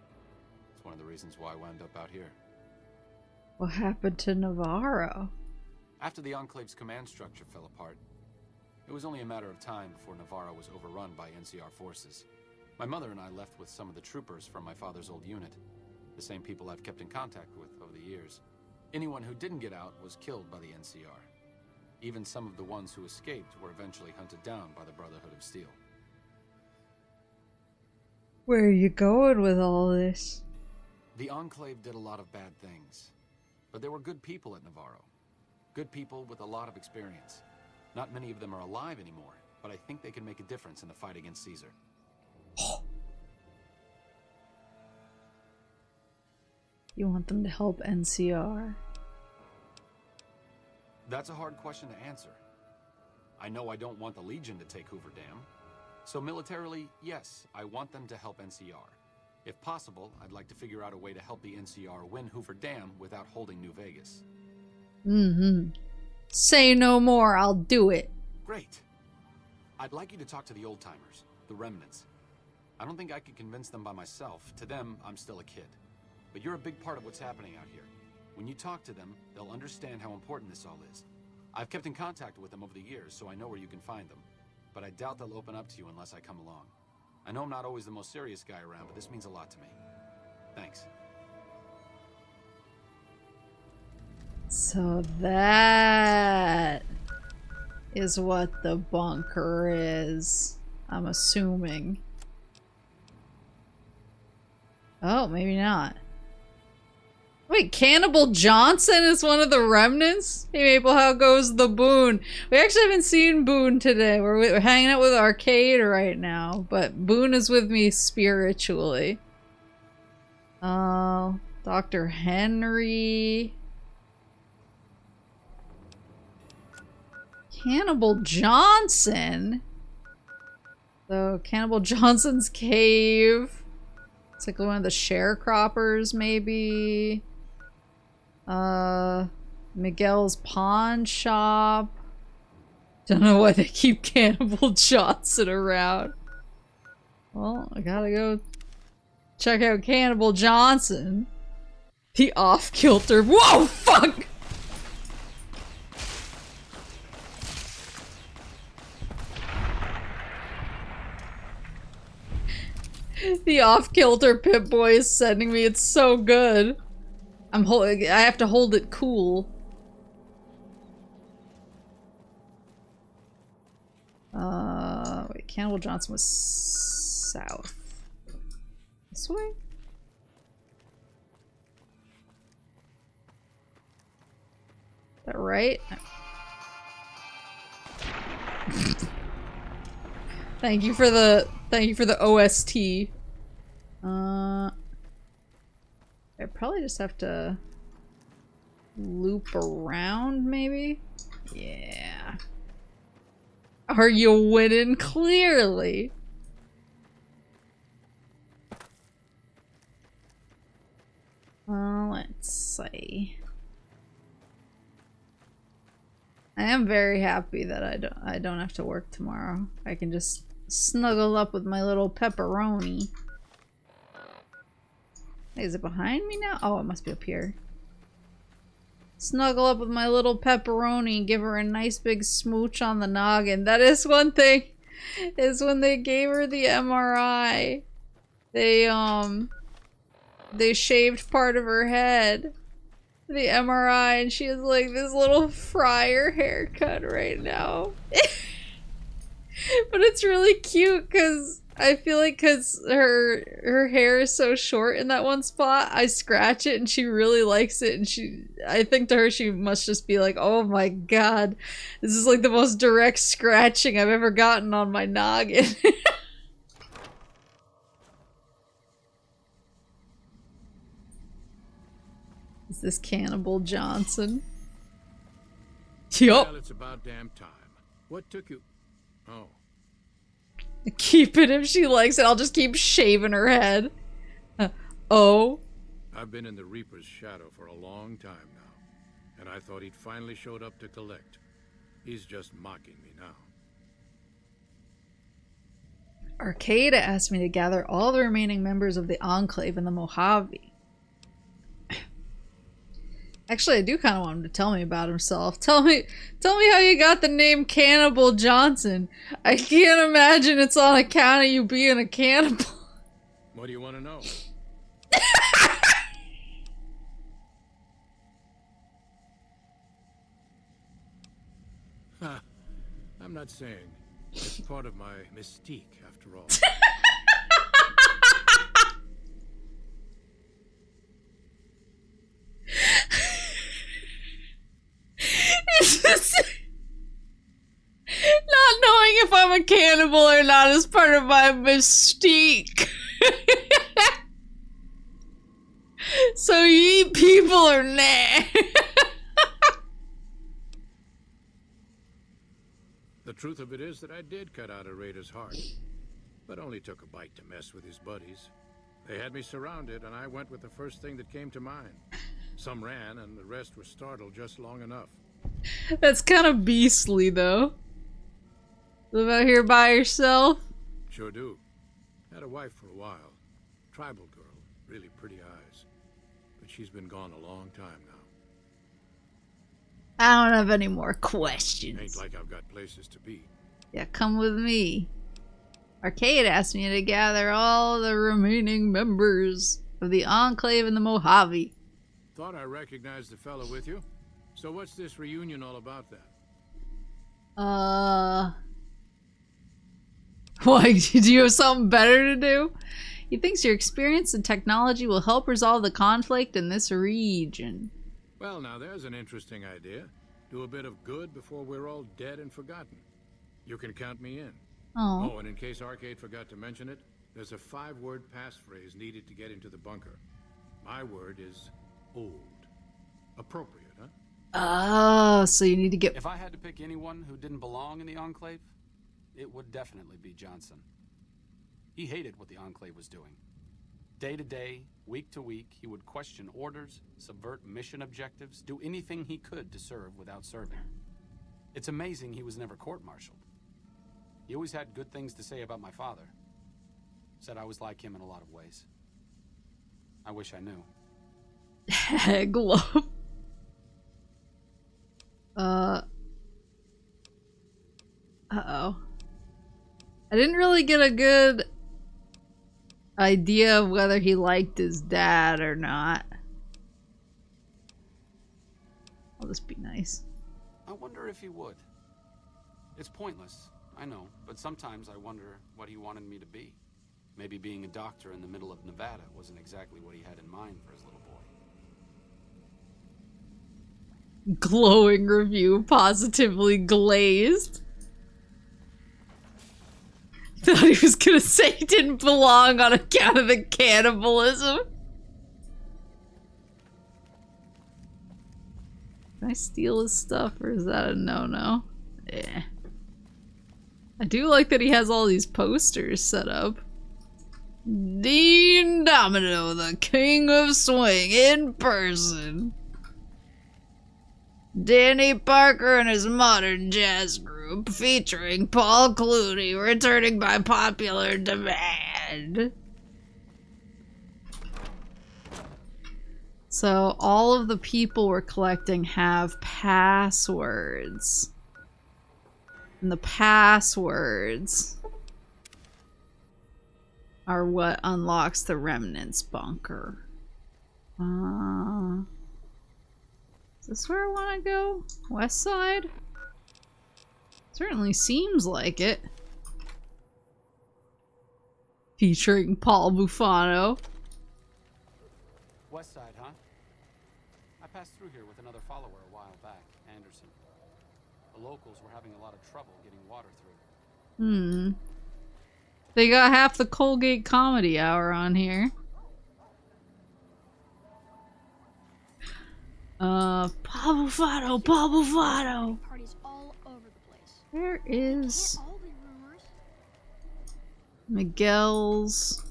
It's one of the reasons why I wound up out here. What happened to Navarro? After the Enclave's command structure fell apart, it was only a matter of time before Navarro was overrun by NCR forces. My mother and I left with some of the troopers from my father's old unit, the same people I've kept in contact with over the years. Anyone who didn't get out was killed by the NCR. Even some of the ones who escaped were eventually hunted down by the Brotherhood of Steel. Where are you going with all this? The Enclave did a lot of bad things, but there were good people at Navarro. Good people with a lot of experience. Not many of them are alive anymore, but I think they can make a difference in the fight against Caesar. You want them to help NCR? That's a hard question to answer. I know I don't want the Legion to take Hoover Dam. So militarily, yes, I want them to help NCR. If possible, I'd like to figure out a way to help the NCR win Hoover Dam without holding New Vegas. Say no more, I'll do it. Great. I'd like you to talk to the old-timers, the remnants. I don't think I could convince them by myself. To them, I'm still a kid. But you're a big part of what's happening out here. When you talk to them, they'll understand how important this all is. I've kept in contact with them over the years, so I know where you can find them. But I doubt they'll open up to you unless I come along. I know I'm not always the most serious guy around, but this means a lot to me. Thanks. So that is what the bunker is, I'm assuming. Oh, maybe not. Wait, Cannibal Johnson is one of the remnants? Hey Maple, how goes the Boone? We actually haven't seen Boone today. We're hanging out with Arcade right now, but Boone is with me spiritually. Dr. Henry. Cannibal Johnson? So, Cannibal Johnson's cave. It's like one of the sharecroppers, maybe. Miguel's pawn shop. Don't know why they keep Cannibal Johnson around. Well, I gotta go check out Cannibal Johnson. The off-kilter. Whoa, fuck! The off-kilter Pip-Boy is sending me. It's so good. I have to hold it cool. Wait, Cannibal Johnson was south. This way? Is that right? Thank you for the OST. I probably just have to loop around, maybe? Yeah. Are you winning? Clearly. Let's see. I am very happy that I don't have to work tomorrow. I can just snuggle up with my little pepperoni. Is it behind me now? Oh, it must be up here. Snuggle up with my little pepperoni and give her a nice big smooch on the noggin. That is one thing, is when they gave her the MRI, they shaved part of her head. The MRI, and she has like this little friar haircut right now. But it's really cute because I feel like because her hair is so short in that one spot, I scratch it and she really likes it, and I think to her she must just be like, oh my god, this is like the most direct scratching I've ever gotten on my noggin. Is this Cannibal Johnson? Yup. Well, it's about damn time. What took you? Oh. Keep it if she likes it. I'll just keep shaving her head. Oh. I've been in the Reaper's shadow for a long time now, and I thought he'd finally showed up to collect. He's just mocking me now. Arcade asked me to gather all the remaining members of the Enclave in the Mojave. Actually, I do kind of want him to tell me about himself. Tell me how you got the name Cannibal Johnson. I can't imagine it's on account of you being a cannibal. What do you want to know? I'm not saying. It's part of my mystique, after all. It's just not knowing if I'm a cannibal or not is part of my mystique. So you eat people or nah? The truth of it is that I did cut out a raider's heart, but only took a bite to mess with his buddies. They had me surrounded, and I went with the first thing that came to mind. Some ran, and the rest were startled just long enough. That's kind of beastly, though. Live out here by yourself? Sure do. Had a wife for a while. Tribal girl, really pretty eyes. But she's been gone a long time now. I don't have any more questions. Ain't like I've got places to be. Yeah, come with me. Arcade asked me to gather all the remaining members of the Enclave in the Mojave. Thought I recognized the fellow with you. So what's this reunion all about then? Why, do you have something better to do? He thinks your experience and technology will help resolve the conflict in this region. Well, now there's an interesting idea. Do a bit of good before we're all dead and forgotten. You can count me in. Oh. Oh, and in case Arcade forgot to mention it, there's a 5-word passphrase needed to get into the bunker. My word is old. Appropriate, huh? Oh, so you need to get... If I had to pick anyone who didn't belong in the Enclave, it would definitely be Johnson. He hated what the Enclave was doing. Day to day, week to week, he would question orders, subvert mission objectives, do anything he could to serve without serving. It's amazing he was never court-martialed. He always had good things to say about my father. Said I was like him in a lot of ways. I wish I knew. Glove. Uh-oh. I didn't really get a good idea of whether he liked his dad or not. I'll just be nice. I wonder if he would. It's pointless, I know, but sometimes I wonder what he wanted me to be. Maybe being a doctor in the middle of Nevada wasn't exactly what he had in mind for his little boy. Glowing review, positively glazed. Thought he was gonna say he didn't belong on account of the cannibalism. Can I steal his stuff or is that a no-no? Yeah. I do like that he has all these posters set up. Dean Domino, the king of swing, in person. Danny Parker and his modern jazz group, featuring Paul Clooney, returning by popular demand. So all of the people we're collecting have passwords. And the passwords are what unlocks the Remnants bunker. Is this where I want to go? West side? Certainly seems like it. Featuring Paul Bufano. West side, huh? I passed through here with another follower a while back, Anderson. The locals were having a lot of trouble getting water through. They got half the Colgate Comedy Hour on here. Paul Bufano. Where is Miguel's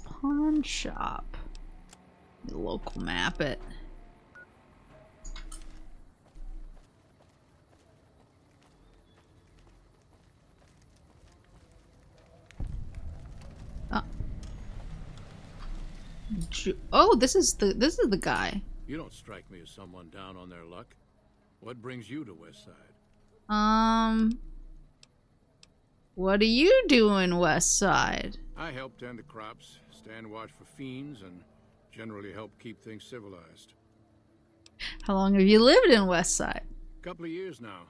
pawn shop? The local map it. Oh, this is the guy. You don't strike me as someone down on their luck. What brings you to Westside? What do you do in Westside? I help tend the crops, stand watch for fiends, and generally help keep things civilized. How long have you lived in Westside? Couple of years now.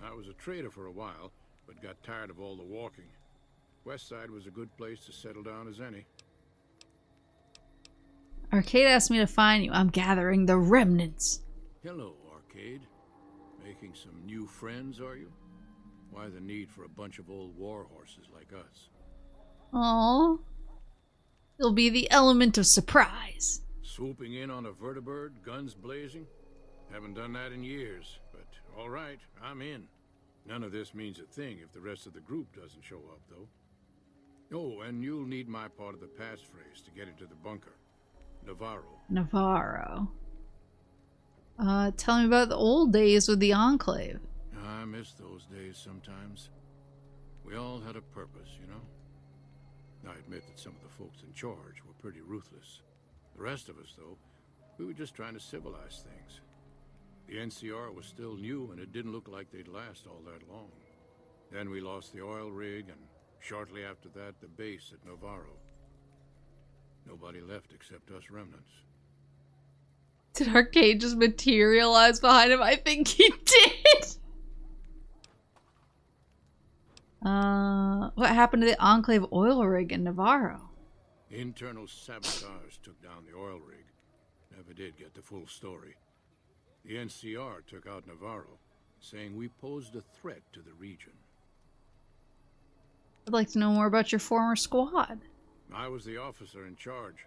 I was a trader for a while, but got tired of all the walking. Westside was a good place to settle down as any. Arcade asked me to find you. I'm gathering the remnants. Hello, Arcade. Making some new friends, are you? Why the need for a bunch of old war horses like us? Oh, it'll be the element of surprise. Swooping in on a vertibird, guns blazing? Haven't done that in years, but all right, I'm in. None of this means a thing if the rest of the group doesn't show up, though. Oh, and you'll need my part of the passphrase to get into the bunker. Navarro. Tell me about the old days with the Enclave. I miss those days sometimes. We all had a purpose, you know? I admit that some of the folks in charge were pretty ruthless. The rest of us, though, we were just trying to civilize things. The NCR was still new, and it didn't look like they'd last all that long. Then we lost the oil rig, and shortly after that, the base at Navarro. Nobody left except us remnants. Did Arcade just materialize behind him? I think he did. What happened to the Enclave oil rig in Navarro? Internal sabotage took down the oil rig. Never did get the full story. The NCR took out Navarro, saying we posed a threat to the region. I'd like to know more about your former squad. I was the officer in charge,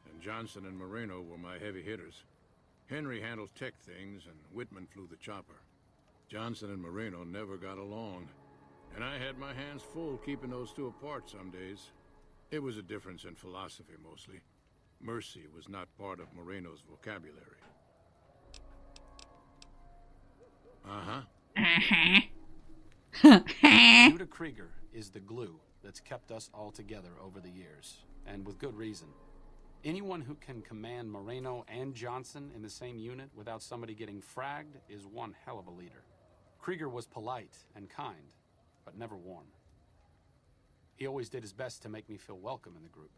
and Johnson and Moreno were my heavy hitters. Henry handled tech things, and Whitman flew the chopper. Johnson and Moreno never got along, and I had my hands full keeping those two apart some days. It was a difference in philosophy, mostly. Mercy was not part of Moreno's vocabulary. Judah Krieger is the glue that's kept us all together over the years, and with good reason. Anyone who can command Moreno and Johnson in the same unit without somebody getting fragged is one hell of a leader. Krieger was polite and kind, but never warm. He always did his best to make me feel welcome in the group.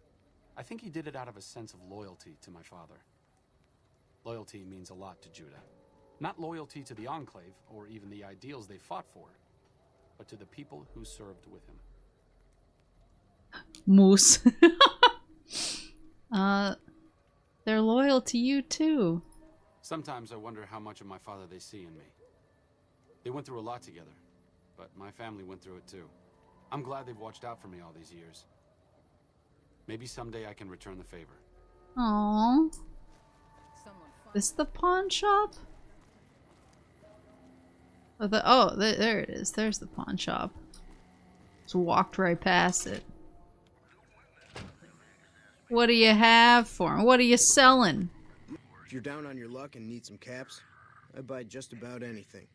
I think he did it out of a sense of loyalty to my father. Loyalty means a lot to Judah. Not loyalty to the Enclave, or even the ideals they fought for, but to the people who served with him. Moose. They're loyal to you too. Sometimes I wonder how much of my father they see in me. They went through a lot together, but my family went through it too. I'm glad they've watched out for me all these years. Maybe someday I can return the favor. Aww. This the pawn shop? Oh, there it is. There's the pawn shop. Just walked right past it. What do you have for him? What are you selling? If you're down on your luck and need some caps, I buy just about anything.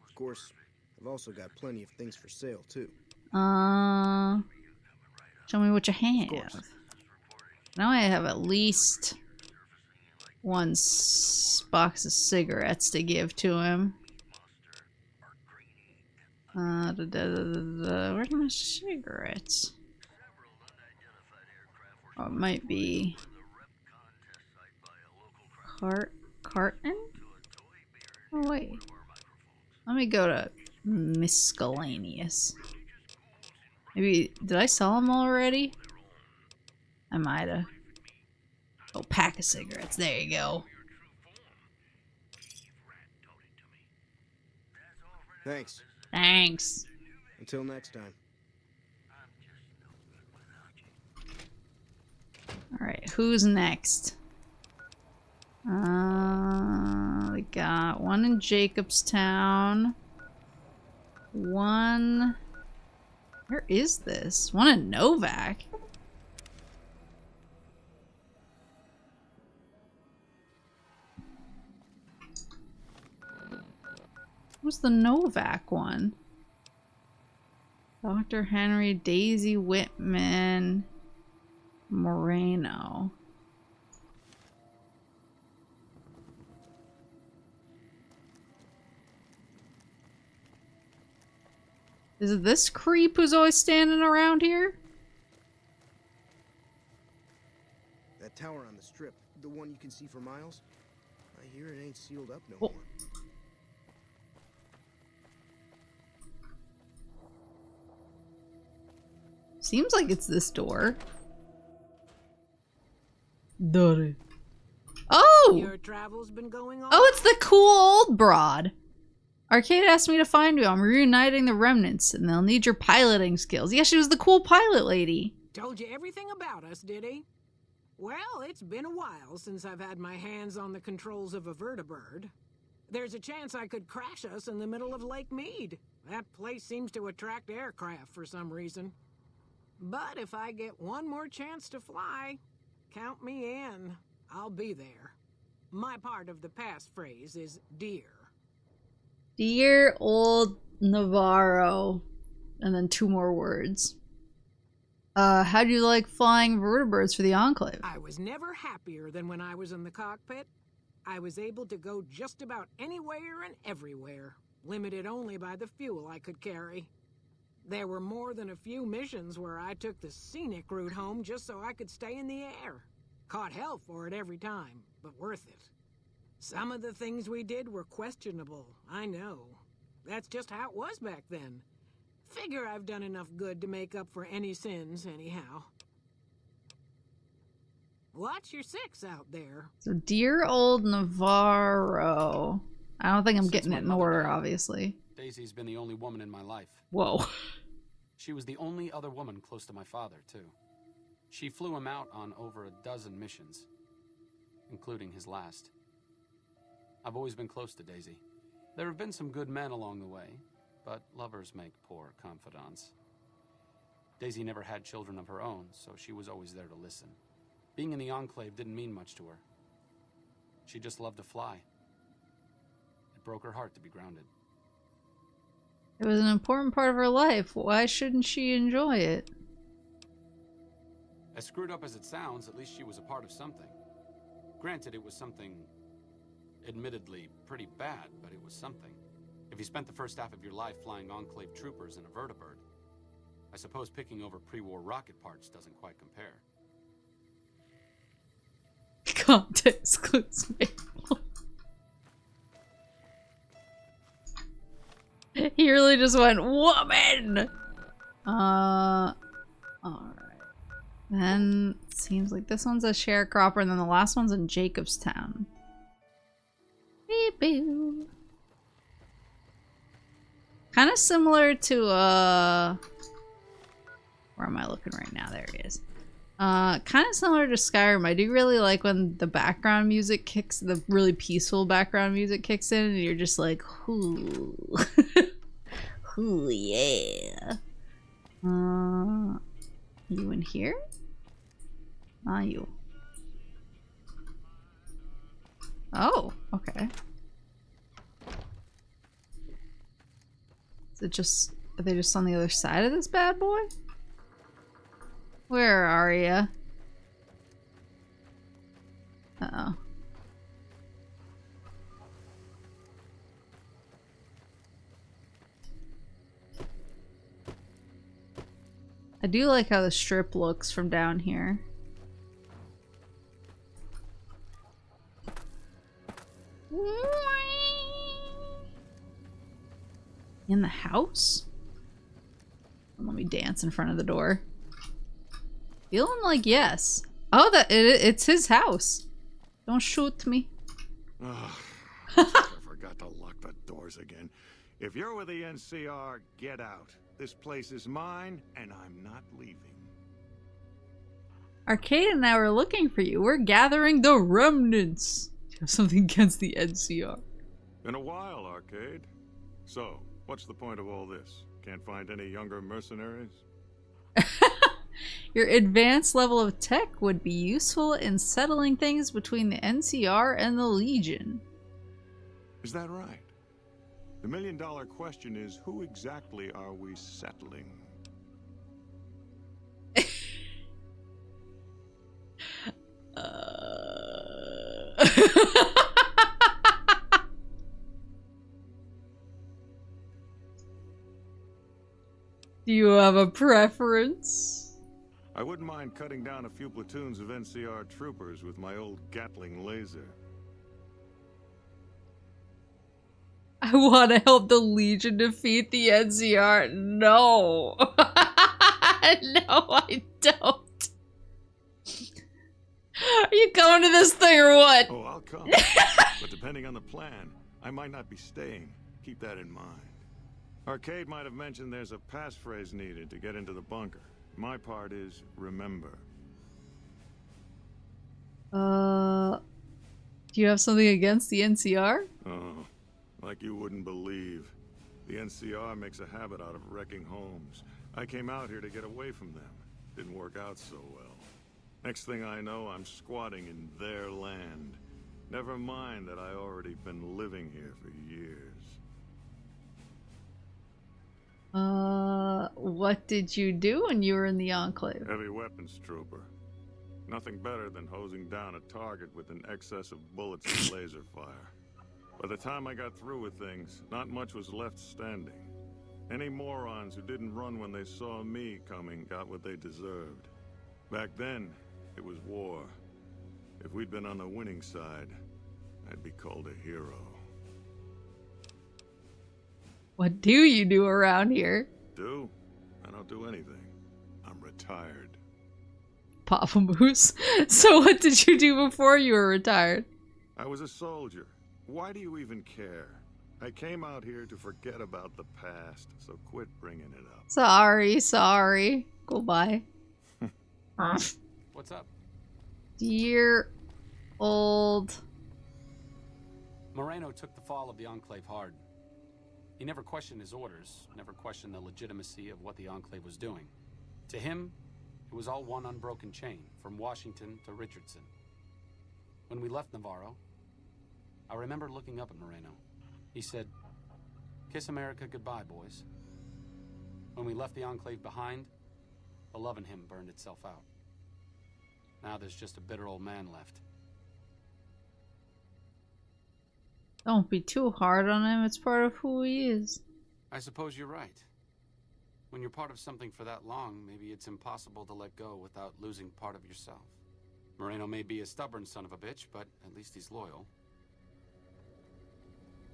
Of course, I've also got plenty of things for sale, too. Show me what you have. Now I have at least one box of cigarettes to give to him. Where's my cigarettes? Oh, it might be carton? Oh wait. Let me go to miscellaneous. Maybe did I sell them already? I might have. Oh, pack of cigarettes. There you go. Thanks. Thanks. Until next time. Alright, who's next? We got one in Jacobstown. One... Where is this? One in Novak. Who's the Novak one? Dr. Henry, Daisy Whitman, Moreno. Is it this creep who's always standing around here? That tower on the strip, the one you can see for miles, I hear it ain't sealed up no more. Seems like it's this door. Daddy. Oh! Your travel's been going on? Oh, it's the cool old broad. Arcade asked me to find you. I'm reuniting the remnants, and they'll need your piloting skills. Yeah, she was the cool pilot lady. Told you everything about us, did he? Well, it's been a while since I've had my hands on the controls of a vertibird. There's a chance I could crash us in the middle of Lake Mead. That place seems to attract aircraft for some reason. But if I get one more chance to fly, count me in. I'll be there. My part of the passphrase is dear. Dear old Navarro. And then 2 more words. How do you like flying vertibirds for the Enclave? I was never happier than when I was in the cockpit. I was able to go just about anywhere and everywhere, limited only by the fuel I could carry. There were more than a few missions where I took the scenic route home just so I could stay in the air. Caught hell for it every time, but worth it. Some of the things we did were questionable, I know. That's just how it was back then. Figure I've done enough good to make up for any sins, anyhow. Watch your 6 out there. So, dear old Navarro. I don't think I'm getting it in order, obviously. Daisy's been the only woman in my life. Whoa. She was the only other woman close to my father, too. She flew him out on over a dozen missions, including his last. I've always been close to Daisy. There have been some good men along the way, but lovers make poor confidants. Daisy never had children of her own, so she was always there to listen. Being in the Enclave didn't mean much to her. She just loved to fly. It broke her heart to be grounded. It was an important part of her life. Why shouldn't she enjoy it? As screwed up as it sounds, at least she was a part of something. Granted, it was something admittedly pretty bad, but it was something. If you spent the first half of your life flying Enclave troopers in a vertibird, I suppose picking over pre-war rocket parts doesn't quite compare. Context clues, Maple. He really just went, woman! Alright. Then, seems like this one's a sharecropper, and then the last one's in Jacobstown. Beep boo. Kind of similar to, where am I looking right now? There it is. Kind of similar to Skyrim. I do really like when the background music kicks, the really peaceful background music kicks in, and you're just like, ooh. Ooh, yeah. You in here? Ah, you. Oh, okay. Is it just, are they just on the other side of this bad boy? Where are ya? Uh-oh. I do like how the strip looks from down here. In the house? Let me dance in front of the door. Feeling like yes. Oh, it's his house. Don't shoot me. I forgot to lock the doors again. If you're with the NCR, get out. This place is mine, and I'm not leaving. Arcade and I were looking for you. We're gathering the remnants. Do you have something against the NCR? Been a while, Arcade. So, what's the point of all this? Can't find any younger mercenaries? Your advanced level of tech would be useful in settling things between the NCR and the Legion. Is that right? The million-dollar question is, who exactly are we settling? Do you have a preference? I wouldn't mind cutting down a few platoons of NCR troopers with my old Gatling laser. I want to help the Legion defeat the NCR. No. No, I don't. Are you coming to this thing or what? Oh, I'll come. But depending on the plan, I might not be staying. Keep that in mind. Arcade might have mentioned there's a passphrase needed to get into the bunker. My part is remember. Do you have something against the NCR? Oh, like you wouldn't believe. The NCR makes a habit out of wrecking homes. I came out here to get away from them. Didn't work out so well. Next thing I know, I'm squatting in their land. Never mind that I already been living here for years. What did you do when you were in the Enclave? Heavy weapons trooper. Nothing better than hosing down a target with an excess of bullets and laser fire. By the time I got through with things, not much was left standing. Any morons who didn't run when they saw me coming got what they deserved. Back then, it was war. If we'd been on the winning side, I'd be called a hero. What do you do around here? Do? I don't do anything. I'm retired. Papa Moose. So what did you do before you were retired? I was a soldier. Why do you even care? I came out here to forget about the past, so quit bringing it up. Sorry. Goodbye. What's up? Dear old... Moreno took the fall of the Enclave hard. He never questioned his orders, never questioned the legitimacy of what the Enclave was doing. To him, it was all one unbroken chain, from Washington to Richardson. When we left Navarro, I remember looking up at Moreno. He said, "Kiss America goodbye, boys." When we left the Enclave behind, the love in him burned itself out. Now there's just a bitter old man left. Don't be too hard on him. It's part of who he is. I suppose you're right. When you're part of something for that long, maybe it's impossible to let go without losing part of yourself. Moreno may be a stubborn son of a bitch, but at least he's loyal.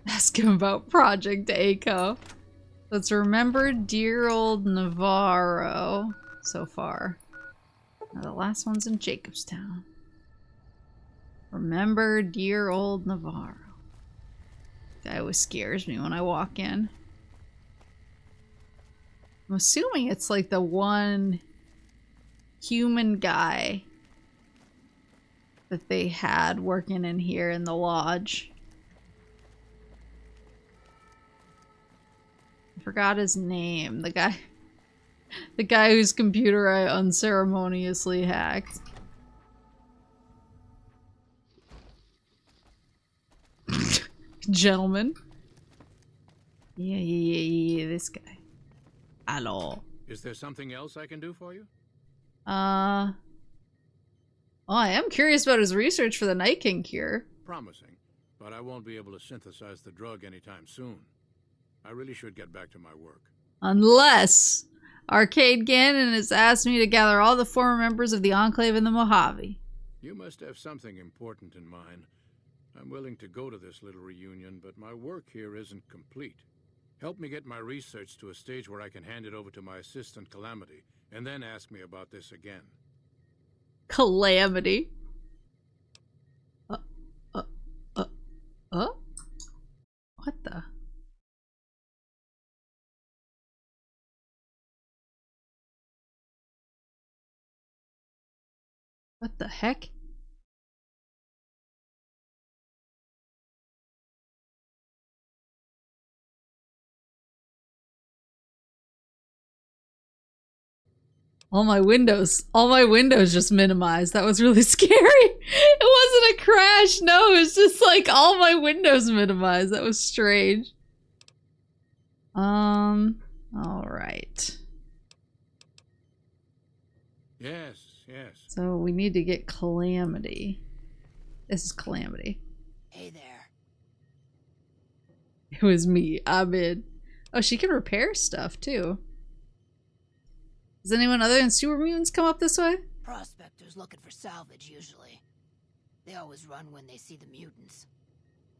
Ask him about Project Echo. Let's remember dear old Navarro so far. Now the last one's in Jacobstown. Remember dear old Navarro. That always scares me when I walk in. I'm assuming it's like the one human guy that they had working in here in the lodge. I forgot his name. The guy whose computer I unceremoniously hacked. Gentlemen. Yeah, this guy. Hello. Is there something else I can do for you? Oh, I am curious about his research for the Night King cure. Promising, but I won't be able to synthesize the drug anytime soon. I really should get back to my work. Unless Arcade Gannon has asked me to gather all the former members of the Enclave in the Mojave. You must have something important in mind. I'm willing to go to this little reunion, but my work here isn't complete. Help me get my research to a stage where I can hand it over to my assistant, Calamity, and then ask me about this again. Calamity? What the? What the heck? All my windows just minimized. That was really scary. It wasn't a crash. No, it was just like all my windows minimized. That was strange. All right. Yes. So we need to get Calamity. This is Calamity. Hey there. It was me. I'm in. Oh, she can repair stuff too. Does anyone other than super mutants come up this way? Prospectors looking for salvage, usually. They always run when they see the mutants.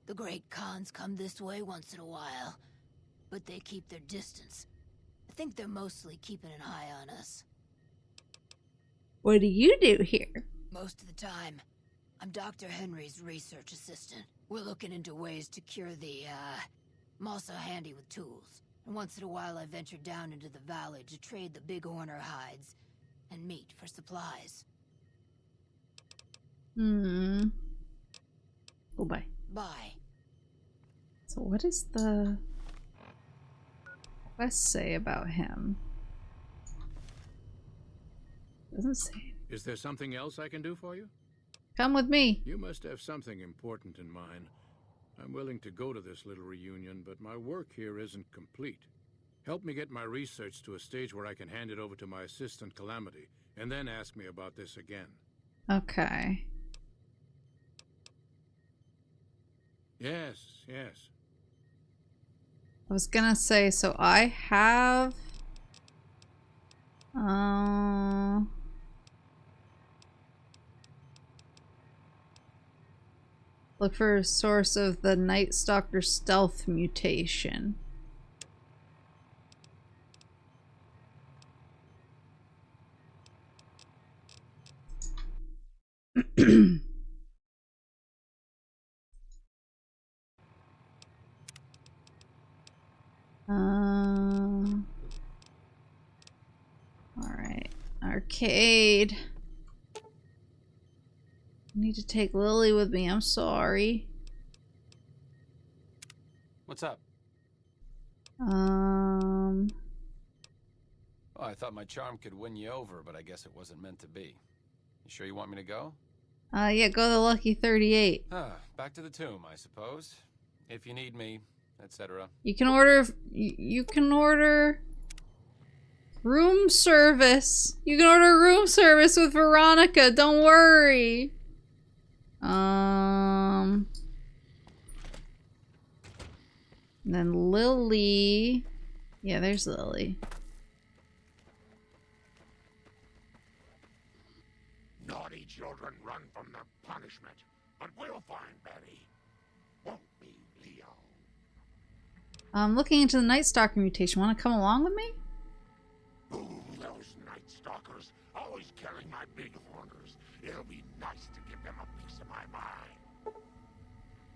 The great Khans come this way once in a while, but they keep their distance. I think they're mostly keeping an eye on us. What do you do here? Most of the time, I'm Dr. Henry's research assistant. We're looking into ways to cure the, I'm also handy with tools. And once in a while I venture down into the valley to trade the bighorner hides and meat for supplies. Oh, bye. Bye. So what does the quest say about him? Doesn't say. Is there something else I can do for you? Come with me. You must have something important in mind. I'm willing to go to this little reunion, but my work here isn't complete. Help me get my research to a stage where I can hand it over to my assistant, Calamity, and then ask me about this again. Okay. Yes, yes. I was gonna say, so I have... Look for a source of the Night Stalker stealth mutation. Alright. Arcade. I need to take Lily with me. I'm sorry. What's up? Oh, I thought my charm could win you over, but I guess it wasn't meant to be. You sure you want me to go? Yeah, go to Lucky 38. Back to the tomb, I suppose. If you need me, etc. You can order room service. You can order room service with Veronica. Don't worry. And then Lily. Yeah, there's Lily. Naughty children run from the punishment, but we'll find Betty. Won't we, Leo? I'm looking into the Night Stalker mutation. Want to come along with me? Ooh, those Night Stalkers, always killing my big horners. It'll be nice to give them a piece of my mind.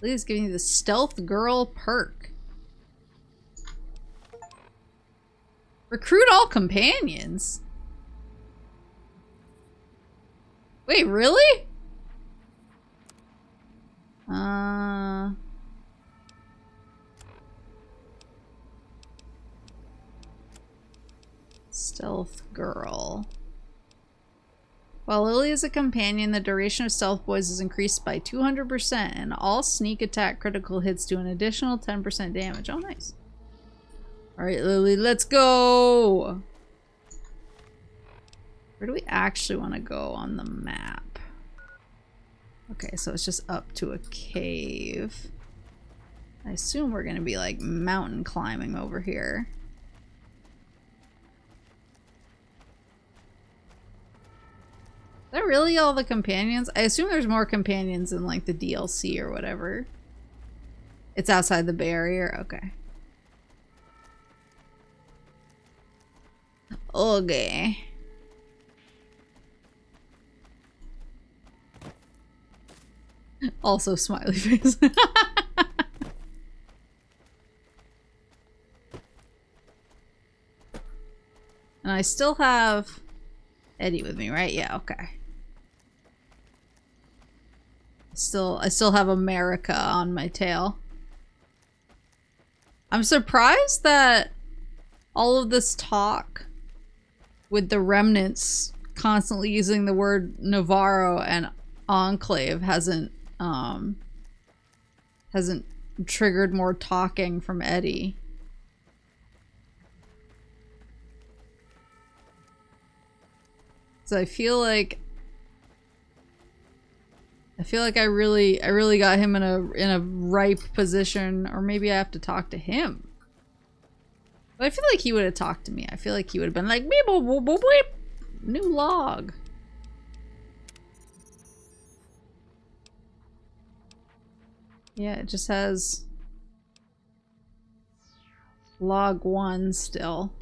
Lily's giving you the Stealth Girl perk. Recruit all companions. Wait, really? Stealth Girl. While Lily is a companion, the duration of Stealth Boys is increased by 200%, and all sneak attack critical hits do an additional 10% damage. Oh, nice. Alright, Lily, let's go! Where do we actually want to go on the map? Okay, so it's just up to a cave. I assume we're gonna be like mountain climbing over here. Is that really all the companions? I assume there's more companions in like the DLC or whatever. It's outside the barrier? Okay. Okay. Also smiley face. And I still have Eddie with me, right? Yeah, okay. I still have America on my tail. I'm surprised that all of this talk with the remnants constantly using the word Navarro and Enclave hasn't triggered more talking from Eddie. So I feel like I really got him in a ripe position, or maybe I have to talk to him. But I feel like he would have talked to me. I feel like he would have been like, beep, boop, boop, boop, beep. New log. Yeah, it just has log 1 still.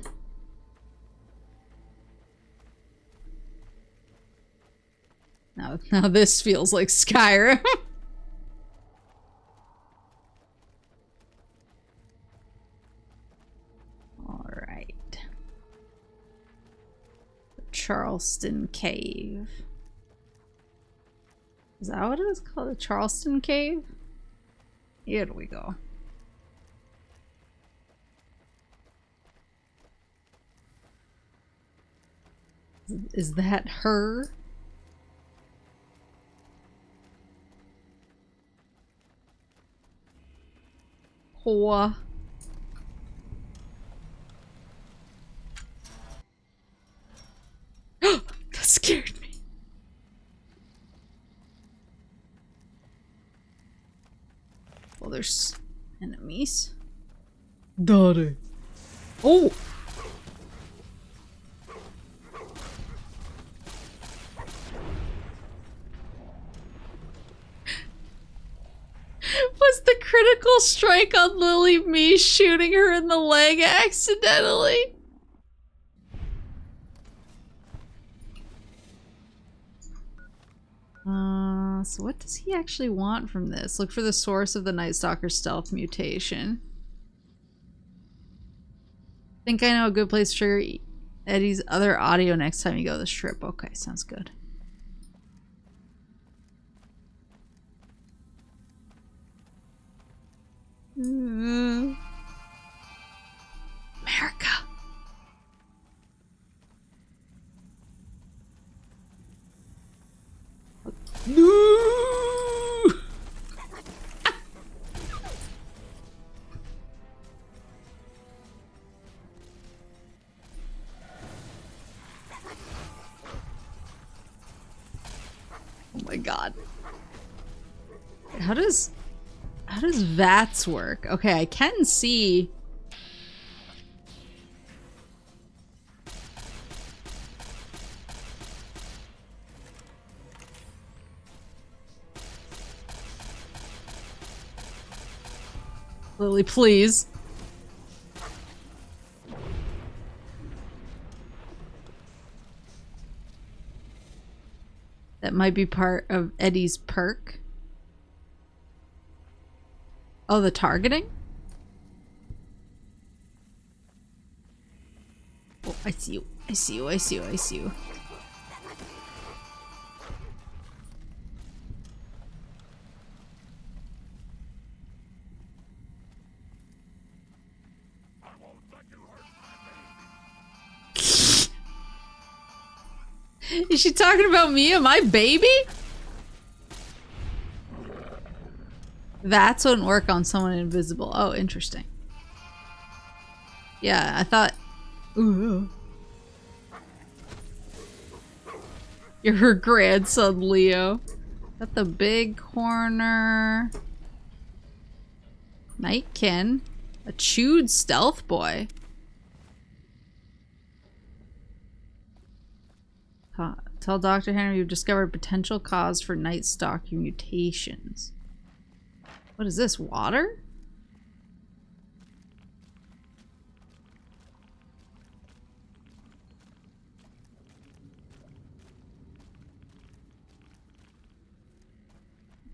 Now this feels like Skyrim. All right. The Charleston Cave. Is that what it is called? The Charleston Cave? Here we go. Is that her? Whoa. That scared me. Well, there's enemies. Daddy. Oh! Was the critical strike on Lily me shooting her in the leg accidentally? So what does he actually want from this? Look for the source of the Night Stalker stealth mutation. Think I know a good place for Eddie's other audio next time you go to the strip. Okay, sounds good. America. No. Oh my god. How does VATS work? Okay, I can see. Lily, please. That might be part of Eddie's perk. Oh, the targeting? Oh, I see you. I see you. I see you. I see you. Is she talking about me and my baby? That wouldn't work on someone invisible. Oh, interesting. Yeah, I thought... Ooh. You're her grandson, Leo. Got the big corner. Nightkin. A chewed stealth boy. Tell Dr. Henry you've discovered potential cause for Night Stalker mutations. What is this, water?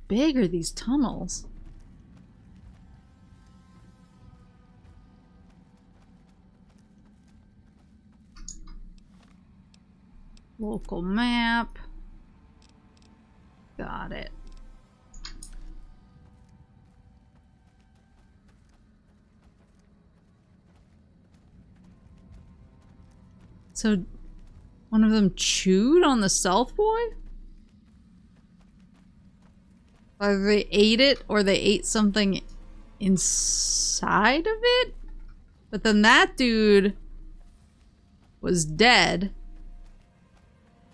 Big are these tunnels? Local map. Got it. So, one of them chewed on the stealth boy? Either they ate it or they ate something inside of it? But then that dude was dead.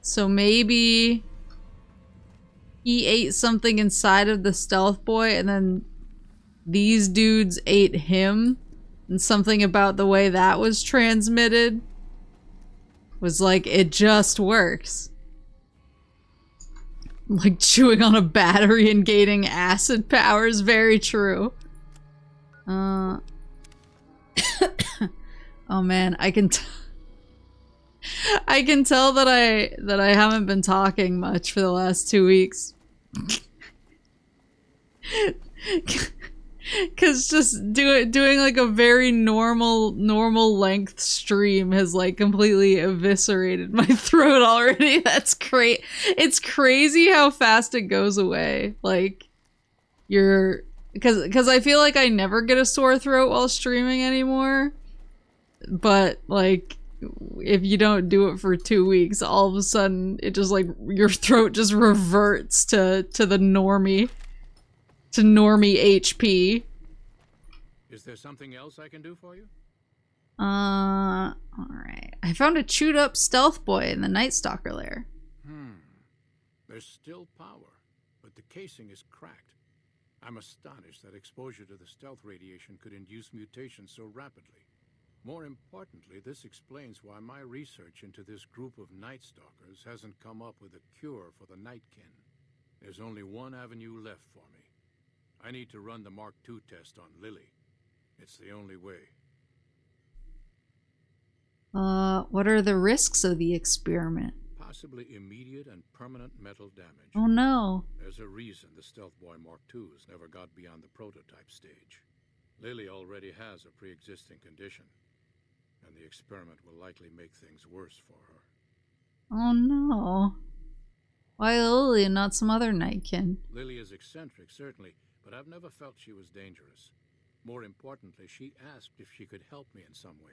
So maybe he ate something inside of the stealth boy and then these dudes ate him And something about the way that was transmitted was like, it just works. Like chewing on a battery and gaining acid powers, very true. Oh man, I can tell that I haven't been talking much for the last 2 weeks. Cause just doing like a very normal length stream has like completely eviscerated my throat already. That's great. It's crazy how fast it goes away. Like because I feel like I never get a sore throat while streaming anymore. But like if you don't do it for 2 weeks, all of a sudden it just like your throat just reverts to the normie. To normie HP. Is there something else I can do for you? Alright. I found a chewed up stealth boy in the Night Stalker lair. There's still power, but the casing is cracked. I'm astonished that exposure to the stealth radiation could induce mutations so rapidly. More importantly, this explains why my research into this group of Night Stalkers hasn't come up with a cure for the Nightkin. There's only one avenue left for me. I need to run the Mark II test on Lily. It's the only way. What are the risks of the experiment? Possibly immediate and permanent mental damage. Oh no. There's a reason the Stealth Boy Mark IIs never got beyond the prototype stage. Lily already has a pre-existing condition, and the experiment will likely make things worse for her. Oh no. Why Lily and not some other Nightkin? Lily is eccentric, certainly, but I've never felt she was dangerous. More importantly, she asked if she could help me in some way.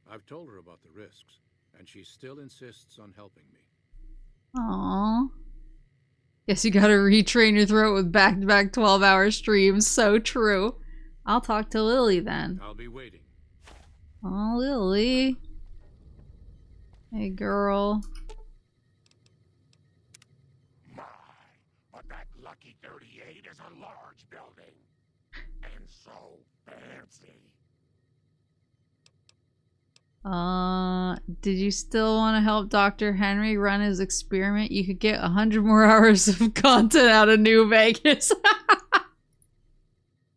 I've told her about the risks, and she still insists on helping me. Aww. Guess you gotta retrain your throat with back-to-back 12-hour streams. So true. I'll talk to Lily then. I'll be waiting. Aw, Lily. Hey, girl. But that lucky 38 is a large building. And so fancy. Did you still want to help Dr. Henry run his experiment? You could get 100 more hours of content out of New Vegas.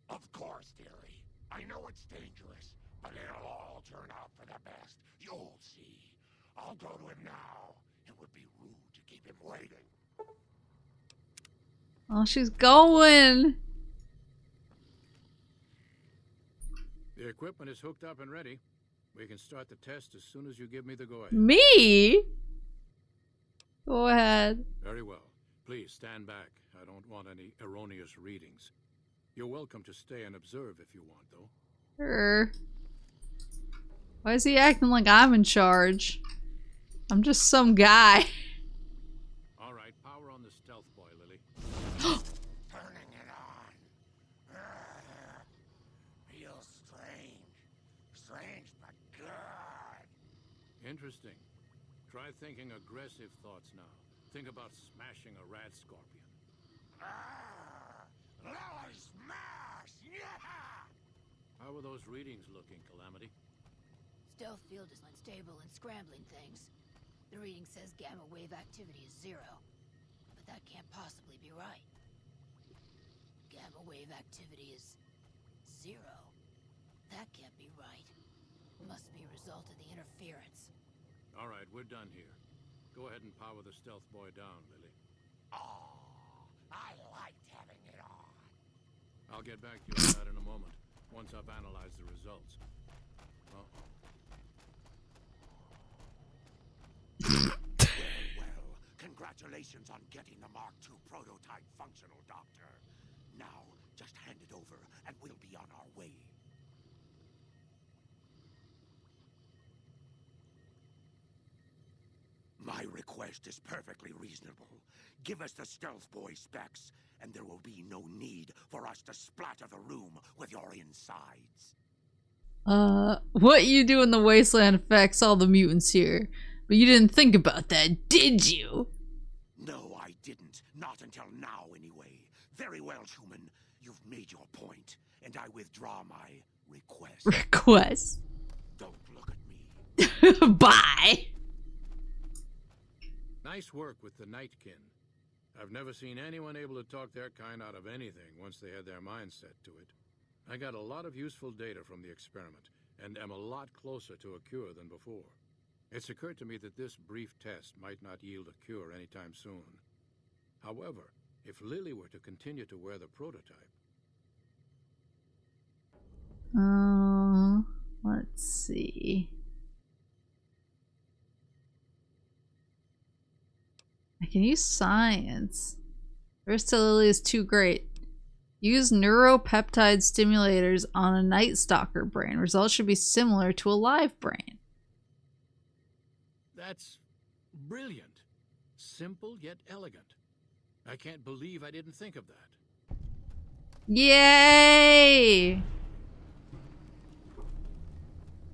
Of course, dearie. I know it's dangerous, but it'll all turn out for the best. You'll see. I'll go to him now. It would be rude to keep him waiting. Oh, she's going. The equipment is hooked up and ready. We can start the test as soon as you give me the go-ahead. Me? Go ahead. Very well. Please stand back. I don't want any erroneous readings. You're welcome to stay and observe if you want, though. Sure. Why is he acting like I'm in charge? I'm just some guy. All right, power on the stealth boy, Lily. Turning it on. Feels strange. Strange, but good. Interesting. Try thinking aggressive thoughts now. Think about smashing a rat scorpion. Lily smash! Yeah! How are those readings looking, Calamity? Stealth field is unstable and scrambling things. The reading says gamma wave activity is 0. But that can't possibly be right. Gamma wave activity is 0. That can't be right. Must be a result of the interference. All right, we're done here. Go ahead and power the stealth boy down, Lily. Oh, I liked having it on. I'll get back to you on that in a moment, once I've analyzed the results. Well, congratulations on getting the Mark II prototype functional, Doctor. Now, just hand it over, and we'll be on our way. My request is perfectly reasonable. Give us the stealth boy specs, and there will be no need for us to splatter the room with your insides. What you do in the wasteland affects all the mutants here. But you didn't think about that, did you? No, I didn't. Not until now, anyway. Very well, human. You've made your point, and I withdraw my request. request. Request. Don't look at me. Bye. Nice work with the Nightkin. I've never seen anyone able to talk their kind out of anything once they had their mind set to it. I got a lot of useful data from the experiment, and am a lot closer to a cure than before. It's occurred to me that this brief test might not yield a cure anytime soon. However, if Lily were to continue to wear the prototype... Let's see. I can use science. Risk to Lily is too great. Use neuropeptide stimulators on a Night Stalker brain. Results should be similar to a live brain. That's brilliant. Simple yet elegant. I can't believe I didn't think of that. Yay!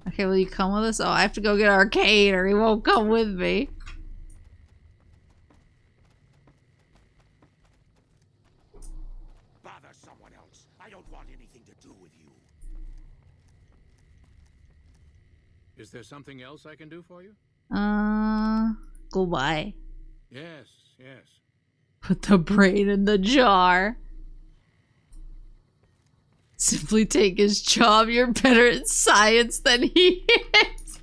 Okay, will you come with us? Oh, I have to go get Arcade or he won't come with me. Bother someone else. I don't want anything to do with you. Is there something else I can do for you? Goodbye. Yes, yes. Put the brain in the jar. Simply take his job. You're better at science than he is.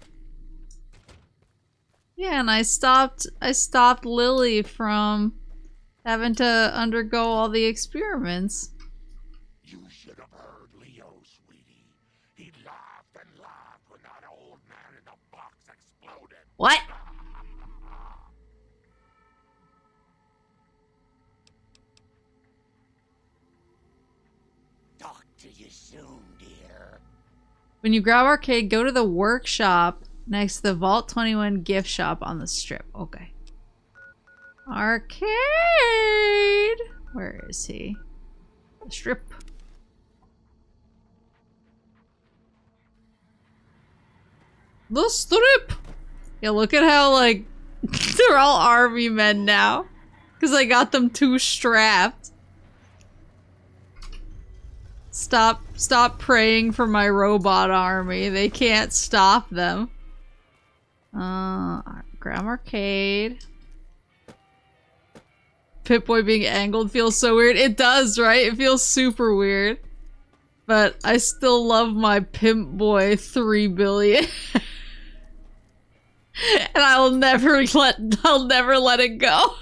Yeah, and I stopped Lily from having to undergo all the experiments. You should have heard Leo, sweetie. He laughed and laughed when that old man in the box exploded. What? Talk to you soon, dear. When you grab Arcade, go to the workshop next to the Vault 21 gift shop on the strip. Okay. Arcade! Where is he? The strip. The strip! Yeah, look at how, like, they're all army men now. Because I got them too strapped. Stop praying for my robot army. They can't stop them. Grab Arcade. Pip-Boy being angled feels so weird. It does, right? It feels super weird. But I still love my Pimp Boy 3 billion. And I'll never let it go.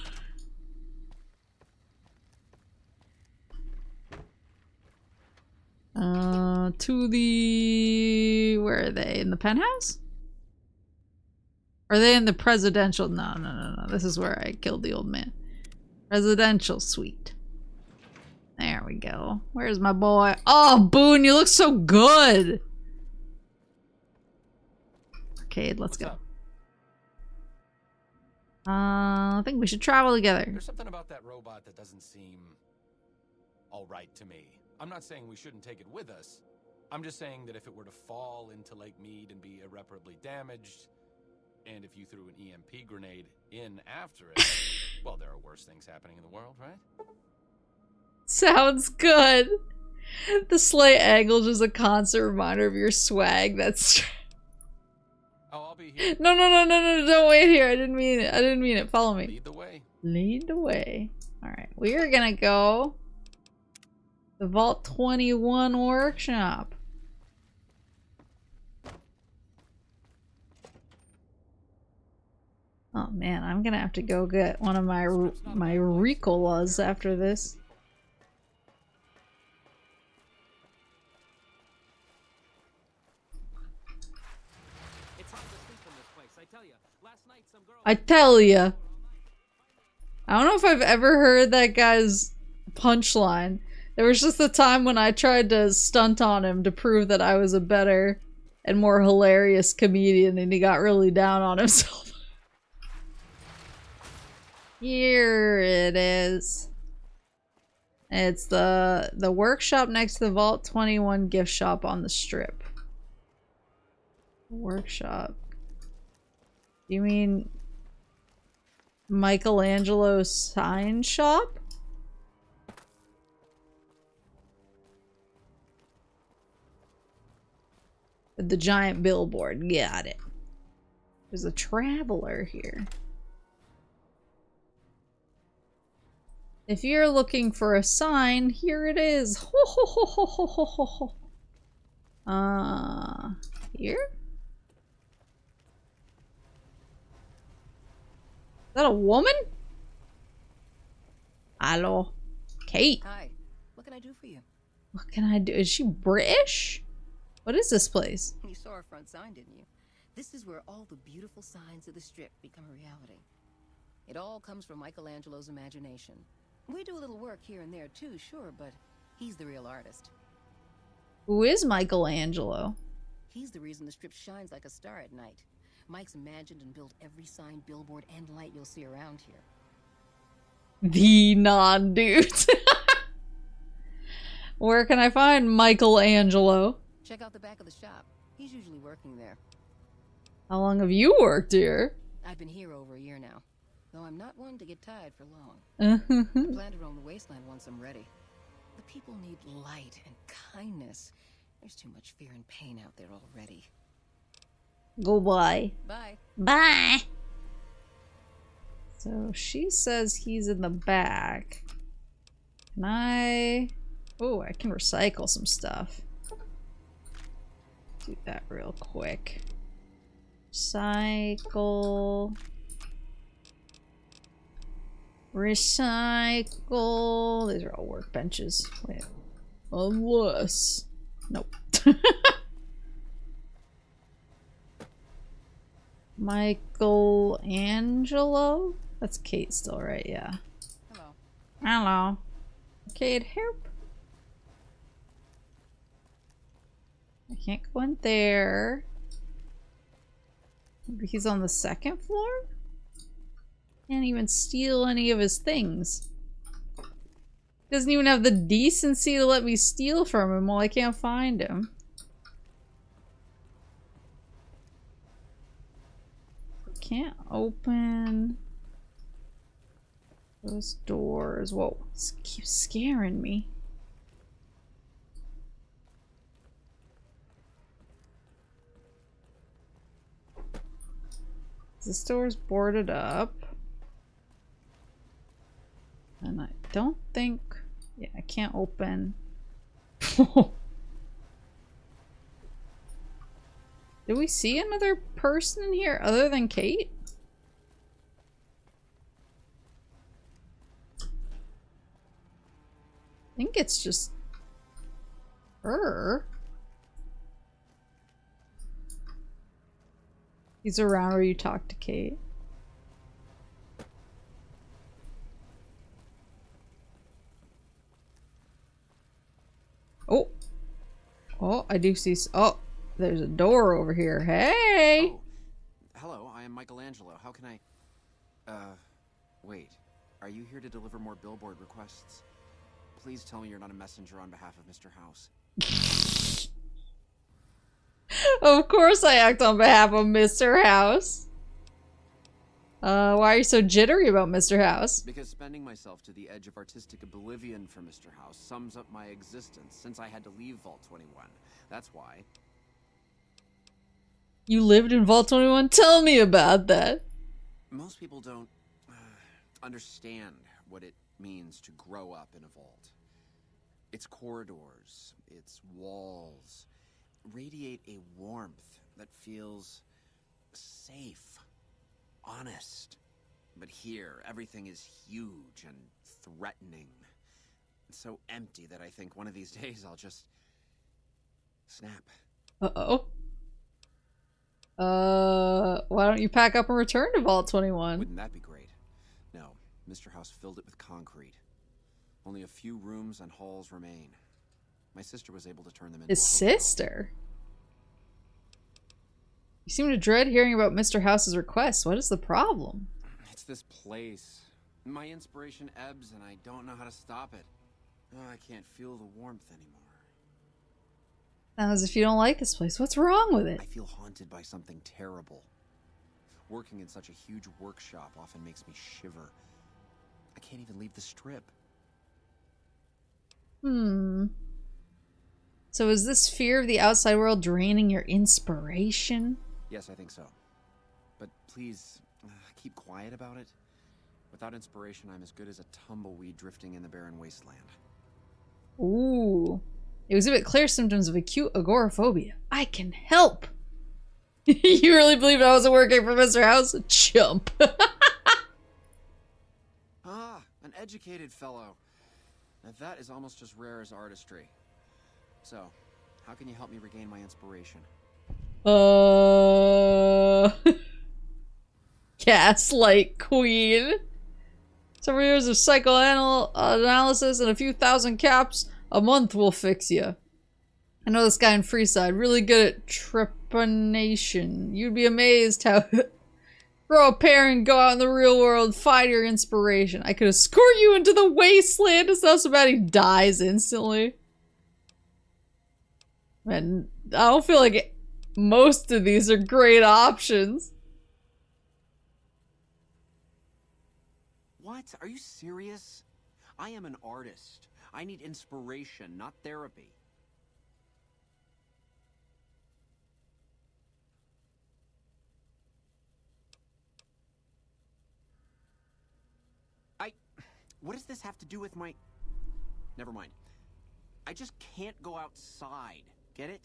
To the... Where are they? In the penthouse? Are they in the presidential? No. This is where I killed the old man. Residential suite. There we go. Where's my boy? Oh, Boone, you look so good! Arcade, let's go. I think we should travel together. There's something about that robot that doesn't seem alright to me. I'm not saying we shouldn't take it with us. I'm just saying that if it were to fall into Lake Mead and be irreparably damaged, and if you threw an EMP grenade in after it, well, there are worse things happening in the world, right? Sounds good. The slight angle is a constant reminder of your swag. That's... Oh, I'll be here. No, don't wait here. I didn't mean it. Follow me. Lead the way. Lead the way. Alright, we are gonna go the Vault 21 workshop. Oh man, I'm gonna have to go get one of my Ricolas after this. I tell ya. I don't know if I've ever heard that guy's punchline. There was just a time when I tried to stunt on him to prove that I was a better and more hilarious comedian, and he got really down on himself. Here it is. It's the workshop next to the Vault 21 gift shop on the strip. Workshop. You mean Michelangelo's sign shop? The giant billboard. Got it. There's a traveler here. If you're looking for a sign, here it is. Ho ho ho ho ho ho ho ho. Here? Is that a woman? Hello. Kate. Hi. What can I do for you? What can I do? Is she British? What is this place? You saw our front sign, didn't you? This is where all the beautiful signs of the strip become a reality. It all comes from Michelangelo's imagination. We do a little work here and there too, sure, but he's the real artist. Who is Michelangelo? He's the reason the strip shines like a star at night. Mike's imagined and built every sign, billboard, and light you'll see around here. The non-dudes. Where can I find Michelangelo? Check out the back of the shop. He's usually working there. How long have you worked here? I've been here over a year now, though I'm not one to get tired for long. Mm-hmm. I plan to roam the wasteland once I'm ready. The people need light and kindness. There's too much fear and pain out there already. Goodbye. Bye. Bye. So she says he's in the back. Can I... Oh, I can recycle some stuff. Do that real quick. Recycle. Recycle. These are all workbenches. Wait. Unless. Nope. Michelangelo? That's Kate still, right? Yeah. Hello. Hello. Kate, help. I can't go in there. Maybe he's on the second floor? Can't even steal any of his things. Doesn't even have the decency to let me steal from him while I can't find him. Can't open those doors. Whoa, this keeps scaring me. This door's boarded up. And I don't think... Yeah, I can't open. Did we see another person in here other than Kate? I think it's just her. He's around where you talk to Kate. Oh. Oh, I do see... Oh. There's a door over here. Hey! Oh. Hello, I am Michelangelo. How can I... Wait. Are you here to deliver more billboard requests? Please tell me you're not a messenger on behalf of Mr. House. Of course I act on behalf of Mr. House. Why are you so jittery about Mr. House? Because spending myself to the edge of artistic oblivion for Mr. House sums up my existence since I had to leave Vault 21. That's why... You lived in Vault 21? Tell me about that. Most people don't understand what it means to grow up in a vault. Its corridors, its walls, radiate a warmth that feels safe, honest. But here, everything is huge and threatening. So empty that I think one of these days I'll just snap. Uh-oh. Why don't you pack up and return to Vault 21? Wouldn't that be great? No, Mr. House filled it with concrete. Only a few rooms and halls remain. My sister was able to turn them into His sister? You seem to dread hearing about Mr. House's requests. What is the problem? It's this place. My inspiration ebbs and I don't know how to stop it. Oh, I can't feel the warmth anymore. Sounds as if you don't like this place. What's wrong with it? I feel haunted by something terrible. Working in such a huge workshop often makes me shiver. I can't even leave the strip. So is this fear of the outside world draining your inspiration? Yes, I think so. But please, keep quiet about it. Without inspiration, I'm as good as a tumbleweed drifting in the barren wasteland. Ooh. You exhibit clear symptoms of acute agoraphobia. I can help. You really believe I wasn't working for Mr. House? Chump. Ah, an educated fellow. Now that is almost as rare as artistry. So, how can you help me regain my inspiration? Gaslight Queen. Several years of psychoanalysis and a few thousand caps a month will fix you. I know this guy in Freeside, really good at trepanation. You'd be amazed how grow a pair and go out in the real world, find your inspiration. I could escort you into the wasteland. It's not so bad he dies instantly. Man, I don't feel like most of these are great options. What? Are you serious? I am an artist. I need inspiration, not therapy. What does this have to do with my... Never mind. I just can't go outside. Get it?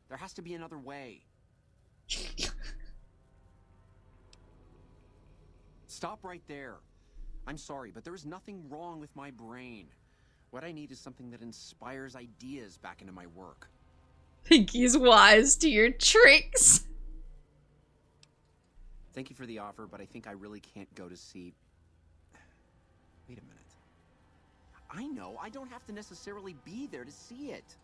There has to be another way. Stop right there. I'm sorry, but there is nothing wrong with my brain. What I need is something that inspires ideas back into my work. Think he's wise to your tricks. Thank you for the offer, but I think I really can't go to see... Wait a minute. I know, I don't have to necessarily be there to see it.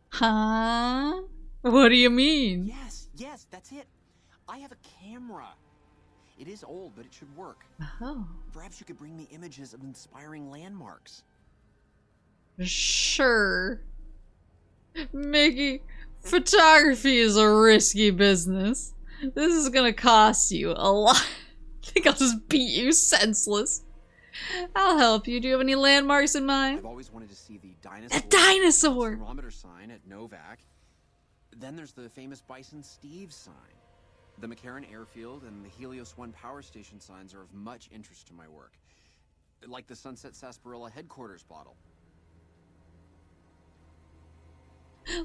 Huh? What do you mean? Yes, that's it. I have a camera. It is old, but it should work. Oh. Perhaps you could bring me images of inspiring landmarks. Sure. Mickey, photography is a risky business. This is gonna cost you a lot. I think I'll just beat you senseless. I'll help you. Do you have any landmarks in mind? I've always wanted to see the dinosaur. A dinosaur! Barometer sign at Novak. Then there's the famous Bison Steve sign. The McCarran Airfield and the Helios 1 power station signs are of much interest to my work. Like the Sunset Sarsaparilla headquarters bottle.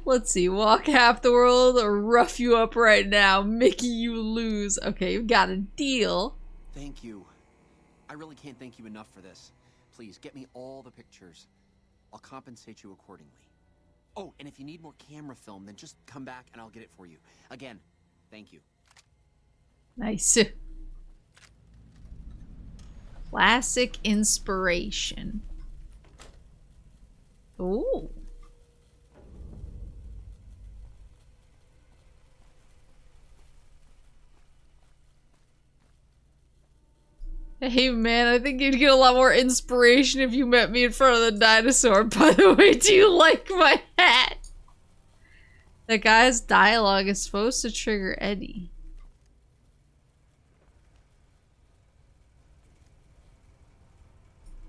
Let's see. Walk half the world or rough you up right now. Mickey, you lose. Okay, you've got a deal. Thank you. I really can't thank you enough for this. Please, get me all the pictures. I'll compensate you accordingly. Oh, and if you need more camera film, then just come back and I'll get it for you. Again, thank you. Nice. Classic inspiration. Ooh. Hey man, I think you'd get a lot more inspiration if you met me in front of the dinosaur. By the way, do you like my hat? The guy's dialogue is supposed to trigger Eddie.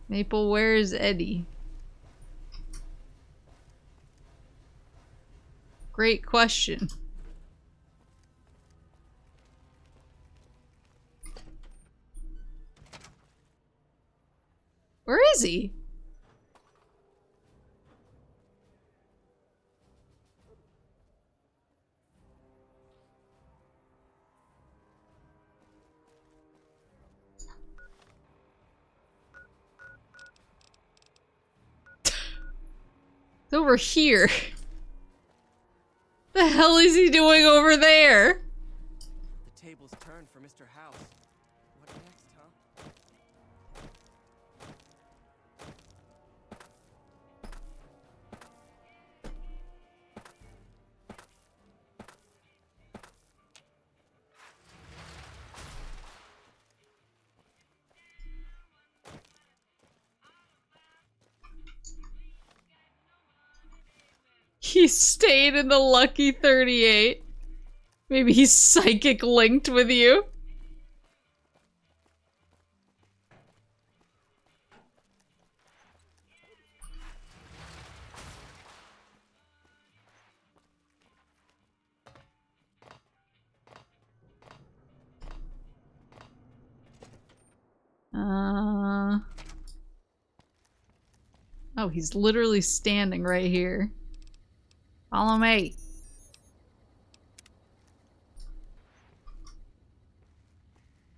Maple, where is Eddie? Great question. Where is he? It's over here. The hell is he doing over there? The tables turned for Mr. House. What next, huh? He stayed in the Lucky 38. Maybe he's psychic linked with you. Oh, he's literally standing right here. Follow me.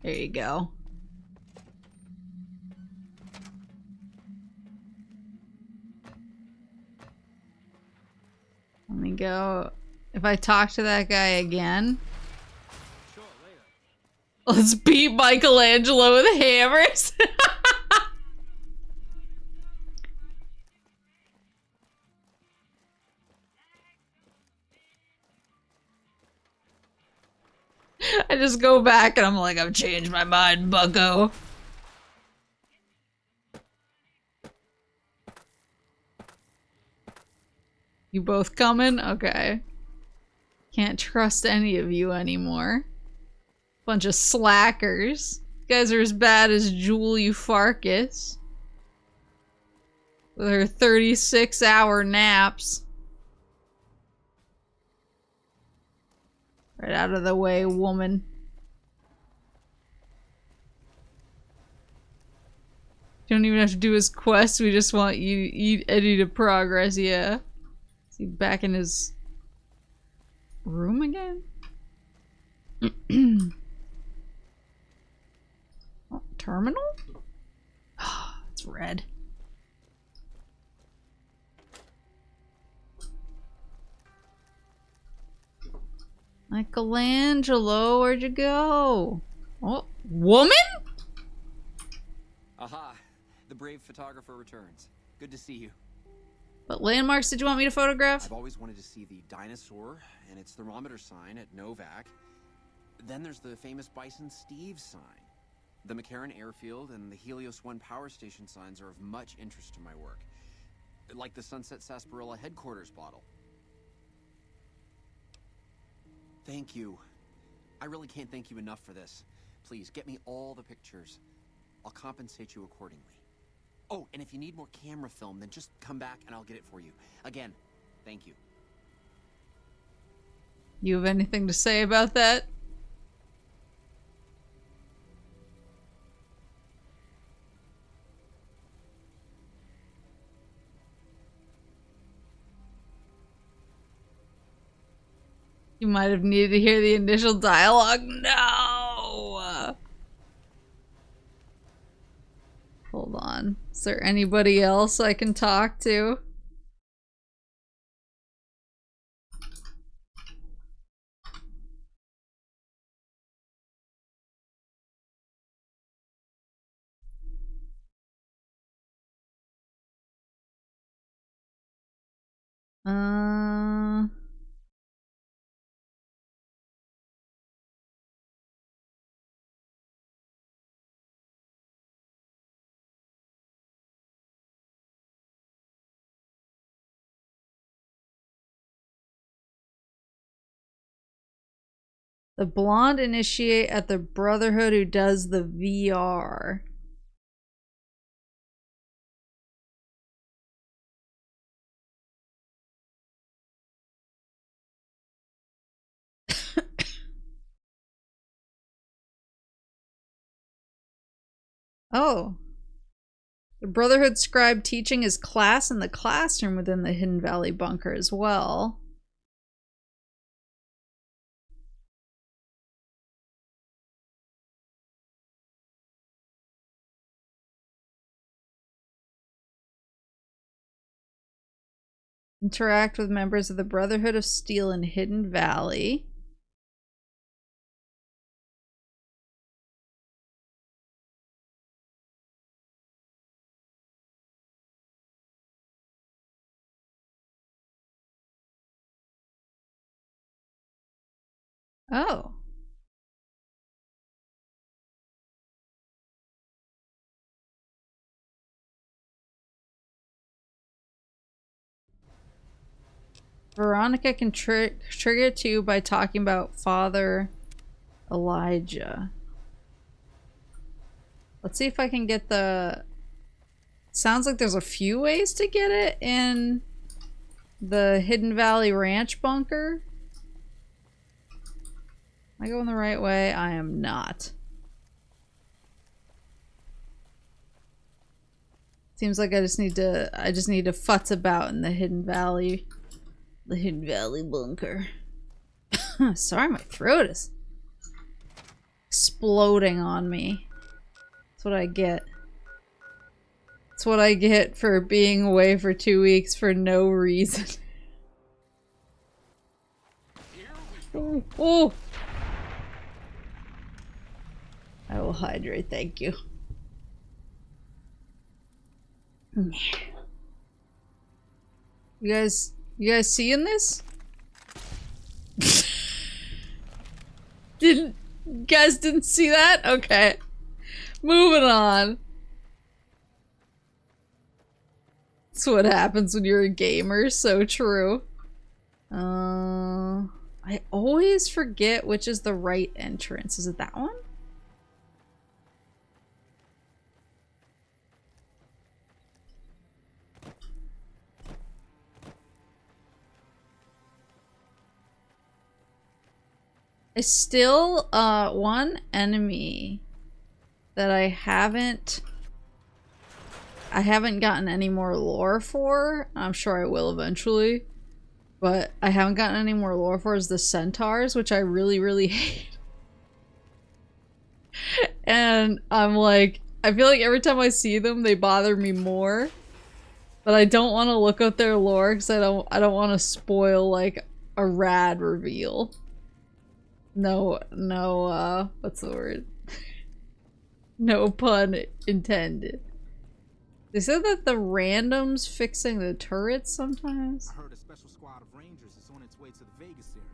There you go. Let me go. If I talk to that guy again, let's beat Michelangelo with hammers. I just go back and I'm like, I've changed my mind, bucko. You both coming? Okay. Can't trust any of you anymore. Bunch of slackers. You guys are as bad as Jewel Eufarkus. With her 36-hour naps. Right out of the way, woman. You don't even have to do his quest, we just want you Eddie to progress, yeah. Is he back in his room again? Oh, terminal? It's red. Michelangelo, where'd you go? Oh, woman? Aha! The brave photographer returns. Good to see you. What landmarks did you want me to photograph? I've always wanted to see the dinosaur and its thermometer sign at Novak. Then there's the famous Bison Steve sign. The McCarran Airfield and the Helios 1 power station signs are of much interest to my work. Like the Sunset Sarsaparilla headquarters bottle. Thank you. I really can't thank you enough for this. Please, get me all the pictures. I'll compensate you accordingly. Oh, and if you need more camera film, then just come back and I'll get it for you. Again, thank you. You have anything to say about that? You might have needed to hear the initial dialogue. No! Hold on. Is there anybody else I can talk to? The blonde initiate at the Brotherhood who does the VR. Oh. The Brotherhood scribe teaching his class in the classroom within the Hidden Valley bunker as well. Interact with members of the Brotherhood of Steel in Hidden Valley. Oh. Veronica can trigger too by talking about Father Elijah. Let's see if I can get the... Sounds like there's a few ways to get it in the Hidden Valley Ranch bunker. Am I going the right way? I am not. Seems like I just need to futz about in the Hidden Valley. The Hidden Valley bunker. Sorry, my throat is exploding on me. That's what I get. That's what I get for being away for 2 weeks for no reason. Ooh, ooh. I will hydrate, thank you. You guys seeing this? You guys didn't see that? Okay. Moving on. That's what happens when you're a gamer, so true. I always forget which is the right entrance. Is it that one? I still, one enemy that I haven't gotten any more lore for. I'm sure I will eventually. But I haven't gotten any more lore for is the centaurs, which I really, really hate. And I'm like, I feel like every time I see them, they bother me more. But I don't want to look up their lore because I don't want to spoil like a rad reveal. No, what's the word? No pun intended. They said that the randoms fixing the turrets sometimes. I heard a special squad of rangers is on its way to the Vegas area.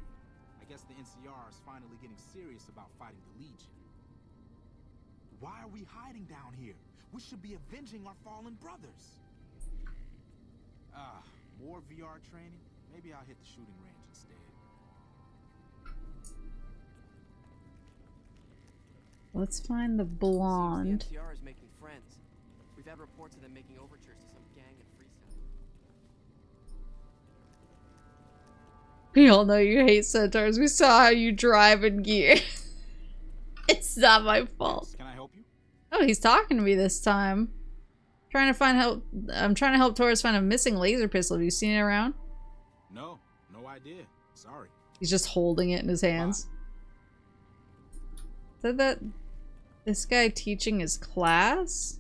I guess the NCR is finally getting serious about fighting the Legion. Why are we hiding down here? We should be avenging our fallen brothers. More VR training? Maybe I'll hit the shooting range instead. Let's find the blonde. The NCR is making friends. We've had reports of them making overtures to some gang in Freeside. We all know you hate centaurs. We saw how you drive in gear. It's not my fault. Can I help you? Oh, he's talking to me this time. Trying to find help. I'm trying to help Taurus find a missing laser pistol. Have you seen it around? No idea. Sorry. He's just holding it in his hands. Said that this guy teaching his class?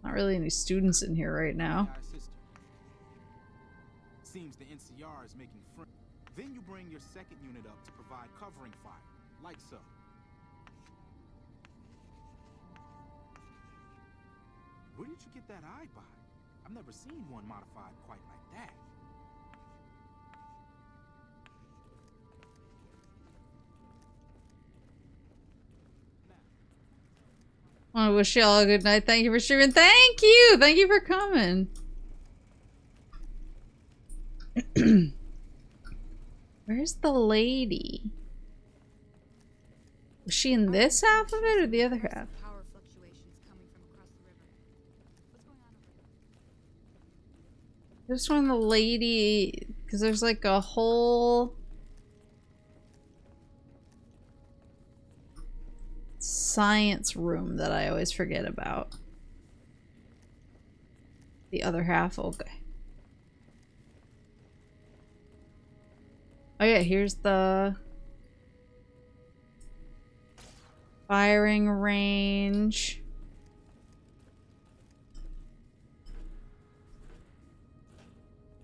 Not really any students in here right now. Seems the NCR is making friends. Then you bring your second unit up to provide covering fire, like so. Where did you get that eye by? I've never seen one modified quite like that. I want to wish you all a good night. Thank you for streaming. Thank you! Thank you for coming. Where's the lady? Was she in this half of it or the other half? This one, the lady, because there's like a whole science room that I always forget about. The other half, okay. Oh yeah, here's the firing range.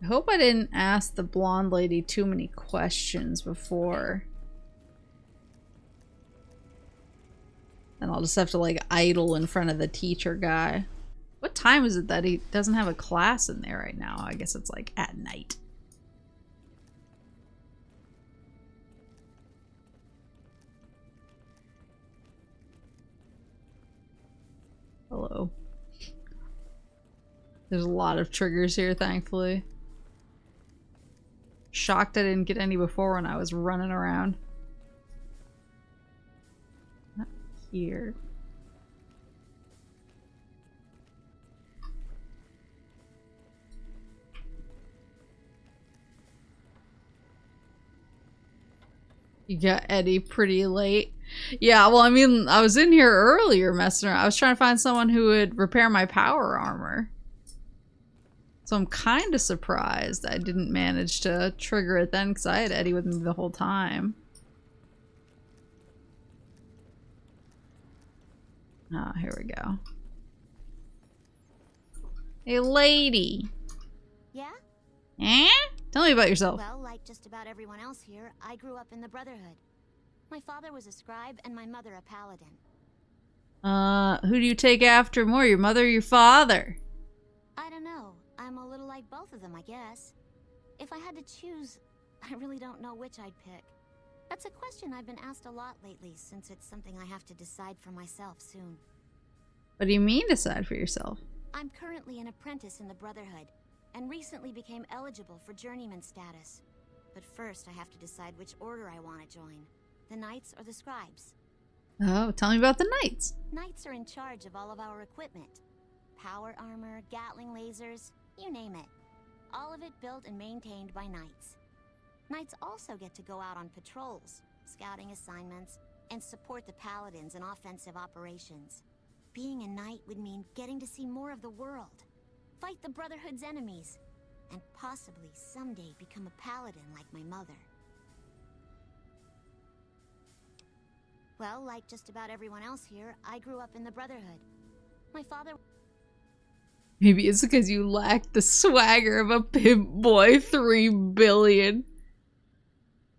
I hope I didn't ask the blonde lady too many questions before. And I'll just have to like idle in front of the teacher guy. What time is it that he doesn't have a class in there right now? I guess it's like at night. Hello. There's a lot of triggers here, thankfully. Shocked I didn't get any before when I was running around. Not here. You got Eddie pretty late. Yeah, well, I mean, I was in here earlier messing around. I was trying to find someone who would repair my power armor. So I'm kind of surprised I didn't manage to trigger it then because I had Eddie with me the whole time. Ah, here we go. Hey, lady. Yeah? Eh? Tell me about yourself. Well, like just about everyone else here, I grew up in the Brotherhood. My father was a scribe and my mother a paladin. Who do you take after more, your mother or your father? I don't know. I'm a little like both of them, I guess. If I had to choose, I really don't know which I'd pick. That's a question I've been asked a lot lately, since it's something I have to decide for myself soon. What do you mean decide for yourself? I'm currently an apprentice in the Brotherhood, and recently became eligible for journeyman status. But first, I have to decide which order I want to join. The Knights or the Scribes? Oh, tell me about the Knights. Knights are in charge of all of our equipment. Power armor, Gatling lasers, you name it. All of it built and maintained by Knights. Knights also get to go out on patrols, scouting assignments, and support the Paladins in offensive operations. Being a Knight would mean getting to see more of the world, fight the Brotherhood's enemies, and possibly someday become a Paladin like my mother. Well, like just about everyone else here, I grew up in the Brotherhood. My father... Maybe it's because you lack the swagger of a pimp boy 3 billion.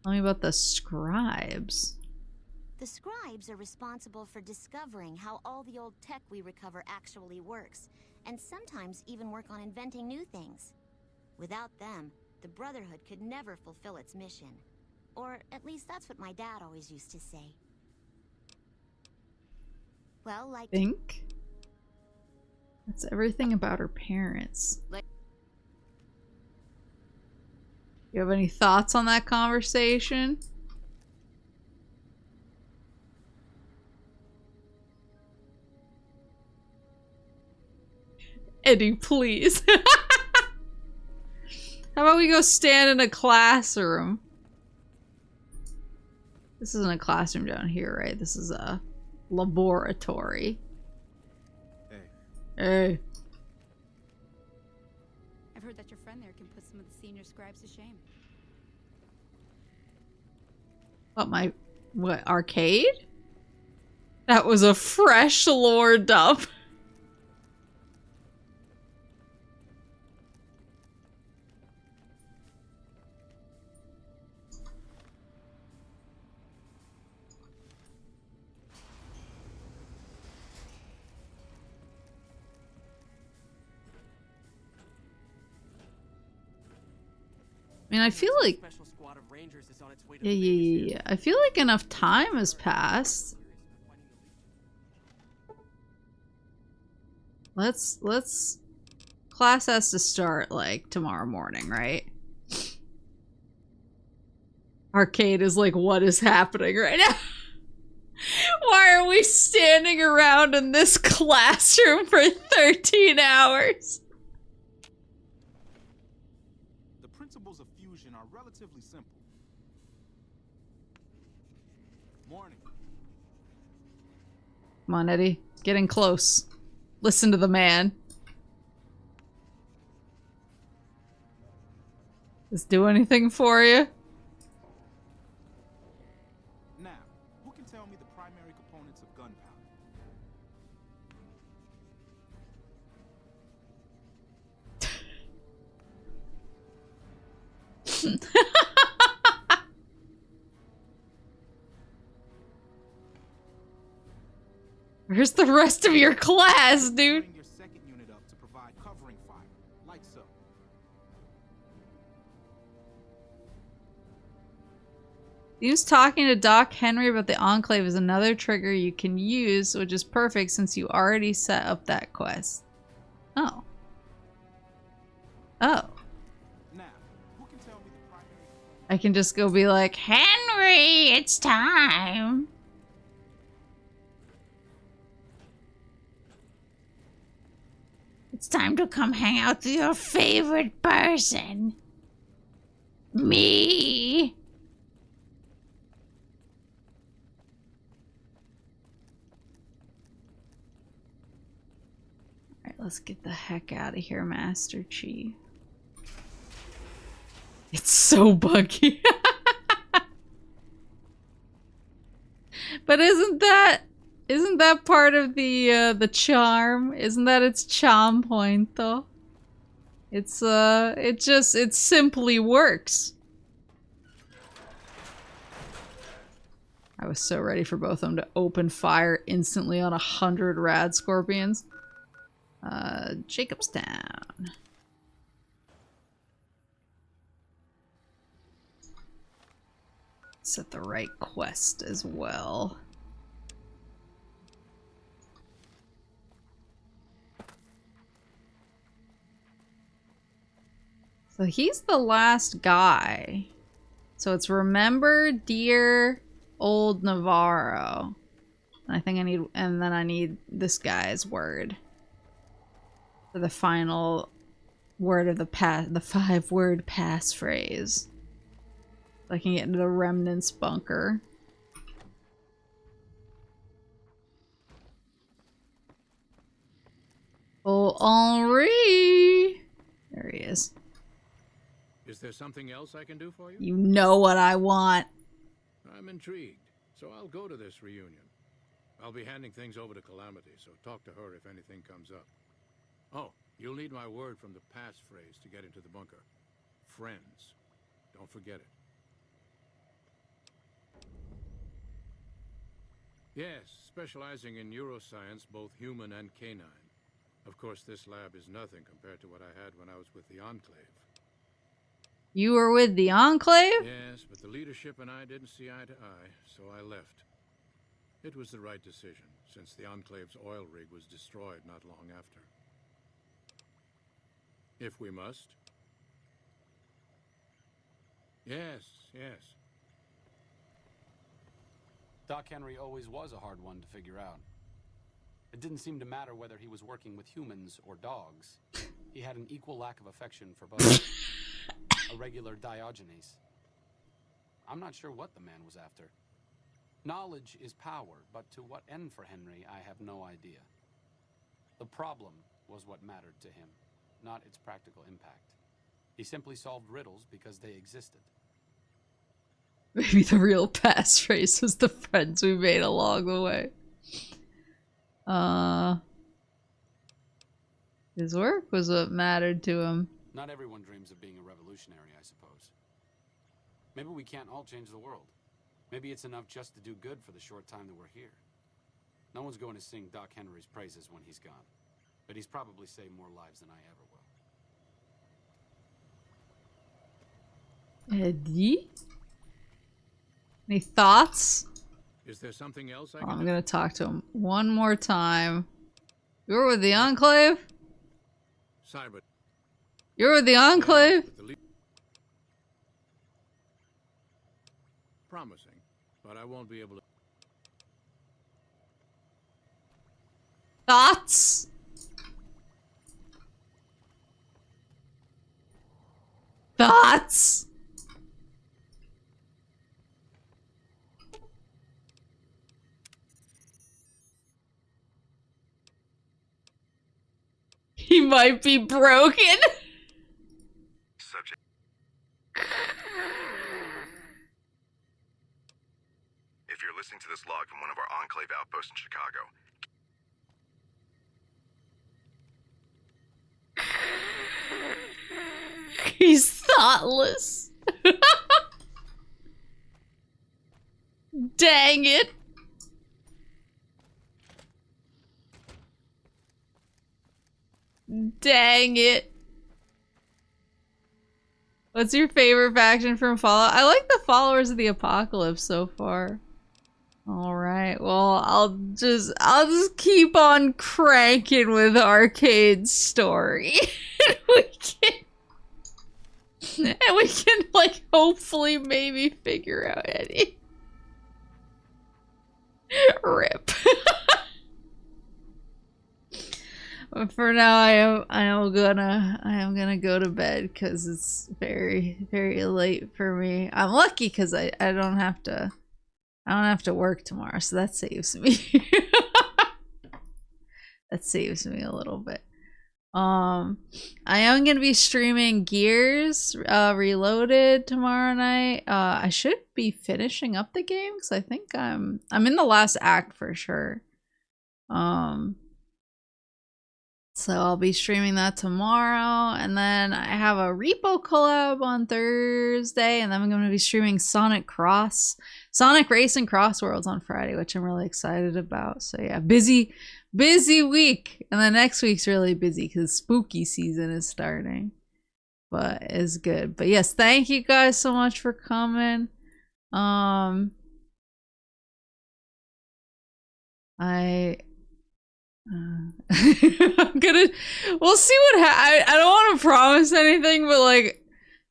Tell me about the Scribes. The Scribes are responsible for discovering how all the old tech we recover actually works, and sometimes even work on inventing new things. Without them, the Brotherhood could never fulfill its mission. Or at least that's what my dad always used to say. Well, like... Think? That's everything about her parents. You have any thoughts on that conversation? Eddie, please. How about we go stand in a classroom? This isn't a classroom down here, right? This is a laboratory. Hey. I've heard that your friend there can put some of the senior scribes to shame. What, arcade? That was a fresh lore dump. I mean, I feel like... Yeah. I feel like enough time has passed. Let's... Class has to start, like, tomorrow morning, right? Arcade is like, what is happening right now? Why are we standing around in this classroom for 13 hours? The principles of fusion are relatively simple. Morning. Come on, Eddie. Getting close. Listen to the man. Does this do anything for you? Now, who can tell me the primary components of gunpowder? Where's the rest of your class, dude? Bring your second unit up to provide covering fire, like so. Use talking to Doc Henry about the Enclave is another trigger you can use, which is perfect since you already set up that quest. Oh. Oh. Now, who can tell me the primary... I can just go be like, Henry, it's time. It's time to come hang out with your favorite person. Me. Alright, Let's get the heck out of here, Master Chief. It's so buggy. But isn't that part of the charm? Isn't that its charm point though? It simply works. I was so ready for both of them to open fire instantly on 100 rad scorpions. Jacobstown. Set the right quest as well. So he's the last guy. So it's remember dear old Navarro. And I think I need, and then I need this guy's word. For the final word of the 5-word passphrase. So I can get into the remnants bunker. Oh, Henri! There he is. Is there something else I can do for you? You know what I want. I'm intrigued, so I'll go to this reunion. I'll be handing things over to Calamity, so talk to her if anything comes up. Oh, you'll need my word from the passphrase to get into the bunker. Friends. Don't forget it. Yes, specializing in neuroscience, both human and canine. Of course, this lab is nothing compared to what I had when I was with the Enclave. You were with the Enclave? Yes, but the leadership and I didn't see eye to eye, so I left. It was the right decision, since the Enclave's oil rig was destroyed not long after. If we must. Yes, yes. Doc Henry always was a hard one to figure out. It didn't seem to matter whether he was working with humans or dogs. He had an equal lack of affection for both. A regular Diogenes. I'm not sure what the man was after. Knowledge is power, but to what end for Henry, I have no idea. The problem was what mattered to him, not its practical impact. He simply solved riddles because they existed. Maybe the real passphrase was the friends we made along the way. His work was what mattered to him. Not everyone dreams of being a revolutionary, I suppose. Maybe we can't all change the world. Maybe it's enough just to do good for the short time that we're here. No one's going to sing Doc Henry's praises when he's gone. But he's probably saved more lives than I ever will. Eddie? Any thoughts? Is there something else I Oh, can I'm do? gonna talk to him one more time. You're with the Enclave? Cyber. You're with the Enclave? Promising, but I won't be able to. Thoughts? Thoughts? He might be broken. Subject. If you're listening to this log from one of our Enclave outposts in Chicago, He's thoughtless. Dang it. Dang it. What's your favorite faction from Fallout? I like the Followers of the Apocalypse so far. Alright, well, I'll just keep on cranking with Arcade's story. and we can, like, hopefully maybe figure out Eddie. Rip. But for now, I am gonna go to bed because it's very, very late for me. I'm lucky because I don't have to work tomorrow, so that saves me. That saves me a little bit. I am gonna be streaming Gears Reloaded tomorrow night. I should be finishing up the game because I think I'm in the last act for sure. So I'll be streaming that tomorrow, and then I have a Repo collab on Thursday, and then I'm going to be streaming Sonic Race and Cross Worlds on Friday, which I'm really excited about. So yeah, busy week, and then next week's really busy because spooky season is starting, but it's good. But yes, thank you guys so much for coming. We'll see I don't want to promise anything, but like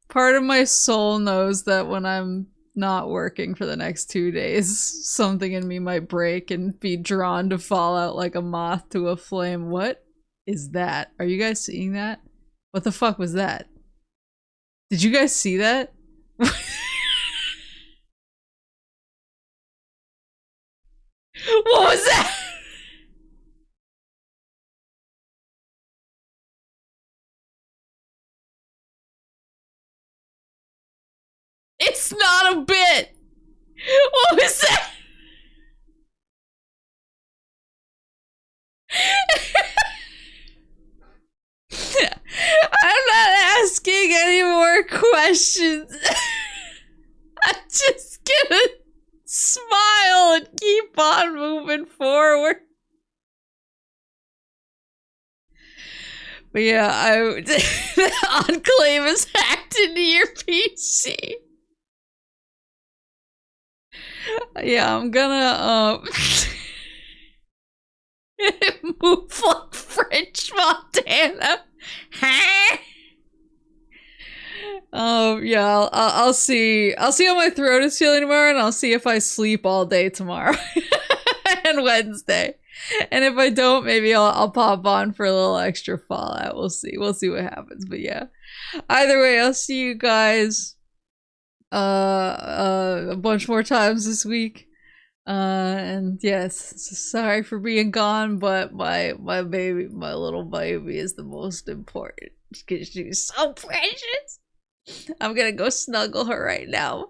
part of my soul knows that when I'm not working for the next 2 days, something in me might break and be drawn to fall out like a moth to a flame. What is that? Are you guys seeing that? What the fuck was that? Did you guys see that? What was that? It's not a bit. What was that? I'm not asking any more questions. I'm just gonna smile and keep on moving forward. But yeah, the Enclave is hacked into your PC. Yeah, I'm gonna move like French Montana. Yeah, I'll see how my throat is feeling tomorrow, and I'll see if I sleep all day tomorrow and Wednesday. And if I don't, maybe I'll pop on for a little extra Fallout. We'll see what happens. But yeah, either way, I'll see you guys a bunch more times this week. And yes, sorry for being gone, but my little baby is the most important because she's so precious. I'm gonna go snuggle her right now.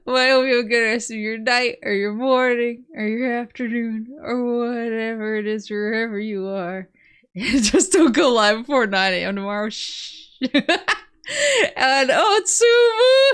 Well, I hope you have a good rest of your night, or your morning, or your afternoon, or whatever it is, wherever you are. Just don't go live before 9 a.m. tomorrow. Shh. And Otsumu!